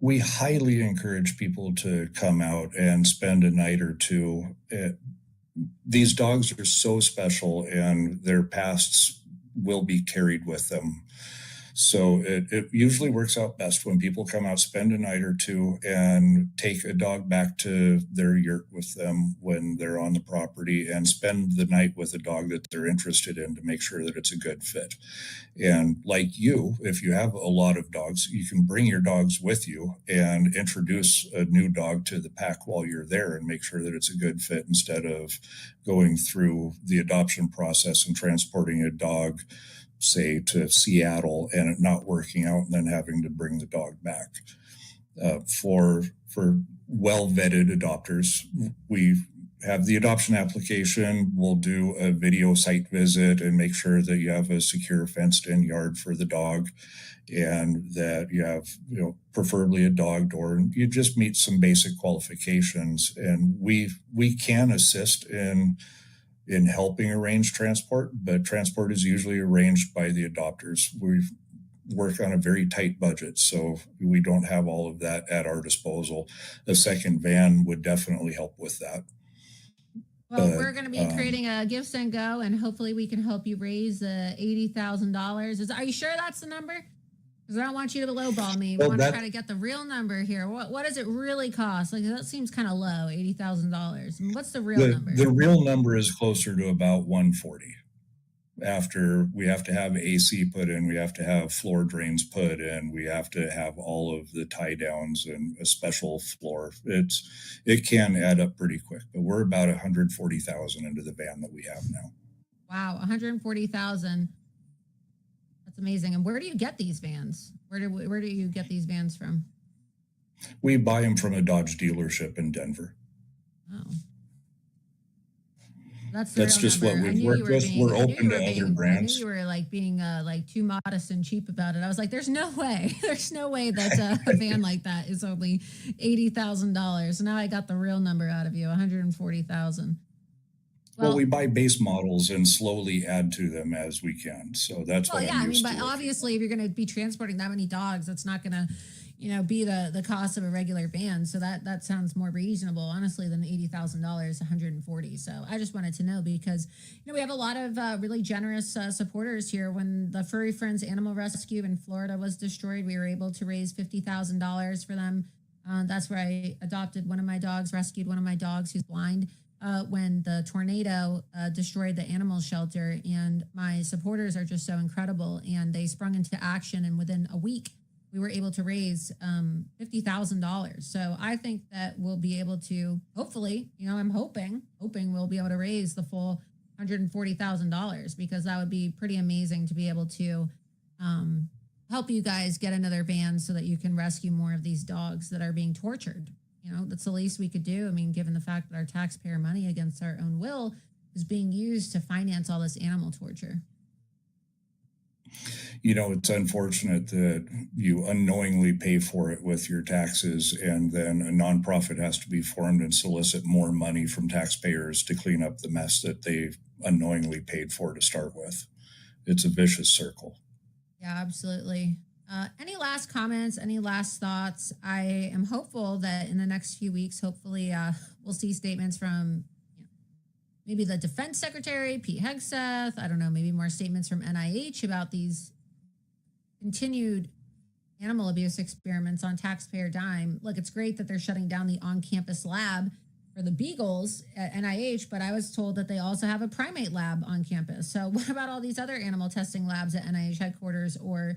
We highly encourage people to come out and spend a night or two. These dogs are so special, and their pasts will be carried with them. So it usually works out best when people come out, spend a night or two, and take a dog back to their yurt with them when they're on the property, and spend the night with a dog that they're interested in to make sure that it's a good fit. And like you, if you have a lot of dogs, you can bring your dogs with you and introduce a new dog to the pack while you're there and make sure that it's a good fit, instead of going through the adoption process and transporting a dog, say, to Seattle and it not working out and then having to bring the dog back. For well-vetted adopters, we have the adoption application. We'll do a video site visit and make sure that you have a secure fenced-in yard for the dog, and that you have, preferably a dog door, and you just meet some basic qualifications. And we can assist in in helping arrange transport, but transport is usually arranged by the adopters. We work on a very tight budget, so we don't have all of that at our disposal. A second van would definitely help with that. Well, we're going to be creating a Give, Send, Go, and hopefully we can help you raise $80,000. Are you sure that's the number? Because I don't want you to lowball me. We want to try to get the real number here. What does it really cost? Like, that seems kind of low, $80,000. What's the real number? The real number is closer to about 140. After we have to have AC put in, we have to have floor drains put in, we have to have all of the tie downs and a special floor. It can add up pretty quick, but we're about 140,000 into the van that we have now. Wow, 140,000. That's amazing. And where do you get these vans? Where do you get these vans from? We buy them from a Dodge dealership in Denver. Oh. That's just number. What we work with. We're open to other brands. I knew you were like being like too modest and cheap about it. I was like, there's no way. There's no way that a van like that is only $80,000. So now I got the real number out of you, 140,000. Well, we buy base models and slowly add to them as we can. So that's what I'm used to. But obviously, if you're going to be transporting that many dogs, that's not going to, be the cost of a regular van. So that sounds more reasonable, honestly, than $80,000, 140. So I just wanted to know because, we have a lot of really generous supporters here. When the Furry Friends Animal Rescue in Florida was destroyed, we were able to raise $50,000 for them. That's where I adopted one of my dogs, rescued one of my dogs who's blind. When the tornado destroyed the animal shelter, and my supporters are just so incredible, and they sprung into action, and within a week we were able to raise $50,000. So I think that we'll be able to, hopefully, I'm hoping we'll be able to raise the full $140,000, because that would be pretty amazing to be able to help you guys get another van so that you can rescue more of these dogs that are being tortured. That's the least we could do. I mean, given the fact that our taxpayer money against our own will is being used to finance all this animal torture. It's unfortunate that you unknowingly pay for it with your taxes, and then a nonprofit has to be formed and solicit more money from taxpayers to clean up the mess that they unknowingly paid for to start with. It's a vicious circle. Yeah, absolutely. Any last comments? Any last thoughts? I am hopeful that in the next few weeks, hopefully, we'll see statements from maybe the Defense Secretary, Pete Hegseth. I don't know, maybe more statements from NIH about these continued animal abuse experiments on taxpayer dime. Look, it's great that they're shutting down the on-campus lab for the beagles at NIH, but I was told that they also have a primate lab on campus. So what about all these other animal testing labs at NIH headquarters, or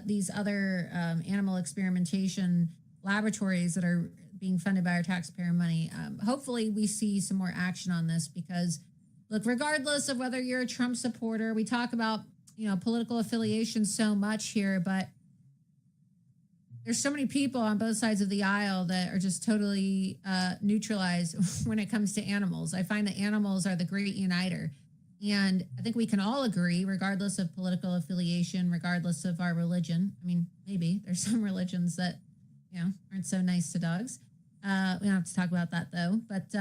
these other animal experimentation laboratories that are being funded by our taxpayer money? Hopefully we see some more action on this, because look, regardless of whether you're a Trump supporter, we talk about, political affiliation so much here, but there's so many people on both sides of the aisle that are just totally neutralized when it comes to animals. I find that animals are the great uniter. And I think we can all agree, regardless of political affiliation, regardless of our religion. I mean, maybe there's some religions that, aren't so nice to dogs. We don't have to talk about that, though. But,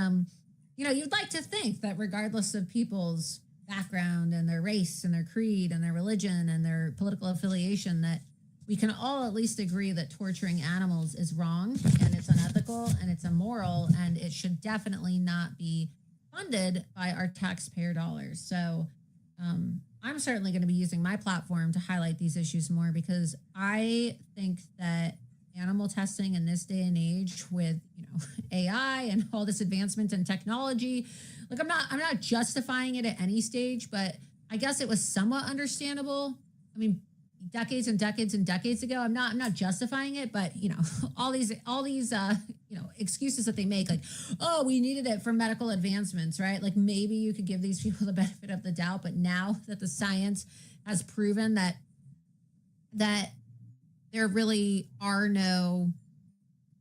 you'd like to think that regardless of people's background and their race and their creed and their religion and their political affiliation, that we can all at least agree that torturing animals is wrong, and it's unethical, and it's immoral, and it should definitely not be funded by our taxpayer dollars. So I'm certainly going to be using my platform to highlight these issues more, because I think that animal testing in this day and age with AI and all this advancement in technology, like I'm not justifying it at any stage, but I guess it was somewhat understandable. I mean, decades and decades and decades ago. I'm not justifying it, but all these excuses that they make, like, oh, we needed it for medical advancements, right? Like, maybe you could give these people the benefit of the doubt, but now that the science has proven that there really are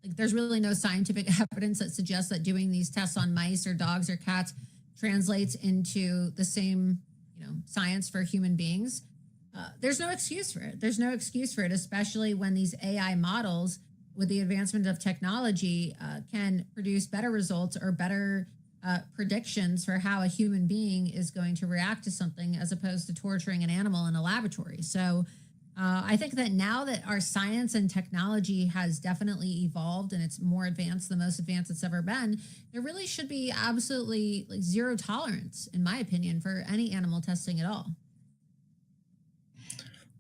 there's really no scientific evidence that suggests that doing these tests on mice or dogs or cats translates into the same, science for human beings. There's no excuse for it. There's no excuse for it, especially when these AI models, with the advancement of technology, can produce better results or better predictions for how a human being is going to react to something as opposed to torturing an animal in a laboratory. So I think that now that our science and technology has definitely evolved and it's more advanced, the most advanced it's ever been, there really should be absolutely like zero tolerance, in my opinion, for any animal testing at all.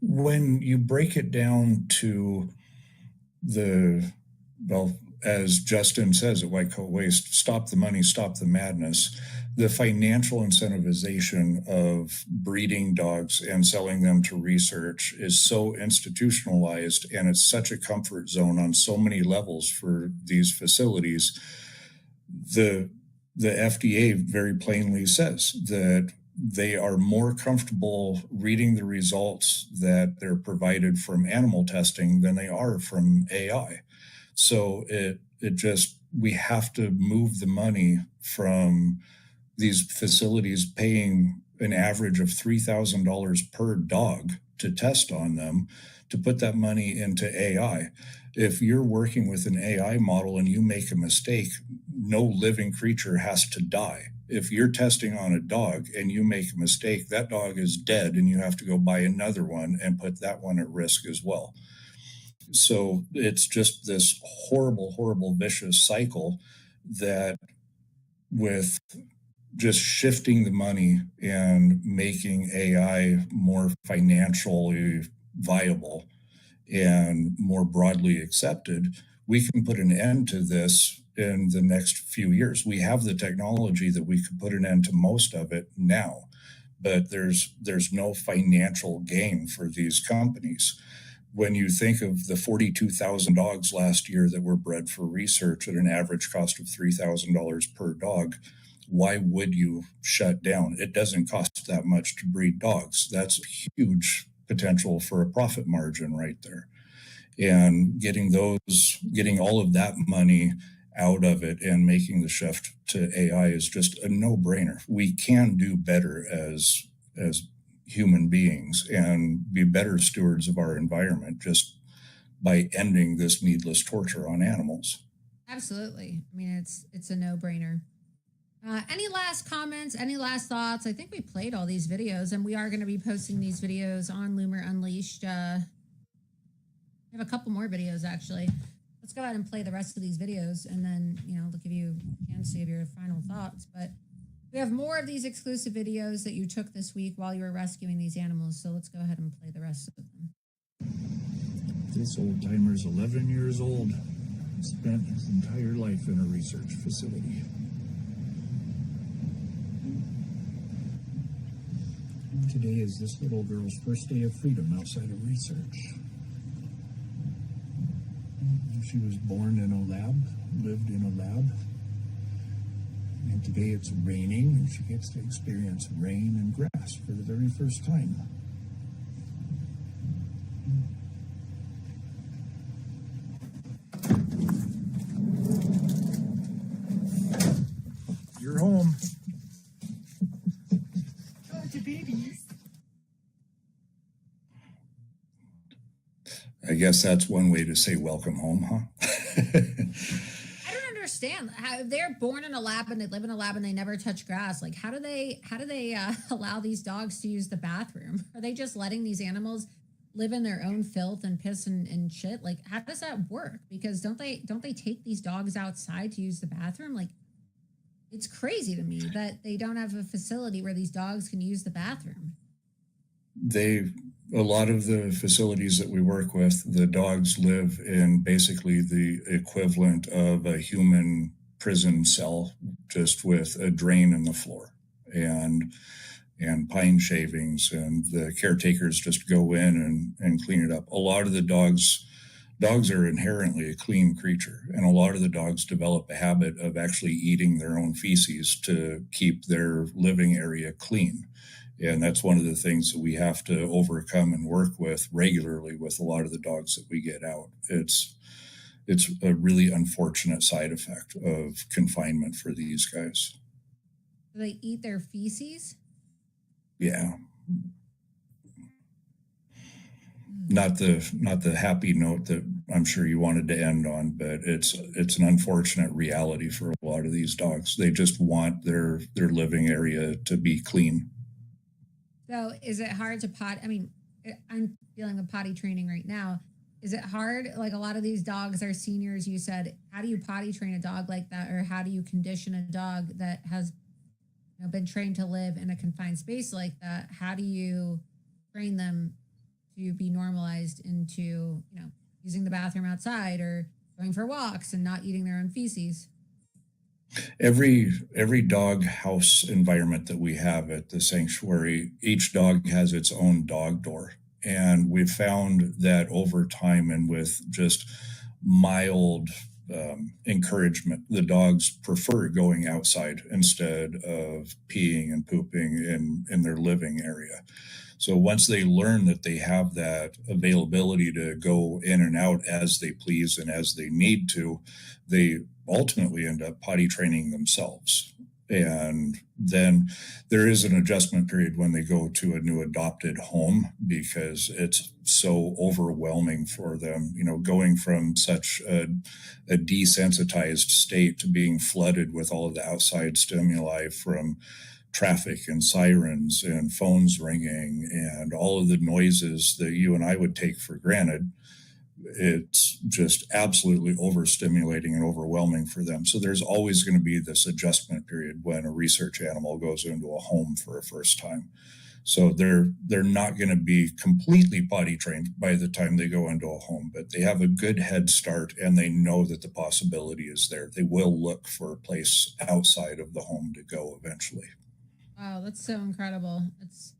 When you break it down to well, as Justin says at White Coat Waste, stop the money, stop the madness. The financial incentivization of breeding dogs and selling them to research is so institutionalized, and it's such a comfort zone on so many levels for these facilities. The FDA very plainly says that they are more comfortable reading the results that they're provided from animal testing than they are from AI. So we have to move the money from these facilities paying an average of $3,000 per dog to test on them, to put that money into AI. If you're working with an AI model and you make a mistake, no living creature has to die. If you're testing on a dog and you make a mistake, that dog is dead and you have to go buy another one and put that one at risk as well. So it's just this horrible, horrible, vicious cycle that, with just shifting the money and making AI more financially viable and more broadly accepted, we can put an end to this in the next few years. We have the technology that we could put an end to most of it now, but there's no financial gain for these companies. When you think of the 42,000 dogs last year that were bred for research at an average cost of $3,000 per dog, why would you shut down? It doesn't cost that much to breed dogs. That's huge potential for a profit margin right there. And getting all of that money out of it and making the shift to AI is just a no-brainer. We can do better as human beings and be better stewards of our environment just by ending this needless torture on animals. Absolutely. I mean, it's a no-brainer. Any last comments? Any last thoughts? I think we played all these videos, and we are going to be posting these videos on Loomer Unleashed. We have a couple more videos, actually. Let's go ahead and play the rest of these videos, and then, they'll give you a chance to give your final thoughts. But we have more of these exclusive videos that you took this week while you were rescuing these animals, so let's go ahead and play the rest of them. This old timer's 11 years old. Spent his entire life in a research facility. Today is this little girl's first day of freedom outside of research. She was born in a lab, lived in a lab, and today it's raining and she gets to experience rain and grass for the very first time. You're home. I guess that's one way to say welcome home, huh? I don't understand how they're born in a lab and they live in a lab and they never touch grass. Like, how do they allow these dogs to use the bathroom? Are they just letting these animals live in their own filth and piss and shit? Like, how does that work? Because don't they take these dogs outside to use the bathroom? Like, it's crazy to me that they don't have a facility where these dogs can use the bathroom. A lot of the facilities that we work with, the dogs live in basically the equivalent of a human prison cell, just with a drain in the floor and pine shavings, and the caretakers just go in and clean it up. A lot of the dogs are inherently a clean creature, and a lot of the dogs develop a habit of actually eating their own feces to keep their living area clean. And that's one of the things that we have to overcome and work with regularly with a lot of the dogs that we get out. It's a really unfortunate side effect of confinement for these guys. Do they eat their feces? Yeah. Not the happy note that I'm sure you wanted to end on, but it's an unfortunate reality for a lot of these dogs. They just want their living area to be clean. So is it hard to I'm dealing with potty training right now. Is it hard? Like, a lot of these dogs are seniors. You said, how do you potty train a dog like that? Or how do you condition a dog that has been trained to live in a confined space like that? How do you train them to be normalized into, using the bathroom outside or going for walks and not eating their own feces? Every dog house environment that we have at the sanctuary, each dog has its own dog door. And we've found that over time, and with just mild encouragement, the dogs prefer going outside instead of peeing and pooping in their living area. So once they learn that they have that availability to go in and out as they please and as they need to, they ultimately end up potty training themselves. And then there is an adjustment period when they go to a new adopted home, because it's so overwhelming for them, going from such a desensitized state to being flooded with all of the outside stimuli from traffic and sirens and phones ringing and all of the noises that you and I would take for granted. It's just absolutely overstimulating and overwhelming for them. So there's always going to be this adjustment period when a research animal goes into a home for a first time. So they're not going to be completely potty trained by the time they go into a home, but they have a good head start and they know that the possibility is there. They will look for a place outside of the home to go eventually. Wow, that's so incredible. It's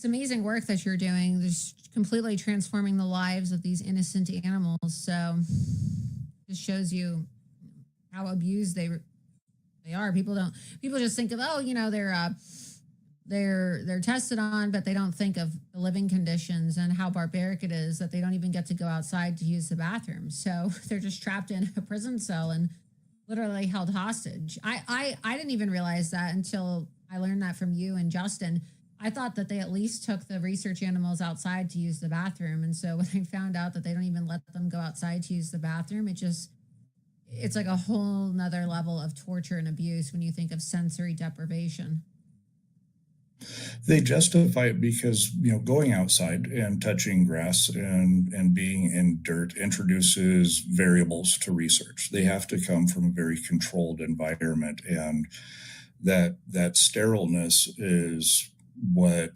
amazing work that you're doing. Just completely transforming the lives of these innocent animals. So it just shows you how abused they are. People just think of, they're tested on, but they don't think of the living conditions and how barbaric it is that they don't even get to go outside to use the bathroom. So they're just trapped in a prison cell and literally held hostage. I didn't even realize that until I learned that from you and Justin. I thought that they at least took the research animals outside to use the bathroom. And so when I found out that they don't even let them go outside to use the bathroom, it's like a whole nother level of torture and abuse when you think of sensory deprivation. They justify it because, going outside and touching grass and being in dirt introduces variables to research. They have to come from a very controlled environment, and that sterileness is what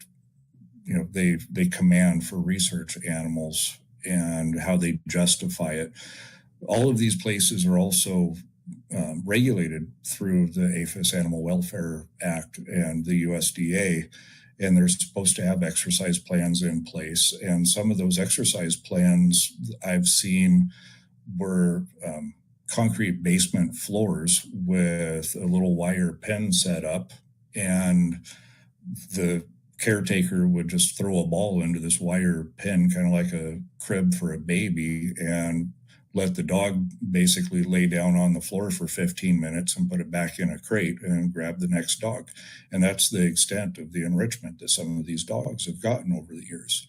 they command for research animals and how they justify it. All of these places are also regulated through the APHIS Animal Welfare Act and the USDA, and they're supposed to have exercise plans in place. And some of those exercise plans I've seen were concrete basement floors with a little wire pen set up, and the caretaker would just throw a ball into this wire pen, kind of like a crib for a baby, and let the dog basically lay down on the floor for 15 minutes and put it back in a crate and grab the next dog. And that's the extent of the enrichment that some of these dogs have gotten over the years.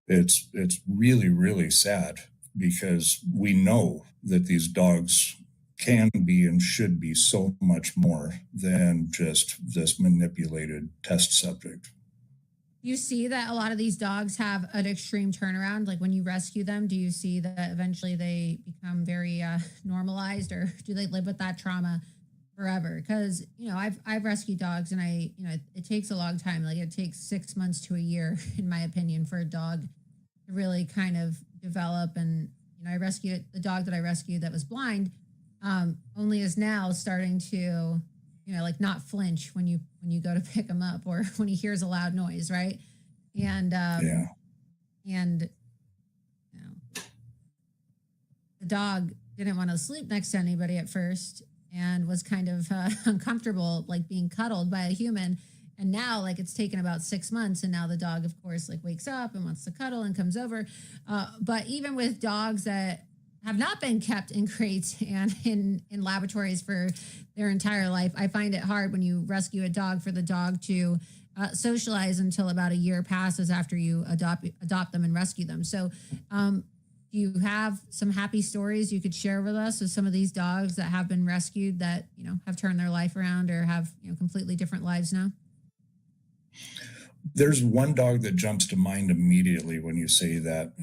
It's really, really sad, because we know that these dogs can be and should be so much more than just this manipulated test subject. You see that a lot of these dogs have an extreme turnaround. Like, when you rescue them, do you see that eventually they become very normalized, or do they live with that trauma forever? Because, I've rescued dogs, and it takes a long time. Like, it takes 6 months to a year, in my opinion, for a dog to really kind of develop. And, I rescued the dog that I rescued that was blind, only is now starting to, not flinch when you go to pick him up, or when he hears a loud noise, right? And and the dog didn't want to sleep next to anybody at first, and was kind of uncomfortable, like being cuddled by a human. And now, it's taken about 6 months, and now the dog, of course, wakes up and wants to cuddle and comes over. But even with dogs that have not been kept in crates and in laboratories for their entire life, I find it hard when you rescue a dog for the dog to socialize until about a year passes after you adopt them and rescue them. So do Do you have some happy stories you could share with us of some of these dogs that have been rescued that, have turned their life around or have, completely different lives now? There's one dog that jumps to mind immediately when you say that.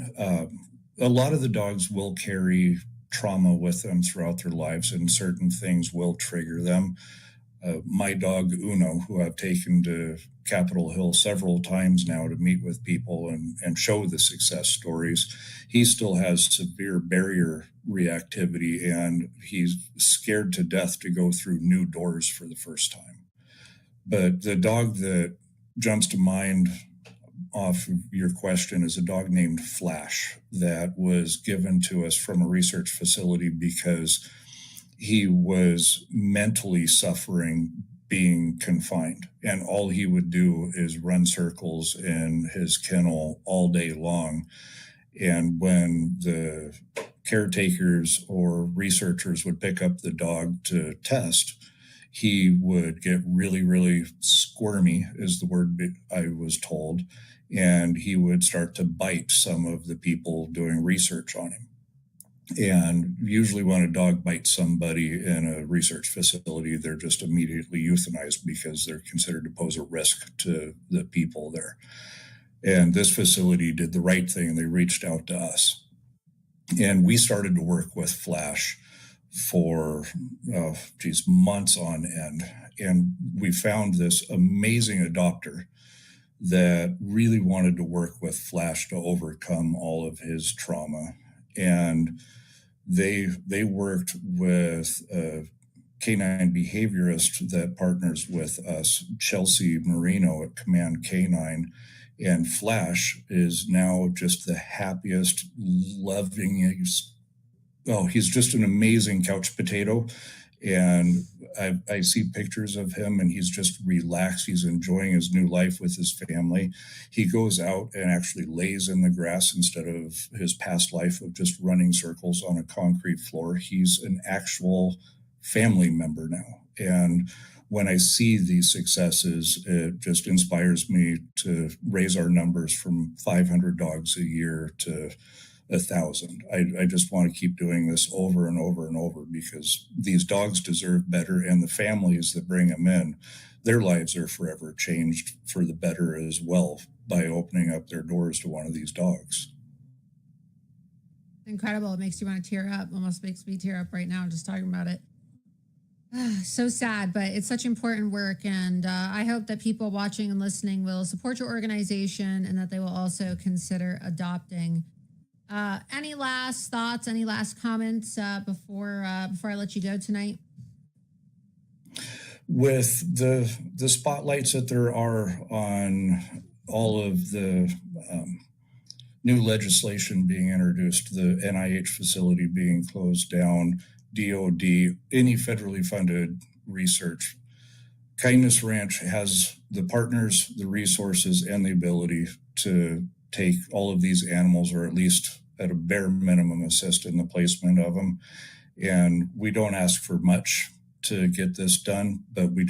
A lot of the dogs will carry trauma with them throughout their lives, and certain things will trigger them. My dog, Uno, who I've taken to Capitol Hill several times now to meet with people and show the success stories, he still has severe barrier reactivity, and he's scared to death to go through new doors for the first time. But the dog that jumps to mind off of your question is a dog named Flash that was given to us from a research facility because he was mentally suffering being confined, and all he would do is run circles in his kennel all day long. And when the caretakers or researchers would pick up the dog to test, he would get really, really squirmy, is the word I was told, and he would start to bite some of the people doing research on him. And usually when a dog bites somebody in a research facility, they're just immediately euthanized because they're considered to pose a risk to the people there. And this facility did the right thing. They reached out to us. And we started to work with Flash for, months on end. And we found this amazing adopter that really wanted to work with Flash to overcome all of his trauma. And they worked with a canine behaviorist that partners with us, Chelsea Marino at Command Canine. And Flash is now just the happiest, loving, he's just an amazing couch potato. And I see pictures of him, and he's just relaxed. He's enjoying his new life with his family. He goes out and actually lays in the grass instead of his past life of just running circles on a concrete floor. He's an actual family member now. And when I see these successes, it just inspires me to raise our numbers from 500 dogs a year to 1,000. I just want to keep doing this over and over and over because these dogs deserve better, and the families that bring them in, their lives are forever changed for the better as well by opening up their doors to one of these dogs. Incredible. It makes you want to tear up. Almost makes me tear up right now just talking about it. So sad, but it's such important work. And I hope that people watching and listening will support your organization and that they will also consider adopting. Any last thoughts, any last comments before I let you go tonight? With the spotlights that there are on all of the new legislation being introduced, the NIH facility being closed down, DOD, any federally funded research, Kindness Ranch has the partners, the resources, and the ability to take all of these animals, or at least at a bare minimum assist in the placement of them. And we don't ask for much to get this done, but we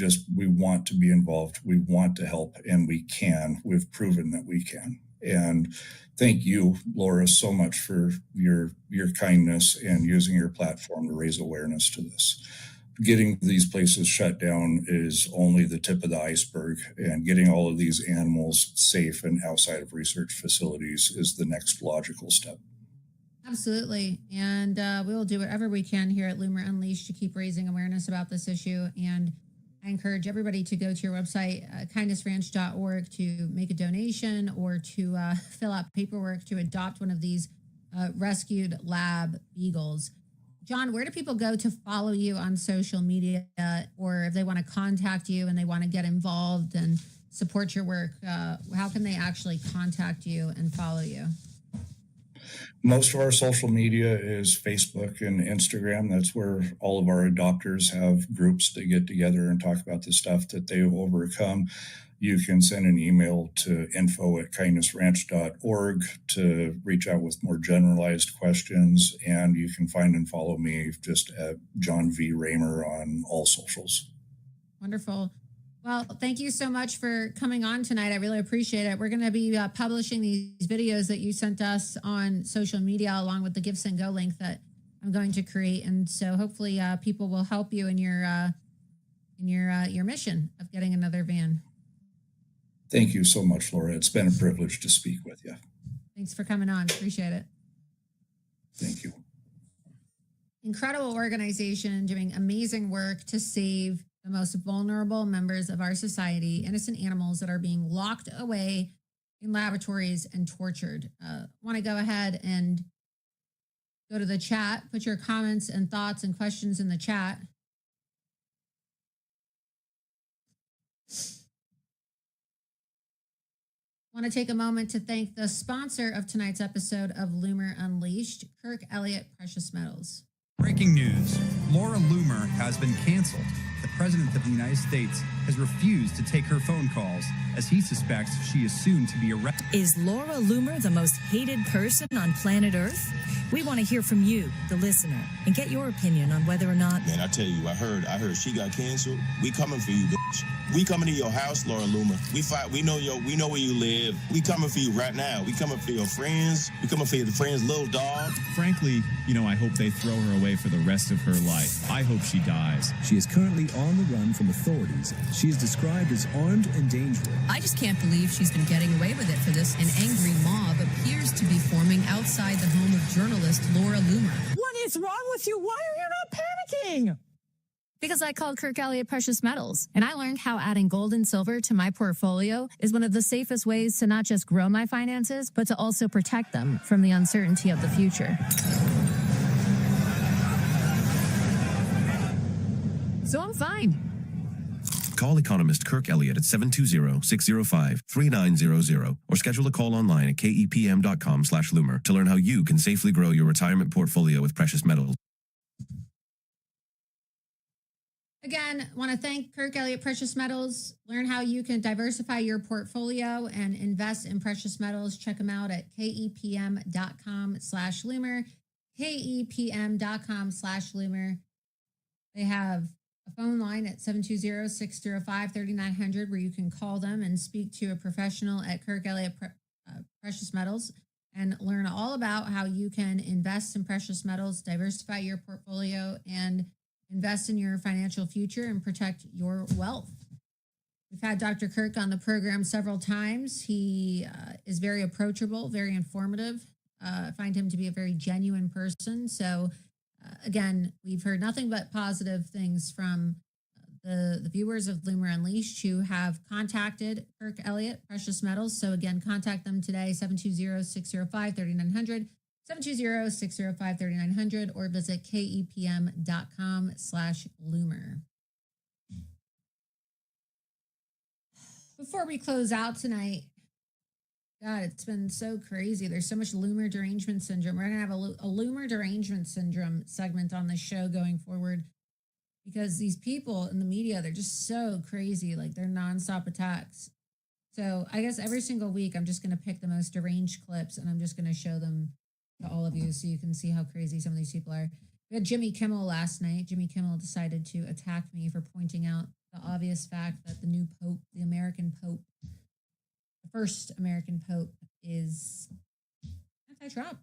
want to be involved. We want to help, and we can. We've proven that we can. And thank you, Laura, so much for your kindness and using your platform to raise awareness to this. Getting these places shut down is only the tip of the iceberg, and getting all of these animals safe and outside of research facilities is the next logical step. Absolutely. And we will do whatever we can here at Loomer Unleashed to keep raising awareness about this issue. And I encourage everybody to go to your website, kindnessranch.org, to make a donation or to fill out paperwork to adopt one of these rescued lab beagles. John, where do people go to follow you on social media, or if they want to contact you and they want to get involved and support your work, how can they actually contact you and follow you? Most of our social media is Facebook and Instagram. That's where all of our adopters have groups that get together and talk about the stuff that they overcome. You can send an email to info@kindnessranch.org to reach out with more generalized questions. And you can find and follow me just at John V. Raymer on all socials. Wonderful. Well, thank you so much for coming on tonight. I really appreciate it. We're going to be publishing these videos that you sent us on social media, along with the Give, Send, Go link that I'm going to create. And so hopefully people will help you in your mission of getting another van. Thank you so much, Laura. It's been a privilege to speak with you. Thanks for coming on. Appreciate it. Thank you. Incredible organization doing amazing work to save the most vulnerable members of our society, innocent animals that are being locked away in laboratories and tortured. Want to go ahead and go to the chat, put your comments and thoughts and questions in the chat. Want to take a moment to thank the sponsor of tonight's episode of Loomer Unleashed, Kirk Elliott Precious Metals. Breaking news. Laura Loomer has been canceled. The President of the United States has refused to take her phone calls as he suspects she is soon to be arrested. Is Laura Loomer the most hated person on planet Earth? We want to hear from you, the listener, and get your opinion on whether or not... Man, I tell you, I heard she got canceled. We coming for you, bitch. We coming to your house, Laura Loomer. We know where you live. We coming for you right now. We coming for your friends. We coming for your friend's little dog. Frankly, I hope they throw her away for the rest of her life. I hope she dies. She is currently on the run from authorities. She is described as armed and dangerous. I just can't believe she's been getting away with it for this. An angry mob appears to be forming outside the home of journalist Laura Loomer. What is wrong with you? Why are you not panicking? Because I called Kirk Elliott Precious Metals, and I learned how adding gold and silver to my portfolio is one of the safest ways to not just grow my finances, but to also protect them from the uncertainty of the future. So I'm fine. Call economist Kirk Elliott at 720-605-3900 or schedule a call online at kepm.com/Loomer to learn how you can safely grow your retirement portfolio with precious metals. Again, want to thank Kirk Elliott Precious Metals. Learn how you can diversify your portfolio and invest in precious metals. Check them out at kepm.com/Loomer, kepm.com/Loomer. They have a phone line at 720-605-3900 where you can call them and speak to a professional at Kirk Elliott Precious Metals and learn all about how you can invest in precious metals, diversify your portfolio, and invest in your financial future and protect your wealth. We've had Dr. Kirk on the program several times. He is very approachable, very informative. I find him to be a very genuine person. So again, we've heard nothing but positive things from the viewers of Loomer Unleashed who have contacted Kirk Elliott Precious Metals. So again, contact them today, 720-605-3900, 720-605-3900, or visit kepm.com/Loomer. Before we close out tonight, God, it's been so crazy. There's so much Loomer derangement syndrome. We're going to have a Loomer derangement syndrome segment on the show going forward because these people in the media, they're just so crazy. Like, they're nonstop attacks. So I guess every single week, I'm just going to pick the most deranged clips and I'm just going to show them to all of you so you can see how crazy some of these people are. We had Jimmy Kimmel last night. Jimmy Kimmel decided to attack me for pointing out the obvious fact that the new Pope, the American Pope, the first American Pope, is anti-Trump,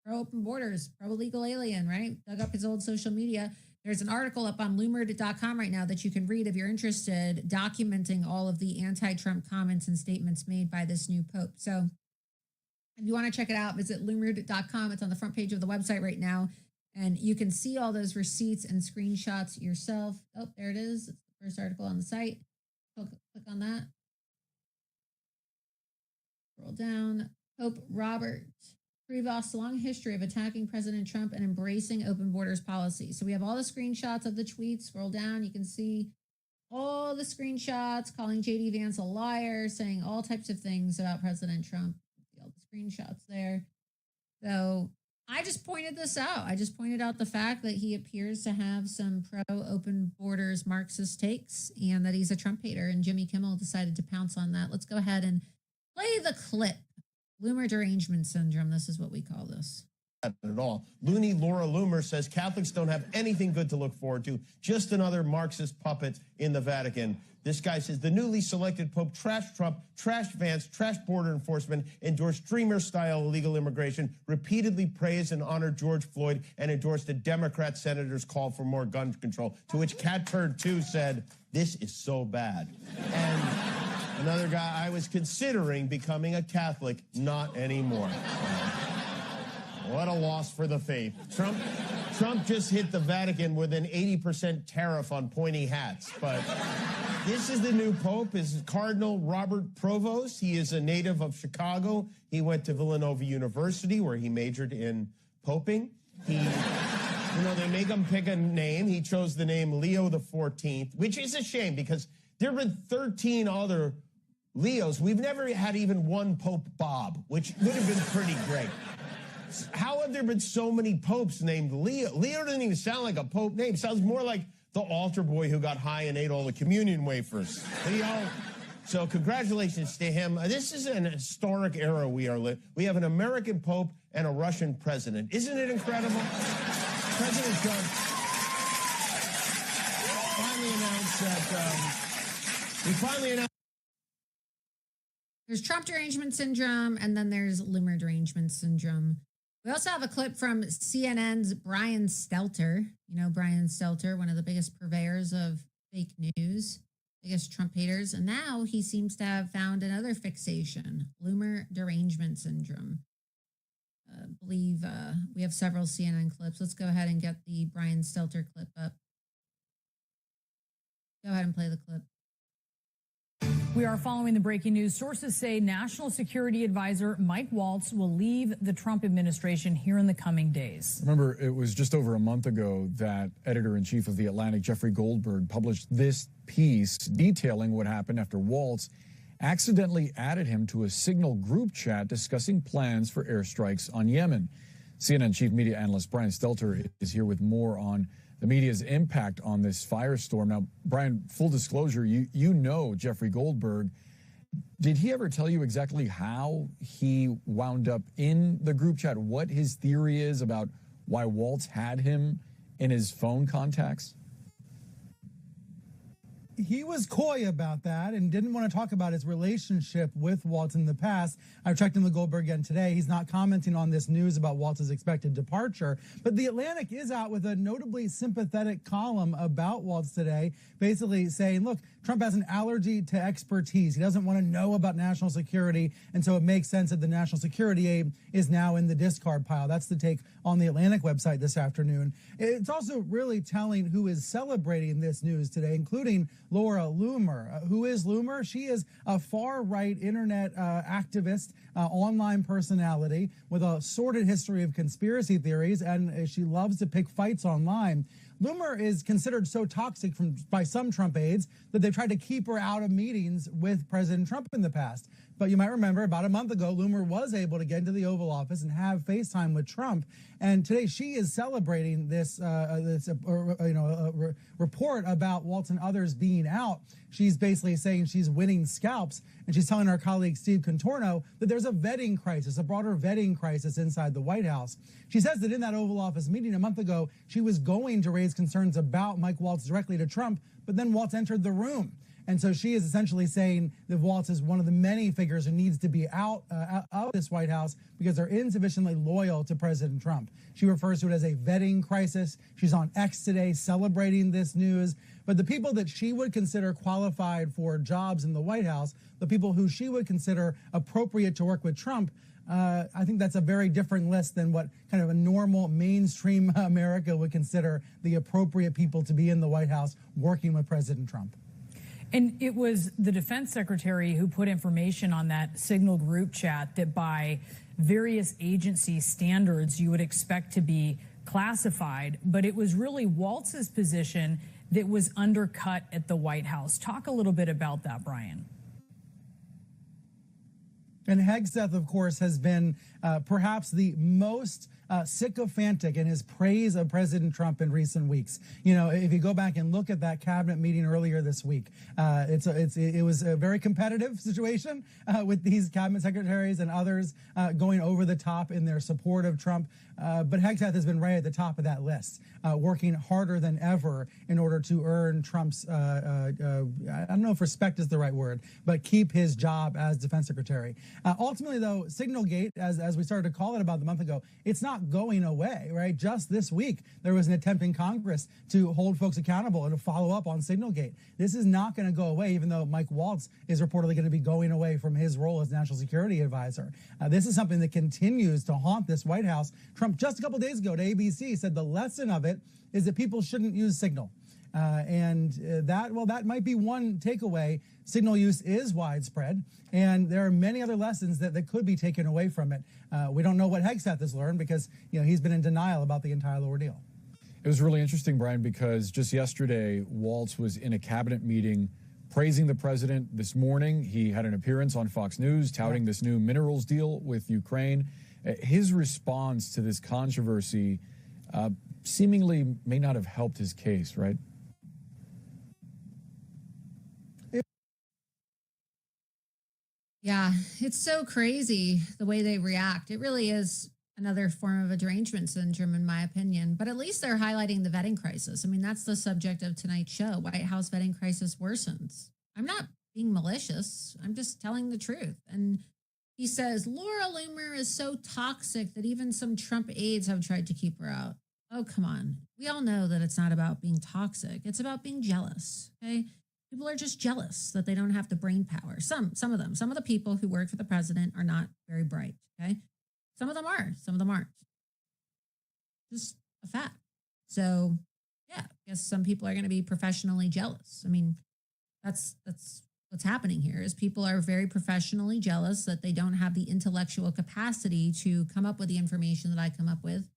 pro-open borders, pro-illegal alien, right? Dug up his old social media. There's an article up on Loomer.com right now that you can read if you're interested, documenting all of the anti-Trump comments and statements made by this new Pope. So if you want to check it out, visit Loomer.com. It's on the front page of the website right now. And you can see all those receipts and screenshots yourself. Oh, there it is. It's the first article on the site. Click on that. Scroll down. Pope Robert Prevost, long history of attacking President Trump and embracing open borders policy. So we have all the screenshots of the tweets. Scroll down. You can see all the screenshots, calling J.D. Vance a liar, saying all types of things about President Trump. All the screenshots there. So I just pointed this out. I just pointed out the fact that he appears to have some pro-open borders Marxist takes and that he's a Trump hater, and Jimmy Kimmel decided to pounce on that. Let's go ahead and play the clip. Loomer derangement syndrome. This is what we call this. At all. Loony Laura Loomer says Catholics don't have anything good to look forward to, just another Marxist puppet in the Vatican. This guy says the newly selected Pope trashed Trump, trashed Vance, trashed border enforcement, endorsed Dreamer-style illegal immigration, repeatedly praised and honored George Floyd, and endorsed a Democrat senator's call for more gun control, to which Cat Turd 2 said, "This is so bad." And another guy, "I was considering becoming a Catholic, not anymore." What a loss for the faith. Trump just hit the Vatican with an 80% tariff on pointy hats. But this is the new Pope, is Cardinal Robert Provost. He is a native of Chicago. He went to Villanova University, where he majored in poping. They make him pick a name. He chose the name Leo XIV, which is a shame because there have been 13 other Leos. We've never had even one Pope Bob, which would have been pretty great. How have there been so many popes named Leo? Leo doesn't even sound like a pope name. It sounds more like the altar boy who got high and ate all the communion wafers. Leo. So congratulations to him. This is an historic era we are living. We have an American pope and a Russian president. Isn't it incredible? President Trump finally announced that we finally announced. There's Trump derangement syndrome, and then there's Loomer derangement syndrome. We also have a clip from CNN's Brian Stelter. You know Brian Stelter, one of the biggest purveyors of fake news, biggest Trump haters. And now he seems to have found another fixation, Loomer derangement syndrome. I believe we have several CNN clips. Let's go ahead and get the Brian Stelter clip up. Go ahead and play the clip. We are following the breaking news. Sources say National Security Advisor Mike Waltz will leave the Trump administration here in the coming days. Remember, it was just over a month ago that editor-in-chief of The Atlantic, Jeffrey Goldberg, published this piece detailing what happened after Waltz accidentally added him to a Signal group chat discussing plans for airstrikes on Yemen. CNN chief media analyst Brian Stelter is here with more on the media's impact on this firestorm. Now, Brian, full disclosure, you know Jeffrey Goldberg. Did he ever tell you exactly how he wound up in the group chat, what his theory is about why Waltz had him in his phone contacts? He was coy about that and didn't want to talk about his relationship with Waltz in the past. I've checked in with Goldberg again today. He's not commenting on this news about Waltz's expected departure. But The Atlantic is out with a notably sympathetic column about Waltz today, basically saying, look, Trump has an allergy to expertise. He doesn't want to know about national security, and so it makes sense that the national security aid is now in the discard pile. That's the take on the Atlantic website this afternoon. It's also really telling who is celebrating this news today, including Laura Loomer. Who is Loomer? She is a far-right internet activist, online personality with a sordid history of conspiracy theories, and she loves to pick fights online. Loomer is considered so toxic by some Trump aides that they've tried to keep her out of meetings with President Trump in the past. But you might remember about a month ago, Loomer was able to get into the Oval Office and have FaceTime with Trump. And today she is celebrating this report about Waltz and others being out. She's basically saying she's winning scalps. And she's telling our colleague Steve Contorno that there's a vetting crisis, a broader vetting crisis inside the White House. She says that in that Oval Office meeting a month ago, she was going to raise concerns about Mike Waltz directly to Trump, but then Waltz entered the room. And so she is essentially saying that Waltz is one of the many figures who needs to be out of this White House because they're insufficiently loyal to President Trump. She refers to it as a vetting crisis. She's on X today celebrating this news. But the people that she would consider qualified for jobs in the White House, the people who she would consider appropriate to work with Trump, I think that's a very different list than what kind of a normal mainstream America would consider the appropriate people to be in the White House working with President Trump. And it was the defense secretary who put information on that Signal group chat that by various agency standards you would expect to be classified, but it was really Waltz's position that was undercut at the White House. Talk a little bit about that, Brian. And Hegseth, of course, has been perhaps the most sycophantic in his praise of President Trump in recent weeks. You know, if you go back and look at that cabinet meeting earlier this week, it was a very competitive situation with these cabinet secretaries and others going over the top in their support of Trump. But Hegseth has been right at the top of that list, working harder than ever in order to earn Trump's, I don't know if respect is the right word, but keep his job as defense secretary. Ultimately, though, Signalgate, as we started to call it about a month ago, it's not going away, right? Just this week, there was an attempt in Congress to hold folks accountable and to follow up on Signalgate. This is not going to go away, even though Mike Waltz is reportedly going to be going away from his role as national security advisor. This is something that continues to haunt this White House. Trump, just a couple days ago to ABC, said the lesson of it is that people shouldn't use Signal. That might be one takeaway. Signal use is widespread, and there are many other lessons that could be taken away from it. We don't know what Hegseth has learned because, you know, he's been in denial about the entire ordeal. It was really interesting, Brian, because just yesterday, Waltz was in a cabinet meeting praising the president. This morning, he had an appearance on Fox News touting this new minerals deal with Ukraine. His response to this controversy seemingly may not have helped his case, right? Yeah, it's so crazy the way they react. It really is another form of derangement syndrome, in my opinion. But at least they're highlighting the vetting crisis. I mean, that's the subject of tonight's show. White House vetting crisis worsens. I'm not being malicious. I'm just telling the truth. And he says, Laura Loomer is so toxic that even some Trump aides have tried to keep her out. Oh, come on. We all know that it's not about being toxic. It's about being jealous, okay? People are just jealous that they don't have the brain power. Some of them. Some of the people who work for the president are not very bright, okay? Some of them are. Some of them aren't. Just a fact. So, yeah, I guess some people are going to be professionally jealous. I mean, that's what's happening here is people are very professionally jealous that they don't have the intellectual capacity to come up with the information that I come up with.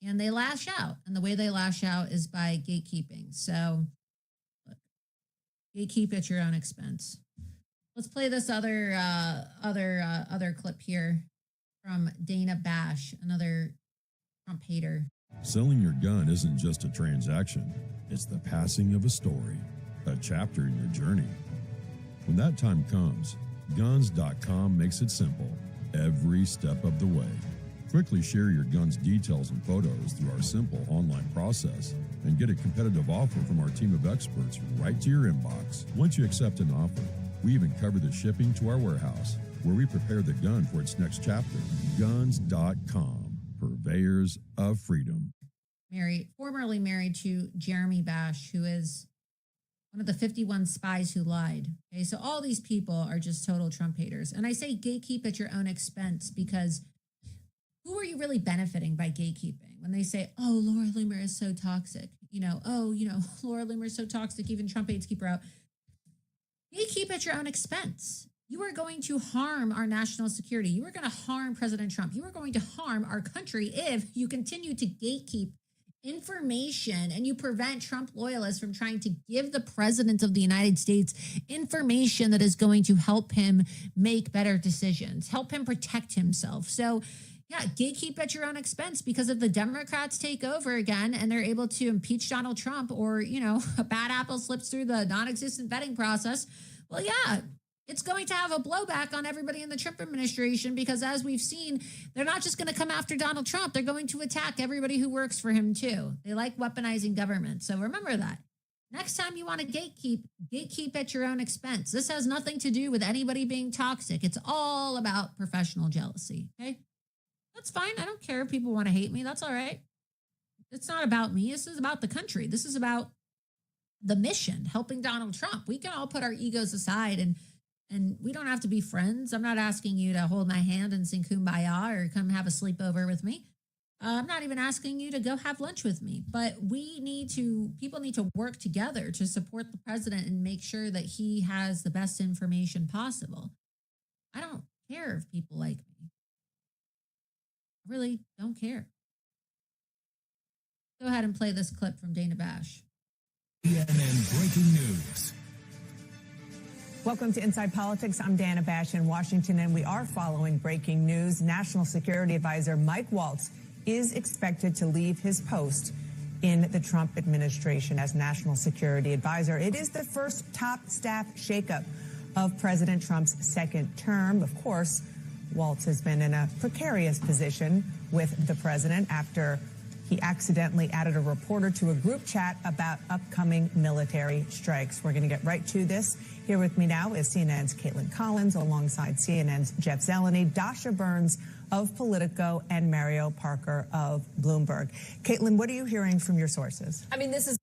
And they lash out. And the way they lash out is by gatekeeping. So, look, gatekeep at your own expense. Let's play this other clip here from Dana Bash, another Trump hater. Selling your gun isn't just a transaction. It's the passing of a story, a chapter in your journey. When that time comes, guns.com makes it simple every step of the way. Quickly share your gun's details and photos through our simple online process and get a competitive offer from our team of experts right to your inbox. Once you accept an offer, we even cover the shipping to our warehouse, where we prepare the gun for its next chapter. Guns.com, purveyors of freedom. Formerly married to Jeremy Bash, who is one of the 51 spies who lied. Okay, so all these people are just total Trump haters. And I say gatekeep at your own expense because who are you really benefiting by gatekeeping? When they say, oh, Laura Loomer is so toxic, Laura Loomer is so toxic, even Trump aides keep her out. Gatekeep at your own expense. You are going to harm our national security. You are going to harm President Trump. You are going to harm our country if you continue to gatekeep information and you prevent Trump loyalists from trying to give the president of the United States information that is going to help him make better decisions, help him protect himself. So, yeah, gatekeep at your own expense because if the Democrats take over again and they're able to impeach Donald Trump or, a bad apple slips through the non-existent vetting process, well, yeah, it's going to have a blowback on everybody in the Trump administration because as we've seen, they're not just going to come after Donald Trump. They're going to attack everybody who works for him, too. They like weaponizing government. So remember that. Next time you want to gatekeep at your own expense. This has nothing to do with anybody being toxic. It's all about professional jealousy, okay? That's fine. I don't care if people want to hate me. That's all right. It's not about me. This is about the country. This is about the mission, helping Donald Trump. We can all put our egos aside and we don't have to be friends. I'm not asking you to hold my hand and sing Kumbaya or come have a sleepover with me. I'm not even asking you to go have lunch with me, but people need to work together to support the president and make sure that he has the best information possible. I don't care if people like me. I really don't care. Go ahead and play this clip from Dana Bash. CNN breaking news. Welcome to Inside Politics. I'm Dana Bash in Washington, and we are following breaking news. National Security Advisor Mike Waltz is expected to leave his post in the Trump administration as National Security Advisor. It is the first top staff shakeup of President Trump's second term. Of course, Waltz has been in a precarious position with the president after he accidentally added a reporter to a group chat about upcoming military strikes. We're going to get right to this. Here with me now is CNN's Caitlin Collins, alongside CNN's Jeff Zeleny, Dasha Burns of Politico, and Mario Parker of Bloomberg. Caitlin, what are you hearing from your sources? I mean, this is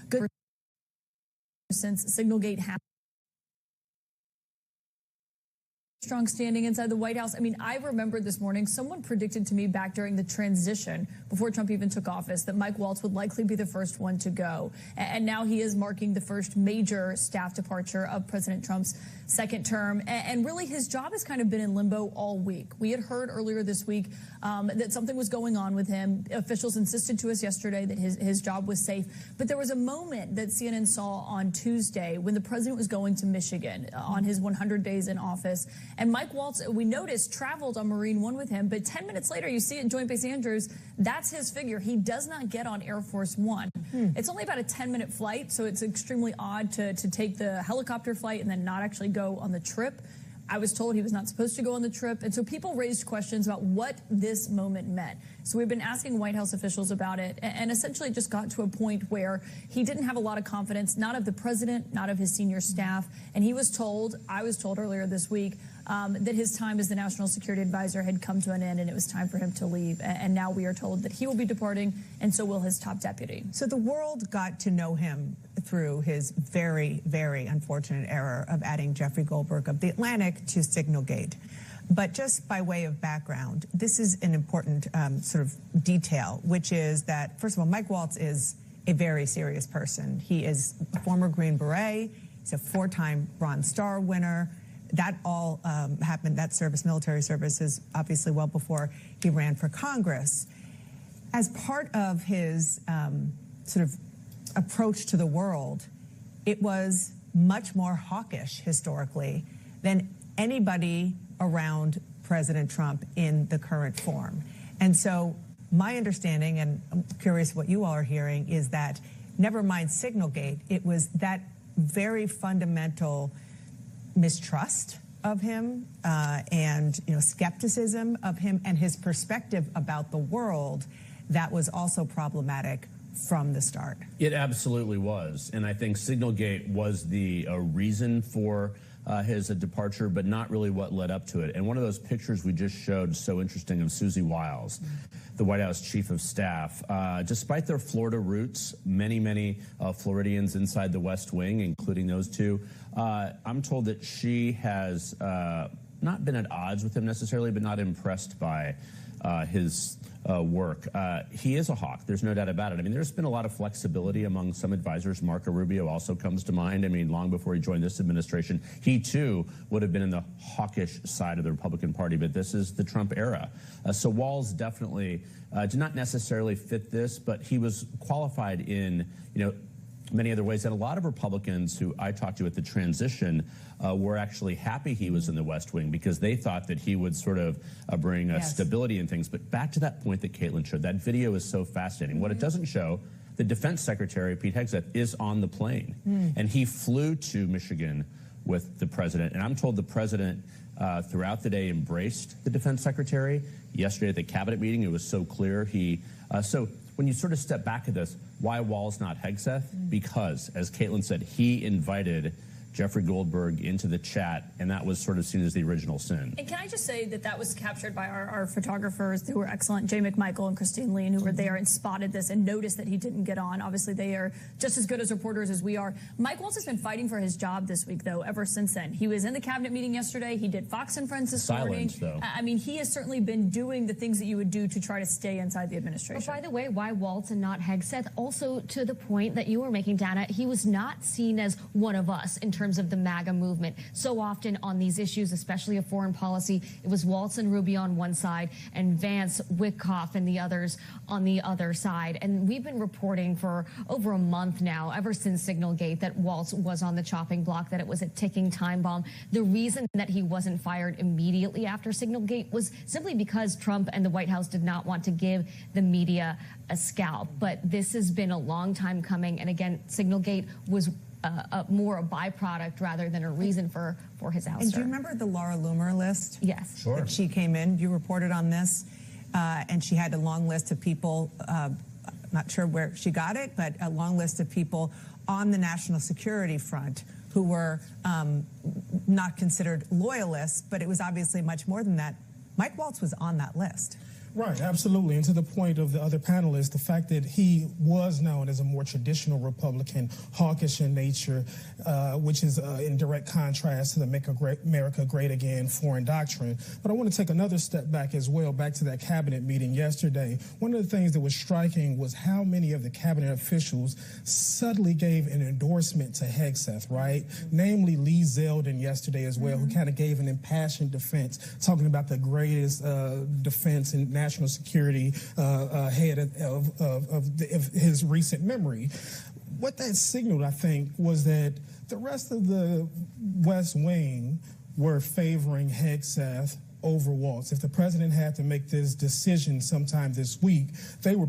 good since Signalgate happened. Strong standing inside the White House. I mean, I remember this morning someone predicted to me back during the transition, before Trump even took office, that Mike Waltz would likely be the first one to go. And now he is marking the first major staff departure of President Trump's second term. And really, his job has kind of been in limbo all week. We had heard earlier this week that something was going on with him. Officials insisted to us yesterday that his job was safe. But there was a moment that CNN saw on Tuesday when the president was going to Michigan on his 100 days in office. And Mike Waltz, we noticed, traveled on Marine One with him. But 10 minutes later, you see it in Joint Base Andrews. That's his figure. He does not get on Air Force One. It's only about a 10-minute flight, so it's extremely odd to take the helicopter flight and then not actually go on the trip. I was told he was not supposed to go on the trip. And so people raised questions about what this moment meant. So we've been asking White House officials about it, and essentially just got to a point where he didn't have a lot of confidence, not of the president, not of his senior staff. And he was told, I was told earlier this week, that his time as the National Security Advisor had come to an end and it was time for him to leave. And now we are told that he will be departing, and so will his top deputy. So the world got to know him through his very, very unfortunate error of adding Jeffrey Goldberg of The Atlantic to Signalgate. But just by way of background, this is an important sort of detail, which is that, first of all, Mike Waltz is a very serious person. He is a former Green Beret. He's a 4-time Bronze Star winner. That all happened, that service, military service, is obviously well before he ran for Congress. As part of his sort of approach to the world, it was much more hawkish historically than anybody around President Trump in the current form. And so my understanding, and I'm curious what you all are hearing, is that never mind Signalgate, it was that very fundamental mistrust of him and skepticism of him and his perspective about the world that was also problematic from the start. It absolutely was. And I think Signalgate was the reason for his departure, but not really what led up to it. And one of those pictures we just showed, so interesting, of Susie Wiles, the White House chief of staff. Despite their Florida roots, many Floridians inside the West Wing, including those two, I'm told that she has not been at odds with him necessarily, but not impressed by his work. He is a hawk. There's no doubt about it. I mean, there's been a lot of flexibility among some advisors. Marco Rubio also comes to mind. I mean, long before he joined this administration, he too would have been in the hawkish side of the Republican Party, but this is the Trump era. So Walz definitely did not necessarily fit this, but he was qualified in, many other ways. And a lot of Republicans who I talked to at the transition were actually happy he was in the West Wing because they thought that he would sort of bring stability in things. But back to that point that Caitlin showed, that video is so fascinating. What it doesn't show, the Defense Secretary, Pete Hegseth, is on the plane. And he flew to Michigan with the president. And I'm told the president throughout the day embraced the Defense Secretary. Yesterday at the cabinet meeting, it was so clear. So when you sort of step back at this, why Walz, not Hegseth? Because, as Caitlin said, he invited Jeffrey Goldberg into the chat, and that was sort of seen as the original sin. And can I just say that that was captured by our photographers who were excellent, Jay McMichael and Christine Lean, who were there and spotted this and noticed that he didn't get on. Obviously, they are just as good as reporters as we are. Mike Waltz has been fighting for his job this week, though, ever since then. He was in the cabinet meeting yesterday. He did Fox and Friends this morning. Though. I mean, he has certainly been doing the things that you would do to try to stay inside the administration. But by the way, why Waltz and not Hegseth? Also, to the point that you were making, Dana, he was not seen as one of us in terms terms of the MAGA movement. So often on these issues, especially of foreign policy, it was Waltz and Rubio on one side and Vance, Witkoff, and the others on the other side. And we've been reporting for over a month now, ever since Signalgate, that Waltz was on the chopping block, that it was a ticking time bomb. The reason that he wasn't fired immediately after Signalgate was simply because Trump and the White House did not want to give the media a scalp. But this has been a long time coming. And again, Signalgate was more a byproduct rather than a reason for his ouster. And do you remember the Laura Loomer list? Yes. Sure. That she came in, you reported on this, and she had a long list of people, not sure where she got it, but a long list of people on the national security front who were not considered loyalists, but it was obviously much more than that. Mike Waltz was on that list. Right, absolutely. And to the point of the other panelists, the fact that he was known as a more traditional Republican, hawkish in nature, which is in direct contrast to the Make America Great Again foreign doctrine. But I want to take another step back as well, back to that cabinet meeting yesterday. One of the things that was striking was how many of the cabinet officials subtly gave an endorsement to Hegseth, right? Namely Lee Zeldin yesterday as well, who kind of gave an impassioned defense, talking about the greatest defense in national security head of his recent memory. What that signaled, I think, was that the rest of the West Wing were favoring Hegseth over Waltz. If the president had to make this decision sometime this week, they were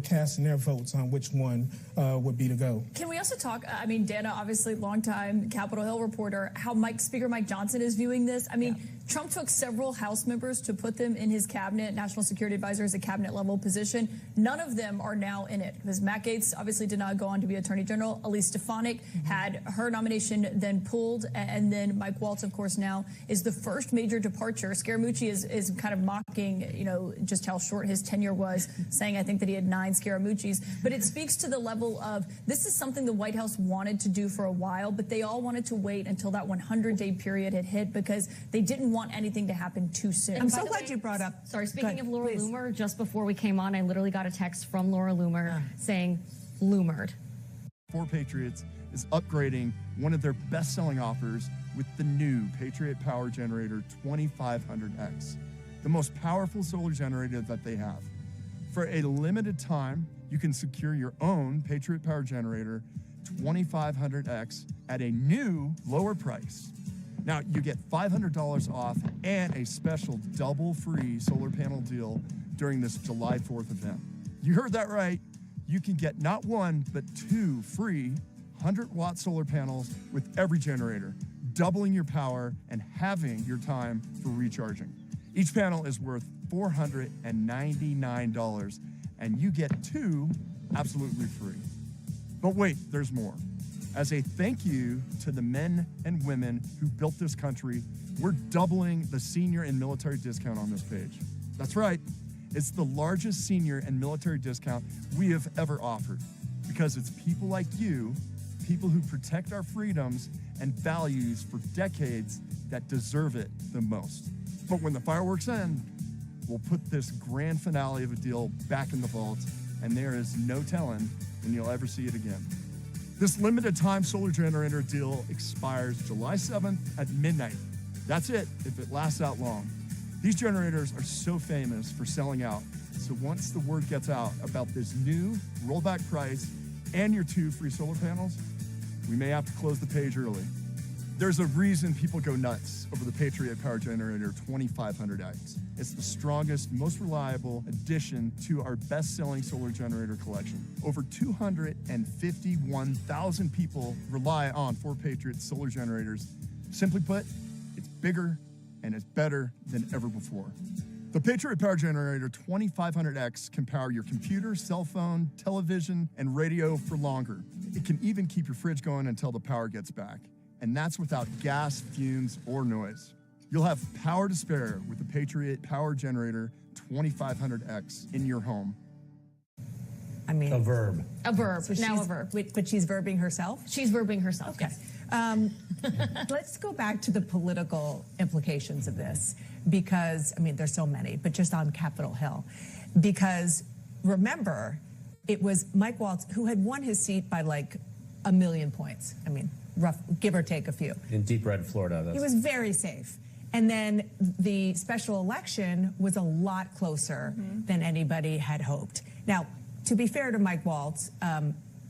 casting their votes on which one would be to go. Can we also talk, I mean, Dana, obviously longtime Capitol Hill reporter, how Speaker Mike Johnson is viewing this? I mean, Trump took several House members to put them in his cabinet, national security advisor as a cabinet level position. None of them are now in it because Matt Gaetz obviously did not go on to be attorney general. Elise Stefanik had her nomination then pulled, and then Mike Waltz, of course, now is the first major departure. Scaramucci is kind of mocking, you know, just how short his tenure was, saying I think that he had 9 Scaramuccis. But it speaks to the level of this is something the White House wanted to do for a while, but they all wanted to wait until that 100-day period had hit because they didn't want anything to happen too soon. I'm so glad you brought up. Sorry, speaking of Laura Loomer, just before we came on, I literally got a text from Laura Loomer saying, Loomered. 4 Patriots is upgrading one of their best-selling offers with the new Patriot Power Generator 2500X, the most powerful solar generator that they have. For a limited time, you can secure your own Patriot Power Generator 2500X at a new, lower price. Now, you get $500 off and a special double free solar panel deal during this July 4th event. You heard that right. You can get not 1, but 2 free 100-watt solar panels with every generator, doubling your power and halving your time for recharging. Each panel is worth $499, and you get 2 absolutely free. But wait, there's more. As a thank you to the men and women who built this country, we're doubling the senior and military discount on this page. That's right. It's the largest senior and military discount we have ever offered because it's people like you, people who protect our freedoms and values for decades that deserve it the most. But when the fireworks end, we'll put this grand finale of a deal back in the vault, and there is no telling when you'll ever see it again. This limited time solar generator deal expires July 7th at midnight. That's it if it lasts that long. These generators are so famous for selling out. So once the word gets out about this new rollback price and your 2 free solar panels, we may have to close the page early. There's a reason people go nuts over the Patriot Power Generator 2500X. It's the strongest, most reliable addition to our best-selling solar generator collection. Over 251,000 people rely on 4 Patriot solar generators. Simply put, it's bigger and it's better than ever before. The Patriot Power Generator 2500X can power your computer, cell phone, television, and radio for longer. It can even keep your fridge going until the power gets back. And that's without gas, fumes, or noise. You'll have power to spare with the Patriot Power Generator 2500X in your home. I mean, a verb. A verb. So now a verb. But she's verbing herself? She's verbing herself, okay. Yes. Let's go back to the political implications of this because, I mean, there's so many, but just on Capitol Hill. Because remember, it was Mike Waltz who had won his seat by like 1 million points. I mean, rough, give or take a few. In deep red Florida. He was very safe. And then the special election was a lot closer than anybody had hoped. Now, to be fair to Mike Waltz,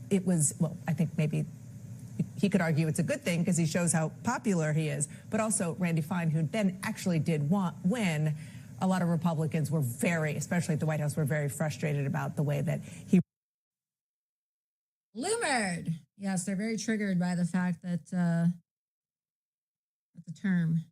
it was, well, I think maybe he could argue it's a good thing because he shows how popular he is, but also Randy Fine, who then actually did win. A lot of Republicans were very, especially at the White House, were very frustrated about the way that he Loomered. Yes, they're very triggered by the fact that the term.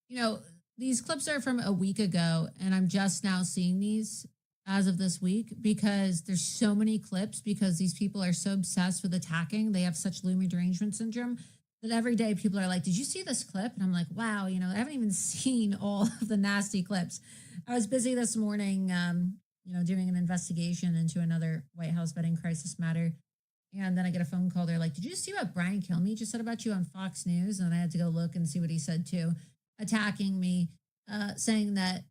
You know, these clips are from a week ago, and I'm just now seeing these as of this week because there's so many clips because these people are so obsessed with attacking. They have such Loomer derangement syndrome that every day people are like, did you see this clip? And I'm like, wow, you know, I haven't even seen all of the nasty clips. I was busy this morning, you know, doing an investigation into another White House vetting crisis matter. And then I get a phone call. They're like, did you see what Brian Kilmeade just said about you on Fox News? And I had to go look and see what he said too, attacking me, saying that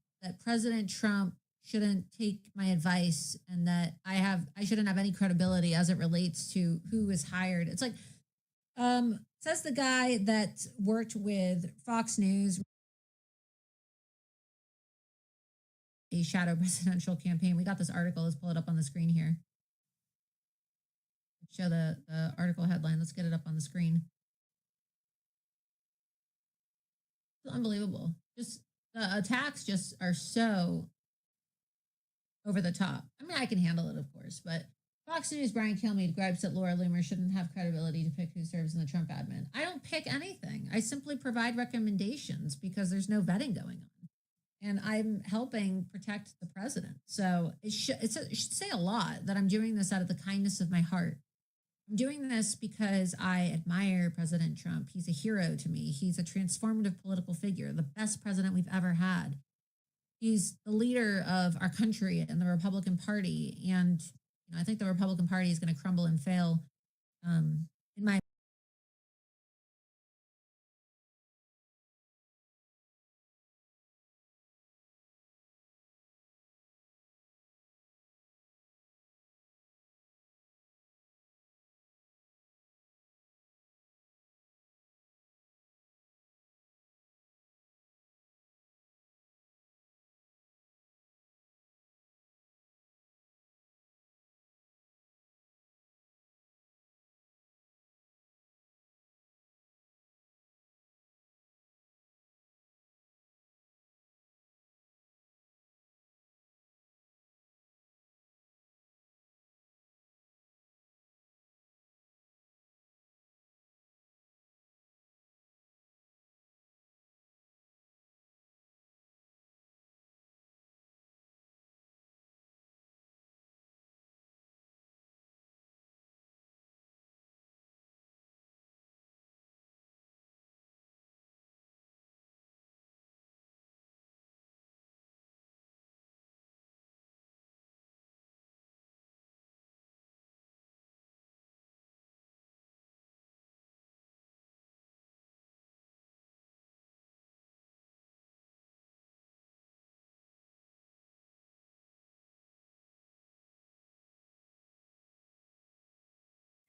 President Trump shouldn't take my advice and that I shouldn't have any credibility as it relates to who is hired. It's like, says the guy that worked with Fox News, a shadow presidential campaign. We got this article. Let's pull it up on the screen here. Show the article headline. Let's get it up on the screen. It's unbelievable. Just the attacks just are so over the top. I mean, I can handle it, of course, but Fox News' Brian Kilmeade gripes that Laura Loomer shouldn't have credibility to pick who serves in the Trump admin. I don't pick anything. I simply provide recommendations because there's no vetting going on. And I'm helping protect the president. So it should say a lot that I'm doing this out of the kindness of my heart. I'm doing this because I admire President Trump. He's a hero to me. He's a transformative political figure, the best president we've ever had. He's the leader of our country and the Republican Party. And you know, I think the Republican Party is going to crumble and fail in my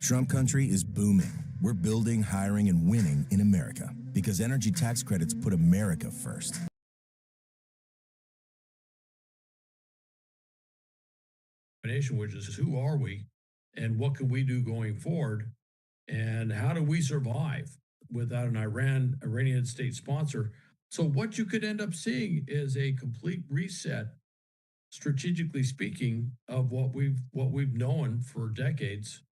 Trump country is booming. We're building, hiring, and winning in America because energy tax credits put America first. Which is who are we and what can we do going forward and how do we survive without an Iranian state sponsor? So what you could end up seeing is a complete reset, strategically speaking, of what we've known for decades.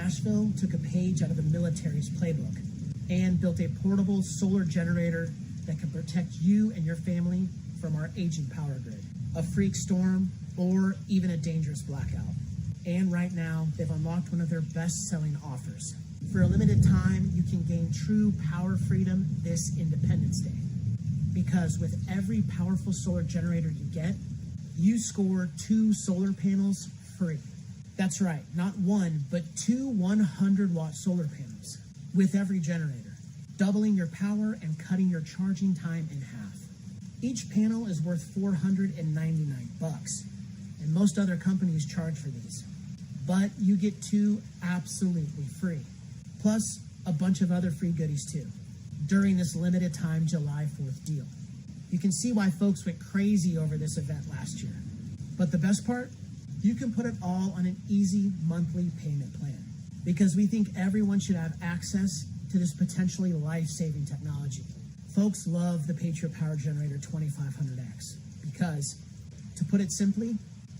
Nashville took a page out of the military's playbook and built a portable solar generator that can protect you and your family from our aging power grid, a freak storm, or even a dangerous blackout. And right now, they've unlocked one of their best-selling offers. For a limited time, you can gain true power freedom this Independence Day. Because with every powerful solar generator you get, you score 2 solar panels free. That's right, not one, but 2 100-watt solar panels with every generator, doubling your power and cutting your charging time in half. Each panel is worth $499, and most other companies charge for these. But you get 2 absolutely free, plus a bunch of other free goodies too, during this limited time July 4th deal. You can see why folks went crazy over this event last year. But the best part? You can put it all on an easy monthly payment plan, because we think everyone should have access to this potentially life-saving technology. Folks love the Patriot Power Generator 2500X because, to put it simply,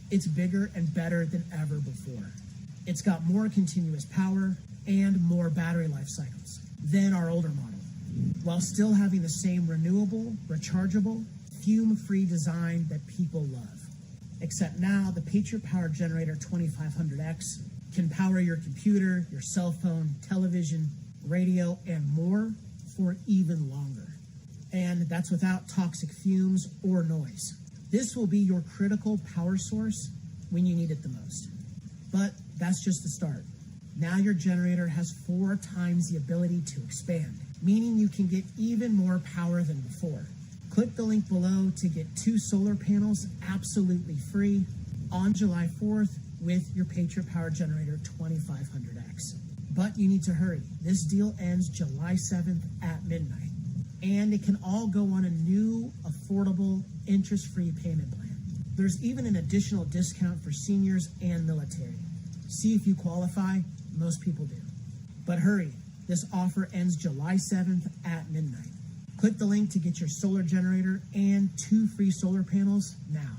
it's bigger and better than ever before. It's got more continuous power and more battery life cycles than our older model, while still having the same renewable, rechargeable, fume-free design that people love. Except now, the Patriot Power Generator 2500X can power your computer, your cell phone, television, radio, and more for even longer. And that's without toxic fumes or noise. This will be your critical power source when you need it the most. But that's just the start. Now your generator has 4 times the ability to expand, meaning you can get even more power than before. Click the link below to get 2 solar panels absolutely free on July 4th with your Patriot Power Generator 2500X. But you need to hurry. This deal ends July 7th at midnight. And it can all go on a new, affordable, interest-free payment plan. There's even an additional discount for seniors and military. See if you qualify. Most people do. But hurry. This offer ends July 7th at midnight. Click the link to get your solar generator and 2 free solar panels now.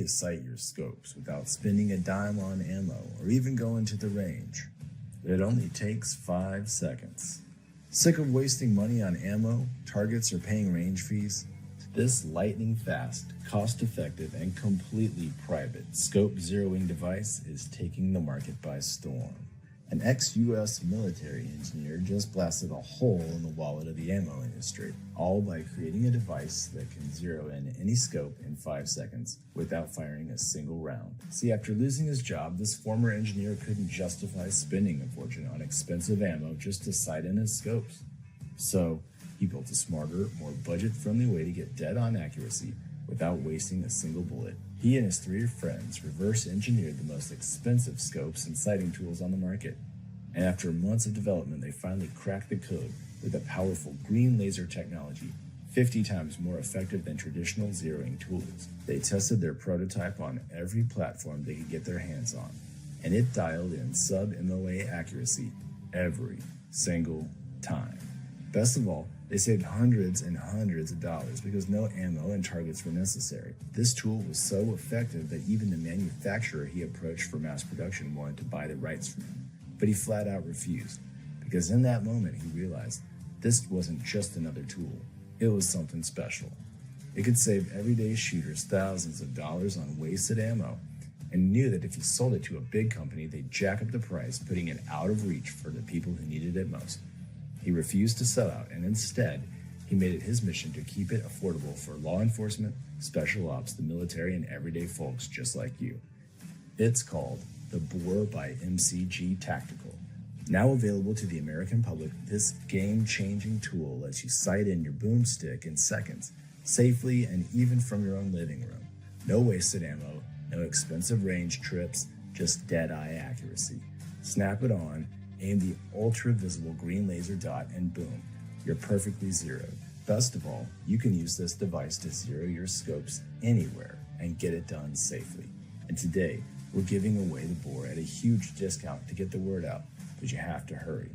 to sight your scopes without spending a dime on ammo or even going to the range. It only takes 5 seconds. Sick of wasting money on ammo, targets, or paying range fees? This lightning-fast, cost-effective, and completely private scope zeroing device is taking the market by storm. An ex-US military engineer just blasted a hole in the wallet of the ammo industry, all by creating a device that can zero in any scope in 5 seconds without firing a single round. See, after losing his job, this former engineer couldn't justify spending a fortune on expensive ammo just to sight in his scopes. So, he built a smarter, more budget-friendly way to get dead-on accuracy without wasting a single bullet. He and his 3 friends reverse-engineered the most expensive scopes and sighting tools on the market. And after months of development, they finally cracked the code with a powerful green laser technology, 50 times more effective than traditional zeroing tools. They tested their prototype on every platform they could get their hands on, and it dialed in sub-MOA accuracy every single time. Best of all, they saved hundreds and hundreds of dollars because no ammo and targets were necessary. This tool was so effective that even the manufacturer he approached for mass production wanted to buy the rights from him. But he flat out refused, because in that moment he realized this wasn't just another tool. It was something special. It could save everyday shooters thousands of dollars on wasted ammo, and knew that if he sold it to a big company, they'd jack up the price, putting it out of reach for the people who needed it most. He refused to sell out, and instead, he made it his mission to keep it affordable for law enforcement, special ops, the military, and everyday folks just like you. It's called the Bore by MCG Tactical. Now available to the American public, this game-changing tool lets you sight in your boomstick in seconds, safely and even from your own living room. No wasted ammo, no expensive range trips, just dead-eye accuracy. Snap it on, aim the ultra-visible green laser dot, and boom, you're perfectly zeroed. Best of all, you can use this device to zero your scopes anywhere and get it done safely. And today, we're giving away the Bore at a huge discount to get the word out, but you have to hurry.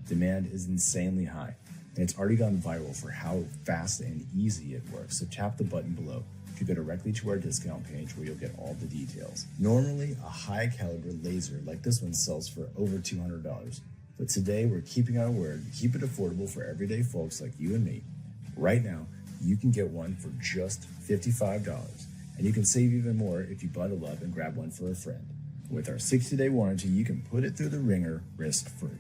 Demand is insanely high, and it's already gone viral for how fast and easy it works, so tap the button below to go directly to our discount page where you'll get all the details. Normally, a high caliber laser like this one sells for over $200, but today we're keeping our word to keep it affordable for everyday folks like you and me. Right now, you can get one for just $55, and you can save even more if you bundle up and grab one for a friend. With our 60-day warranty, you can put it through the ringer risk-free.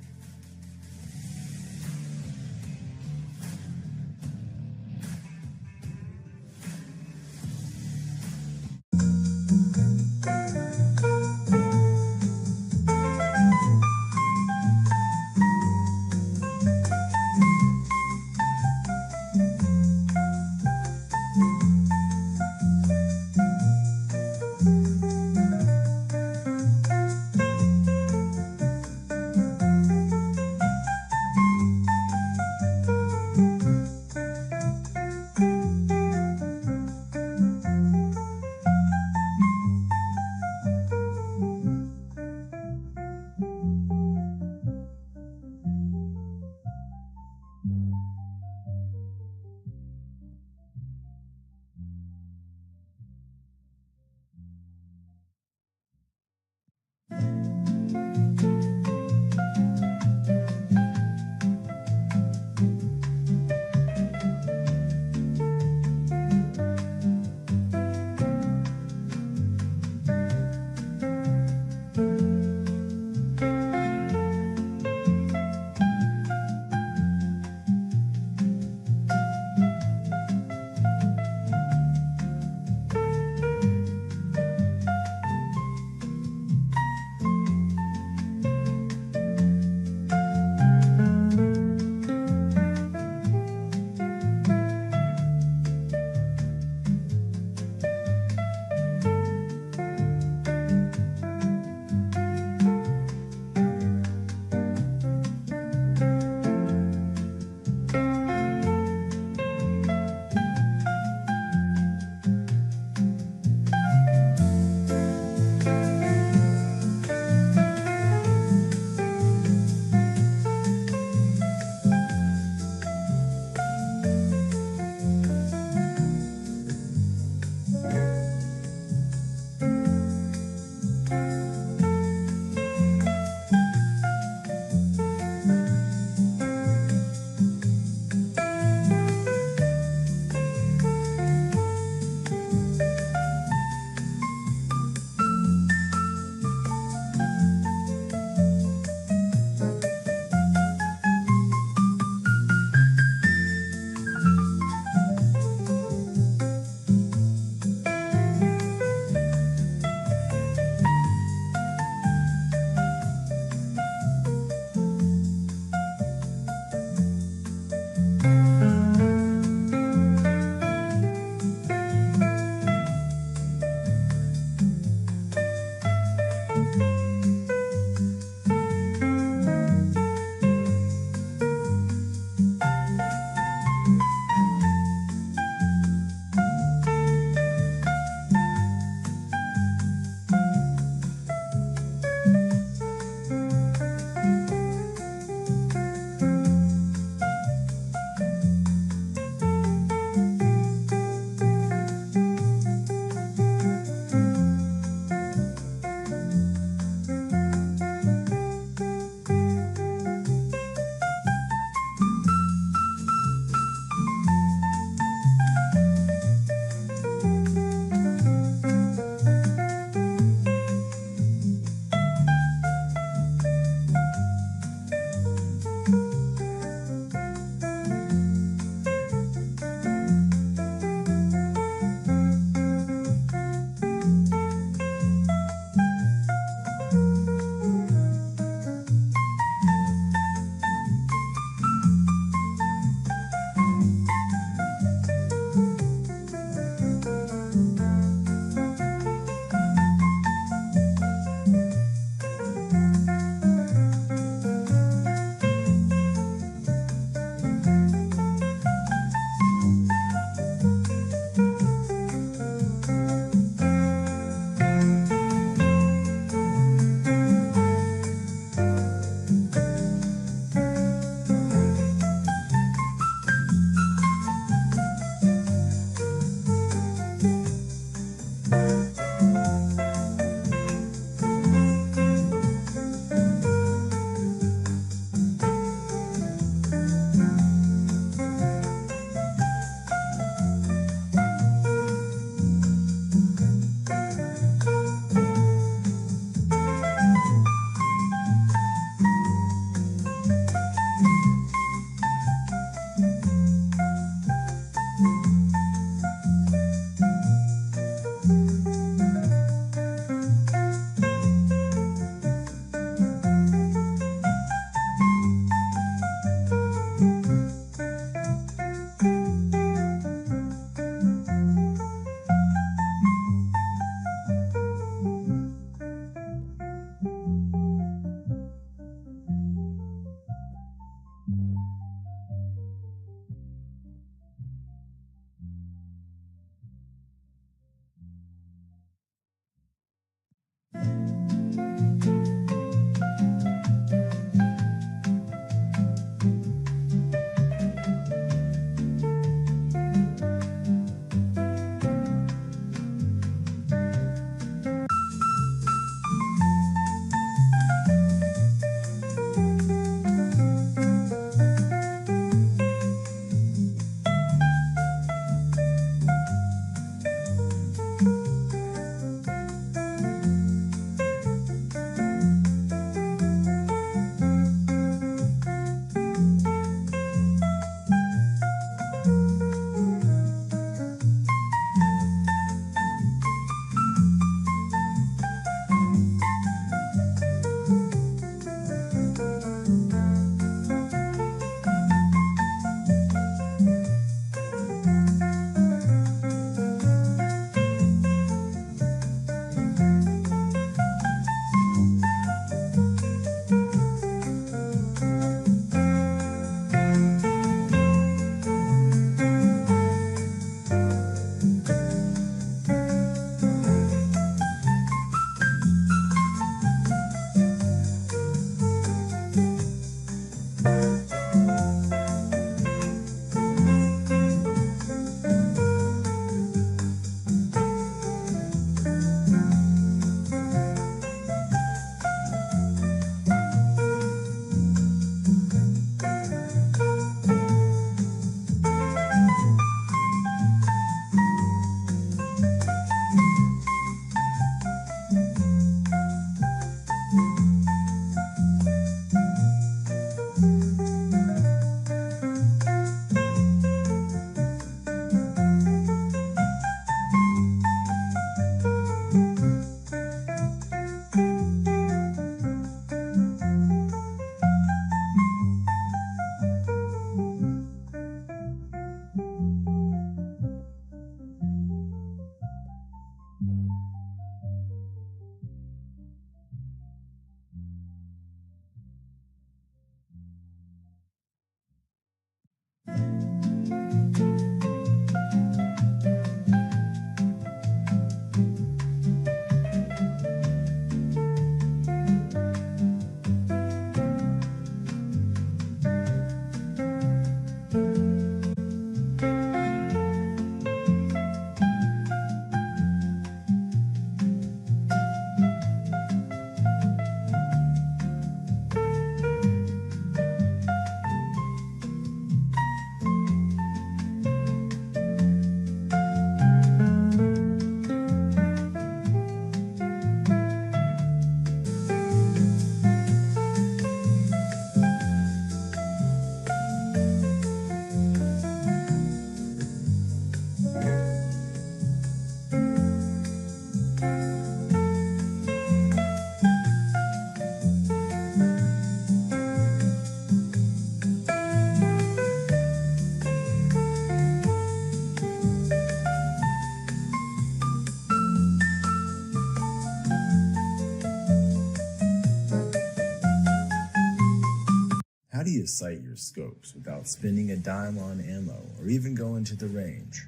How do you sight your scopes without spending a dime on ammo or even going to the range?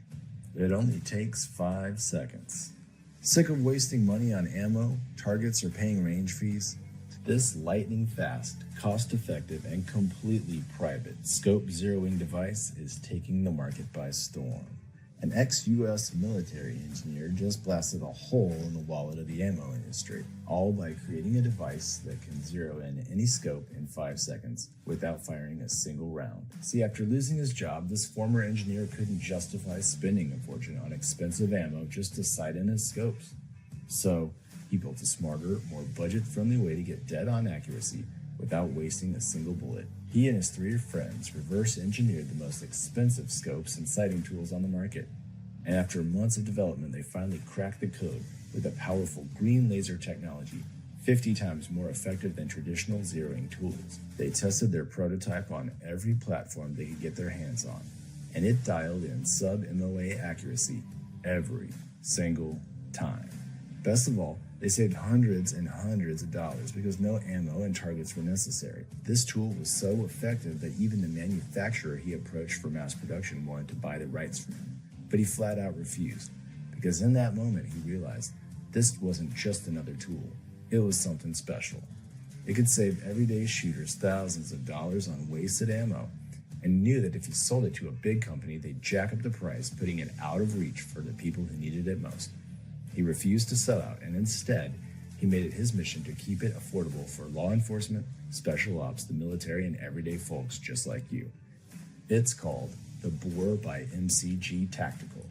It only takes 5 seconds. Sick of wasting money on ammo, targets, or paying range fees? This lightning-fast, cost-effective, and completely private scope zeroing device is taking the market by storm. An ex-U.S. military engineer just blasted a hole in the wallet of the ammo industry, all by creating a device that can zero in any scope in 5 seconds without firing a single round. See, after losing his job, this former engineer couldn't justify spending a fortune on expensive ammo just to sight in his scopes. So he built a smarter, more budget-friendly way to get dead-on accuracy without wasting a single bullet. He and his 3 friends reverse engineered the most expensive scopes and sighting tools on the market. And after months of development, they finally cracked the code with a powerful green laser technology, 50 times more effective than traditional zeroing tools. They tested their prototype on every platform they could get their hands on, and it dialed in sub-MOA accuracy every single time. Best of all, they saved hundreds and hundreds of dollars because no ammo and targets were necessary. This tool was so effective that even the manufacturer he approached for mass production wanted to buy the rights from him. But he flat out refused, because in that moment he realized This wasn't just another tool. It was something special. It could save everyday shooters thousands of dollars on wasted ammo, and knew that if he sold it to a big company, they'd jack up the price, putting it out of reach for the people who needed it most. He refused to sell out, and instead, he made it his mission to keep it affordable for law enforcement, special ops, the military, and everyday folks just like you. It's called the Bore by MCG Tactical.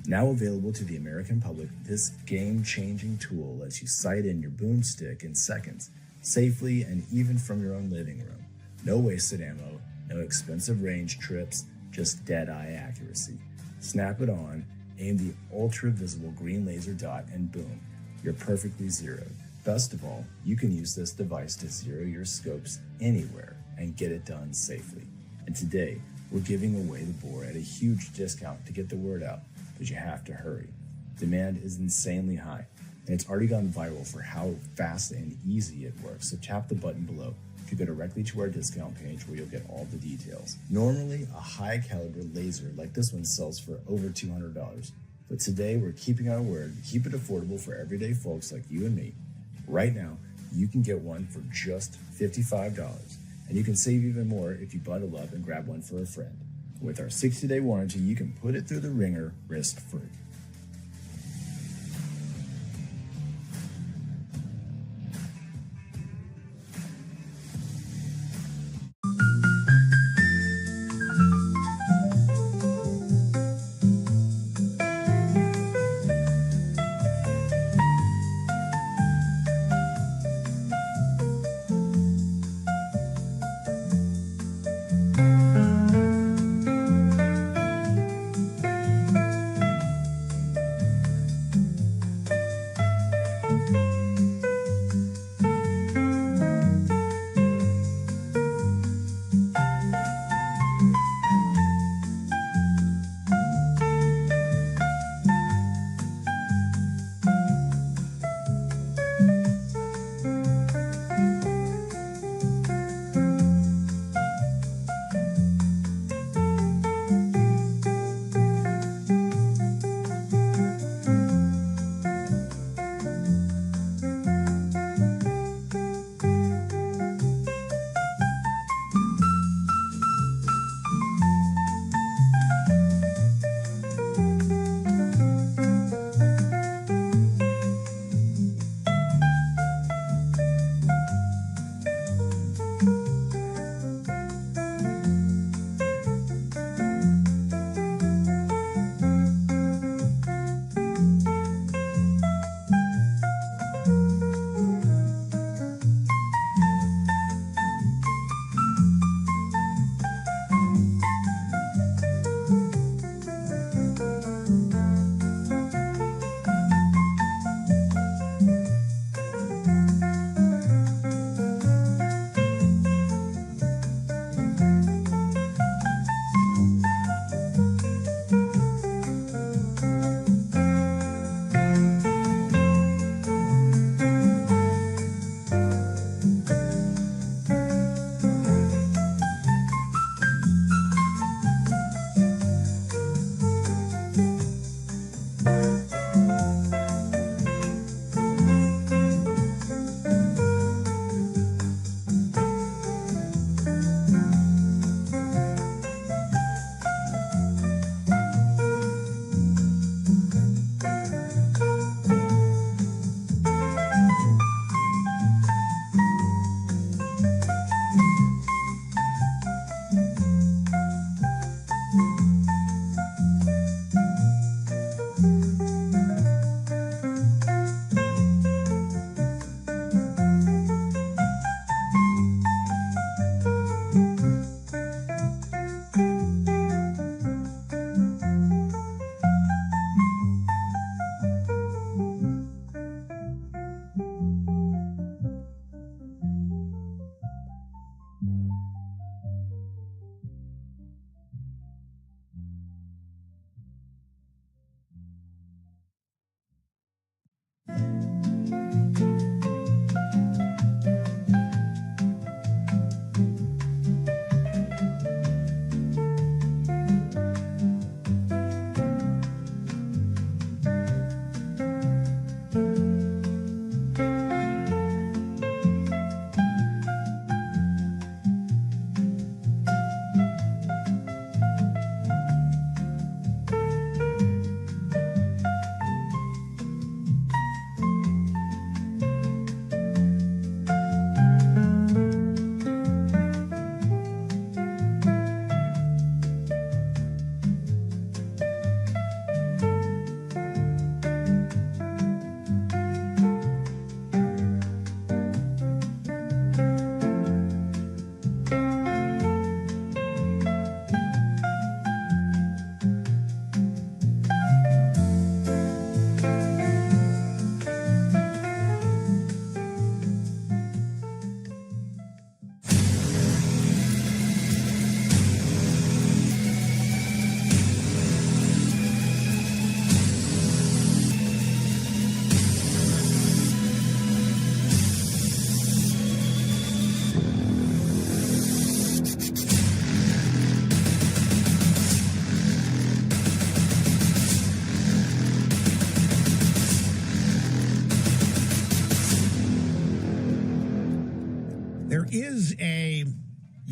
Now available to the American public, this game-changing tool lets you sight in your boomstick in seconds, safely and even from your own living room. No wasted ammo, no expensive range trips, just dead-eye accuracy. Snap it on, aim the ultra-visible green laser dot, and boom, you're perfectly zeroed. Best of all, you can use this device to zero your scopes anywhere and get it done safely. And today, we're giving away the Bore at a huge discount to get the word out, but you have to hurry. Demand is insanely high, and it's already gone viral for how fast and easy it works, so tap the button below to go directly to our discount page where you'll get all the details. Normally, a high-caliber laser like this one sells for over $200, but today we're keeping our word to keep it affordable for everyday folks like you and me. Right now, you can get one for just $55, and you can save even more if you bundle up and grab one for a friend. With our 60-day warranty, you can put it through the ringer risk-free.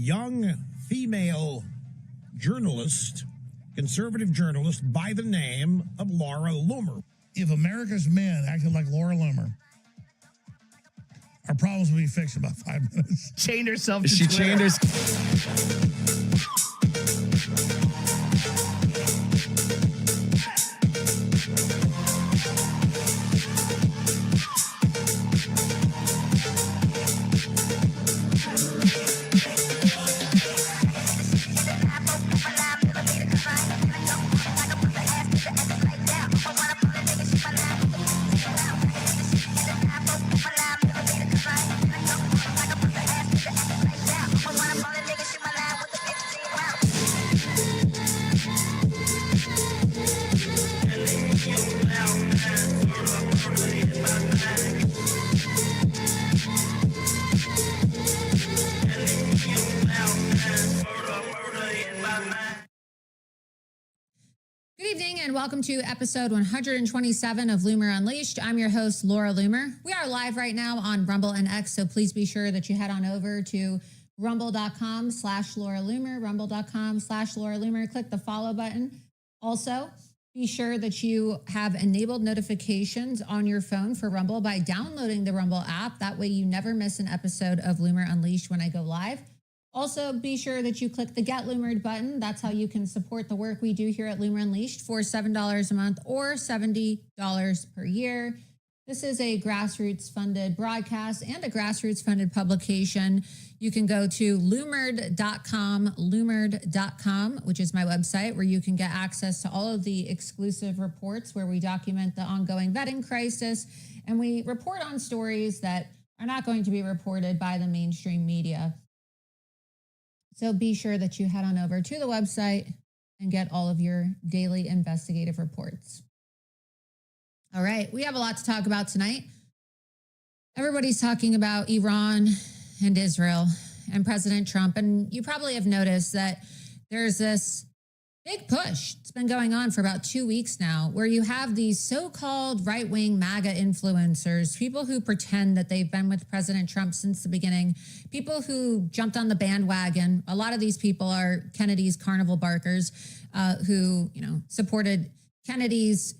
young female journalist, conservative journalist by the name of Laura Loomer. If America's men acted like Laura Loomer, our problems would be fixed in about 5 minutes. Chained herself to She Twitter. chained Good evening and welcome to episode 127 of Loomer Unleashed. I'm your host, Laura Loomer. We are live right now on Rumble and X, so please be sure that you head on over to rumble.com/Laura Loomer, rumble.com/Laura Loomer. Click the follow button. Also, be sure that you have enabled notifications on your phone for Rumble by downloading the Rumble app. That way you never miss an episode of Loomer Unleashed when I go live. Also, be sure that you click the Get Loomered button. That's how you can support the work we do here at Loomer Unleashed for $7 a month or $70 per year. This is a grassroots-funded broadcast and a grassroots-funded publication. You can go to loomered.com, which is my website, where you can get access to all of the exclusive reports where we document the ongoing vetting crisis, and we report on stories that are not going to be reported by the mainstream media. So be sure that you head on over to the website and get all of your daily investigative reports. All right, we have a lot to talk about tonight. Everybody's talking about Iran and Israel and President Trump. And you probably have noticed that there's this big push. It's been going on for about 2 weeks now, where you have these so-called right-wing MAGA influencers, people who pretend that they've been with President Trump since the beginning, people who jumped on the bandwagon. A lot of these people are Kennedy's carnival barkers who, supported Kennedy's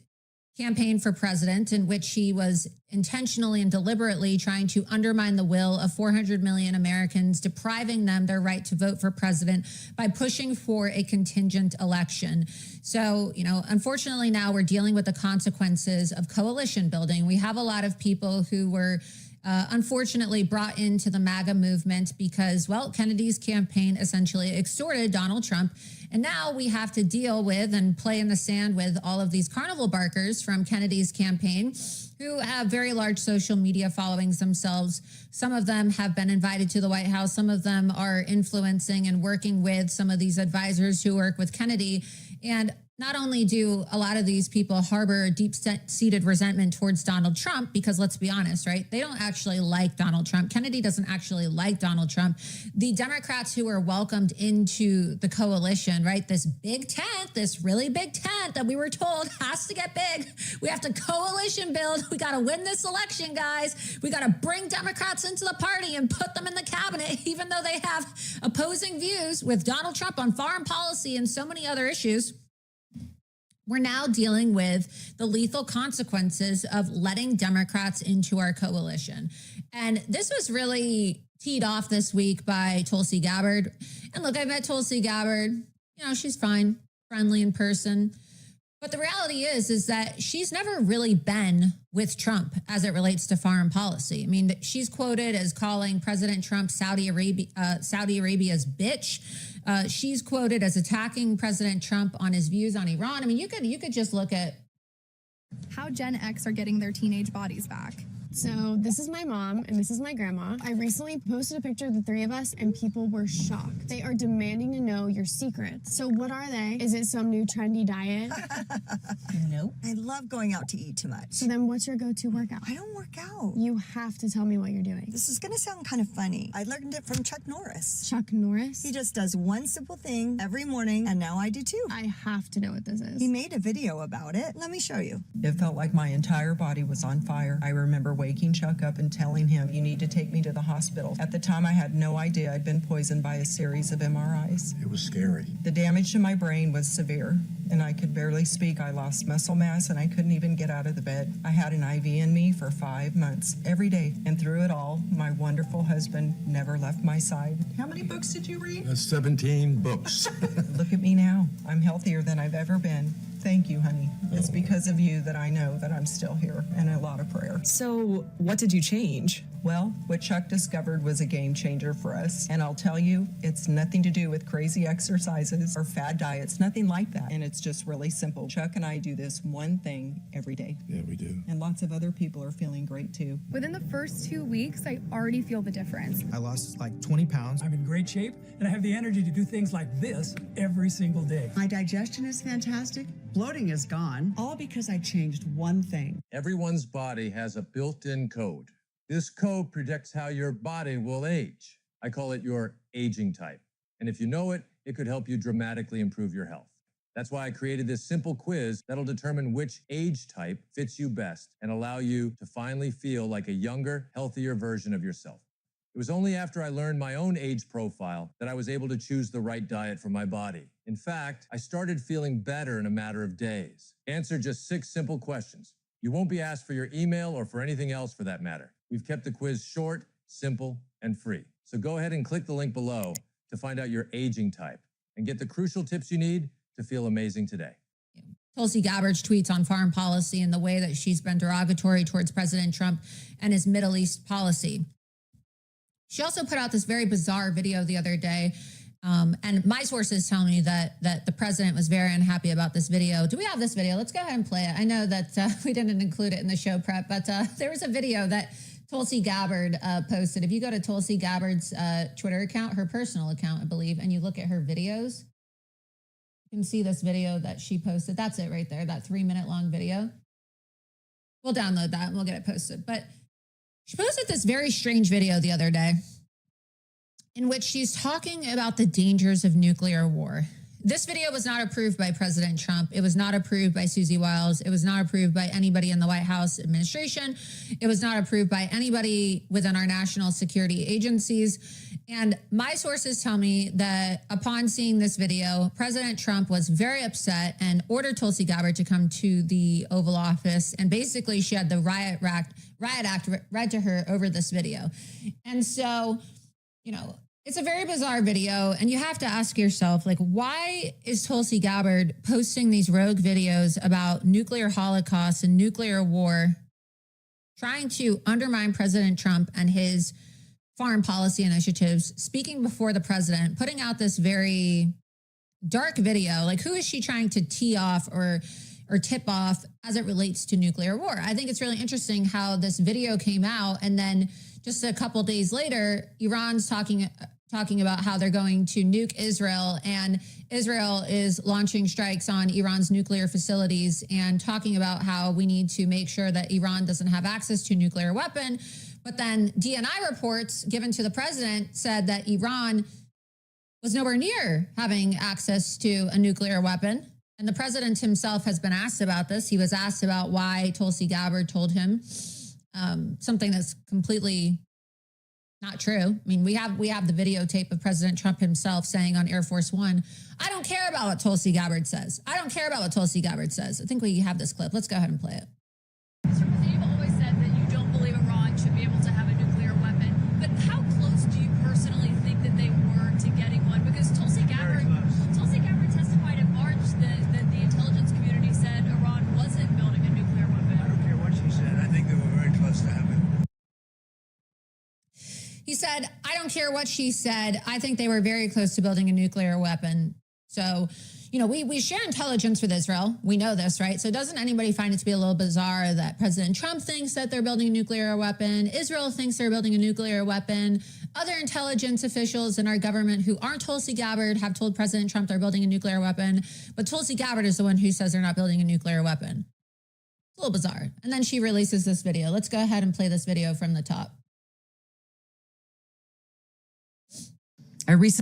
campaign for president, in which he was intentionally and deliberately trying to undermine the will of 400 million Americans, depriving them their right to vote for president by pushing for a contingent election. So, unfortunately now we're dealing with the consequences of coalition building. We have a lot of people who were unfortunately brought into the MAGA movement because, Kennedy's campaign essentially extorted Donald Trump. And now we have to deal with and play in the sand with all of these carnival barkers from Kennedy's campaign who have very large social media followings themselves. Some of them have been invited to the White House. Some of them are influencing and working with some of these advisors who work with Kennedy. And not only do a lot of these people harbor a deep-seated resentment towards Donald Trump, because let's be honest, right? They don't actually like Donald Trump. Kennedy doesn't actually like Donald Trump. The Democrats who were welcomed into the coalition, right? This big tent, this really big tent that we were told has to get big. We have to coalition build. We got to win this election, guys. We got to bring Democrats into the party and put them in the cabinet, even though they have opposing views with Donald Trump on foreign policy and so many other issues. We're now dealing with the lethal consequences of letting Democrats into our coalition. And this was really teed off this week by Tulsi Gabbard. And look, I met Tulsi Gabbard. She's fine, friendly in person. But the reality is that she's never really been with Trump as it relates to foreign policy. I mean, she's quoted as calling President Trump Saudi Arabia's bitch. She's quoted as attacking President Trump on his views on Iran. I mean, you could just look at how Gen X are getting their teenage bodies back. So this is my mom and this is my grandma. I recently posted a picture of the three of us and people were shocked. They are demanding to know your secrets. So what are they? Is it some new trendy diet? Nope. I love going out to eat too much. So then what's your go-to workout? I don't work out. You have to tell me what you're doing. This is going to sound kind of funny. I learned it from Chuck Norris. Chuck Norris? He just does one simple thing every morning, and now I do too. I have to know what this is. He made a video about it. Let me show you. It felt like my entire body was on fire. I remember waking Chuck up and telling him, you need to take me to the hospital. At the time, I had no idea I'd been poisoned by a series of MRIs. It was scary. The damage to my brain was severe, and I could barely speak. I lost muscle mass, and I couldn't even get out of the bed. I had an IV in me for 5 months, every day. And through it all, my wonderful husband never left my side. How many books did you read? 17 books. Look at me now. I'm healthier than I've ever been. Thank you, honey. It's because of you that I know that I'm still here, and a lot of prayer. So, what did you change? Well, what Chuck discovered was a game changer for us. And I'll tell you, it's nothing to do with crazy exercises or fad diets, nothing like that. And it's just really simple. Chuck and I do this one thing every day. Yeah, we do. And lots of other people are feeling great too. Within the first 2 weeks, I already feel the difference. I lost like 20 pounds. I'm in great shape, and I have the energy to do things like this every single day. My digestion is fantastic. Bloating is gone, all because I changed one thing. Everyone's body has a built-in code. This code predicts how your body will age. I call it your aging type. And if you know it, it could help you dramatically improve your health. That's why I created this simple quiz that'll determine which age type fits you best and allow you to finally feel like a younger, healthier version of yourself. It was only after I learned my own age profile that I was able to choose the right diet for my body. In fact, I started feeling better in a matter of days. Answer just 6 simple questions. You won't be asked for your email or for anything else for that matter. We've kept the quiz short, simple, and free. So go ahead and click the link below to find out your aging type and get the crucial tips you need to feel amazing today. Tulsi Gabbard's tweets on foreign policy and the way that she's been derogatory towards President Trump and his Middle East policy. She also put out this very bizarre video the other day. And my sources tell me that the president was very unhappy about this video. Do we have this video? Let's go ahead and play it. I know that we didn't include it in the show prep, but there was a video that Tulsi Gabbard posted. If you go to Tulsi Gabbard's Twitter account, her personal account, I believe, and you look at her videos, you can see this video that she posted. That's it right there, that 3-minute long video. We'll download that and we'll get it posted. But she posted this very strange video the other day in which she's talking about the dangers of nuclear war. This video was not approved by President Trump. It was not approved by Susie Wiles. It was not approved by anybody in the White House administration. It was not approved by anybody within our national security agencies. And my sources tell me that upon seeing this video, President Trump was very upset and ordered Tulsi Gabbard to come to the Oval Office. And basically she had the riot act read to her over this video. And so, you know, it's a very bizarre video, and you have to ask yourself, like, why is Tulsi Gabbard posting these rogue videos about nuclear holocaust and nuclear war, trying to undermine President Trump and his foreign policy initiatives, speaking before the president, putting out this very dark video? Like, who is she trying to tee off or tip off as it relates to nuclear war? I think it's really interesting how this video came out, and then just a couple days later, Iran's talking about how they're going to nuke Israel, and Israel is launching strikes on Iran's nuclear facilities and talking about how we need to make sure that Iran doesn't have access to a nuclear weapon. But then DNI reports given to the president said that Iran was nowhere near having access to a nuclear weapon. And the president himself has been asked about this. He was asked about why Tulsi Gabbard told him something that's completely not true. I mean, we have the videotape of President Trump himself saying on Air Force One, I don't care about what Tulsi Gabbard says. I don't care about what Tulsi Gabbard says. I think we have this clip. Let's go ahead and play it. You've always said that you don't believe Iran should be able to have a nuclear weapon, but how close do you personally think that they were to getting one? Because Tulsi Gabbard testified in March that the intelligence community said Iran wasn't building a nuclear weapon. I don't care what she said. I think they were very close to having. He said, I don't care what she said. I think they were very close to building a nuclear weapon. So, you know, we share intelligence with Israel. We know this, right? So doesn't anybody find it to be a little bizarre that President Trump thinks that they're building a nuclear weapon? Israel thinks they're building a nuclear weapon. Other intelligence officials in our government who aren't Tulsi Gabbard have told President Trump they're building a nuclear weapon. But Tulsi Gabbard is the one who says they're not building a nuclear weapon. It's a little bizarre. And then she releases this video. Let's go ahead and play this video from the top. I recently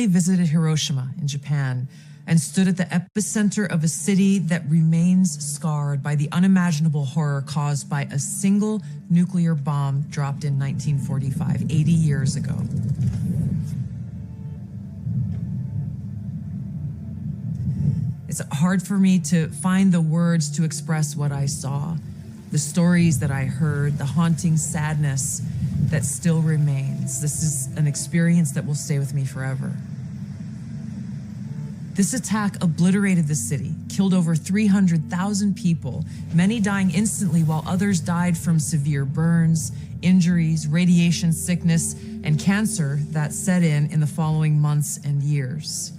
visited Hiroshima in Japan, and stood at the epicenter of a city that remains scarred by the unimaginable horror caused by a single nuclear bomb dropped in 1945, 80 years ago. It's hard for me to find the words to express what I saw, the stories that I heard, the haunting sadness that still remains. This is an experience that will stay with me forever. This attack obliterated the city, killed over 300,000 people, many dying instantly while others died from severe burns, injuries, radiation sickness, and cancer that set in the following months and years.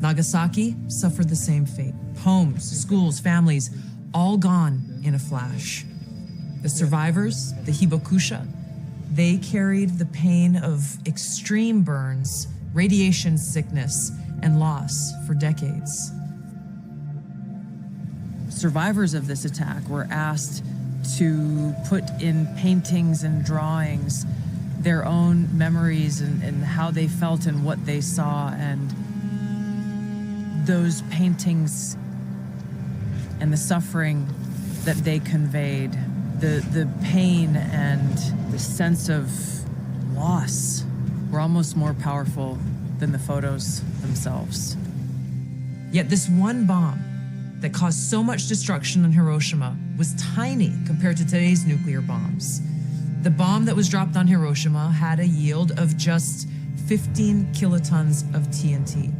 Nagasaki suffered the same fate. Homes, schools, families, all gone in a flash. The survivors, the hibakusha, they carried the pain of extreme burns, radiation sickness, and loss for decades. Survivors of this attack were asked to put in paintings and drawings their own memories and how they felt and what they saw, and those paintings and the suffering that they conveyed, the pain and the sense of loss were almost more powerful than the photos themselves. Yet this one bomb that caused so much destruction in Hiroshima was tiny compared to today's nuclear bombs. The bomb that was dropped on Hiroshima had a yield of just 15 kilotons of TNT,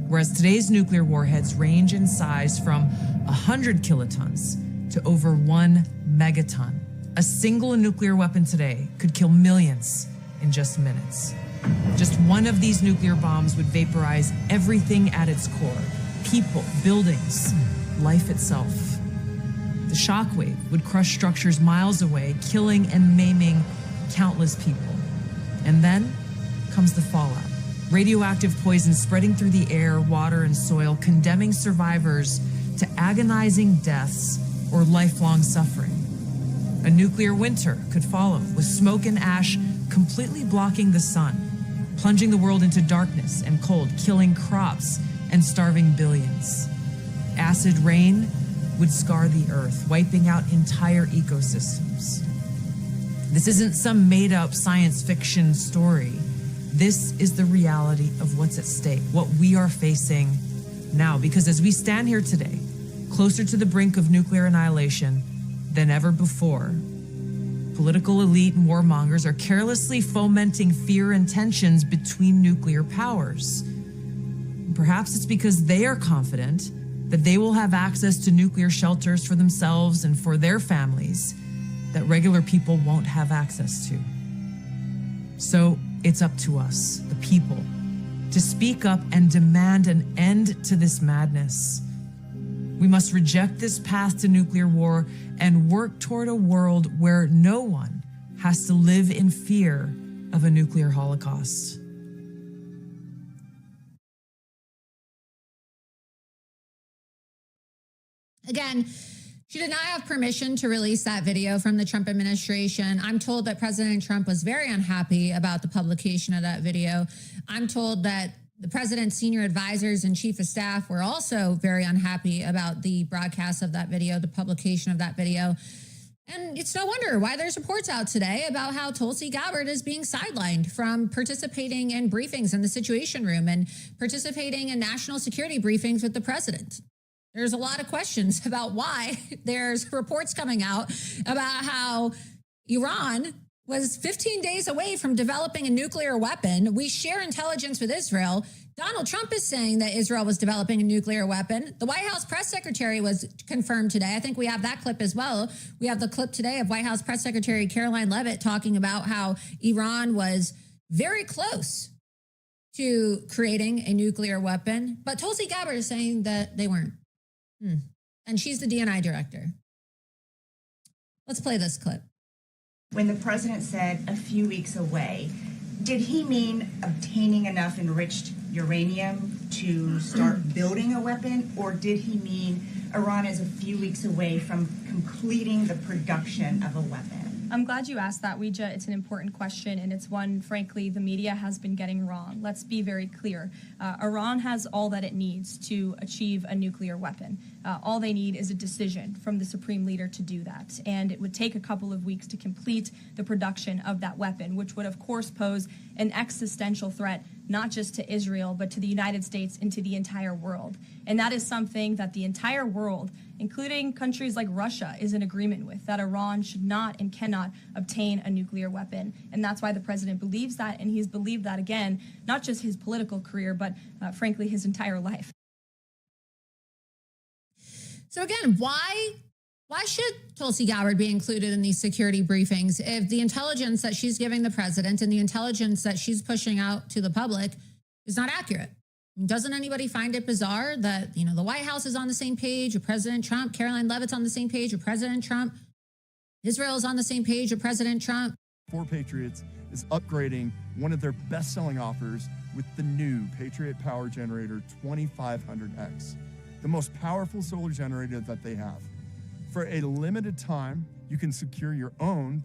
whereas today's nuclear warheads range in size from 100 kilotons to over 1 megaton. A single nuclear weapon today could kill millions in just minutes. Just one of these nuclear bombs would vaporize everything at its core: people, buildings, life itself. The shockwave would crush structures miles away, killing and maiming countless people. And then comes the fallout. Radioactive poison spreading through the air, water, and soil, condemning survivors to agonizing deaths or lifelong suffering. A nuclear winter could follow, with smoke and ash completely blocking the sun, plunging the world into darkness and cold, killing crops and starving billions. Acid rain would scar the earth, wiping out entire ecosystems. This isn't some made-up science fiction story. This is the reality of what's at stake, what we are facing now. Because as we stand here today, closer to the brink of nuclear annihilation than ever before, political elite and warmongers are carelessly fomenting fear and tensions between nuclear powers. Perhaps it's because they are confident that they will have access to nuclear shelters for themselves and for their families that regular people won't have access to. So it's up to us, the people, to speak up and demand an end to this madness. We must reject this path to nuclear war and work toward a world where no one has to live in fear of a nuclear holocaust. Again, she did not have permission to release that video from the Trump administration. I'm told that President Trump was very unhappy about the publication of that video. I'm told that the president's senior advisors and chief of staff were also very unhappy about the broadcast of that video, the publication of that video. And it's no wonder why there's reports out today about how Tulsi Gabbard is being sidelined from participating in briefings in the Situation Room and participating in national security briefings with the president. There's a lot of questions about why there's reports coming out about how Iran was 15 days away from developing a nuclear weapon. We share intelligence with Israel. Donald Trump is saying that Israel was developing a nuclear weapon. The White House press secretary was confirmed today. I think we have that clip as well. We have the clip today of White House press secretary Caroline Leavitt talking about how Iran was very close to creating a nuclear weapon. But Tulsi Gabbard is saying that they weren't. And she's the DNI director. Let's play this clip. When the president said a few weeks away, did he mean obtaining enough enriched uranium to start building a weapon, or did he mean Iran is a few weeks away from completing the production of a weapon? I'm glad you asked that, Weija. It's an important question, and it's one, frankly, the media has been getting wrong. Let's be very clear. Iran has all that it needs to achieve a nuclear weapon. All they need is a decision from the supreme leader to do that. And it would take a couple of weeks to complete the production of that weapon, which would, of course, pose an existential threat, not just to Israel, but to the United States and to the entire world. And that is something that the entire world, including countries like Russia, is in agreement with, that Iran should not and cannot obtain a nuclear weapon. And that's why the president believes that, and he's believed that, again, not just his political career, but frankly, his entire life. So again, why should Tulsi Gabbard be included in these security briefings if the intelligence that she's giving the president and the intelligence that she's pushing out to the public is not accurate? Doesn't anybody find it bizarre that, the White House is on the same page with President Trump, Caroline Leavitt's on the same page with President Trump, Israel is on the same page with President Trump? 4 Patriots is upgrading one of their best-selling offers with the new Patriot Power Generator 2500X, the most powerful solar generator that they have. For a limited time, you can secure your own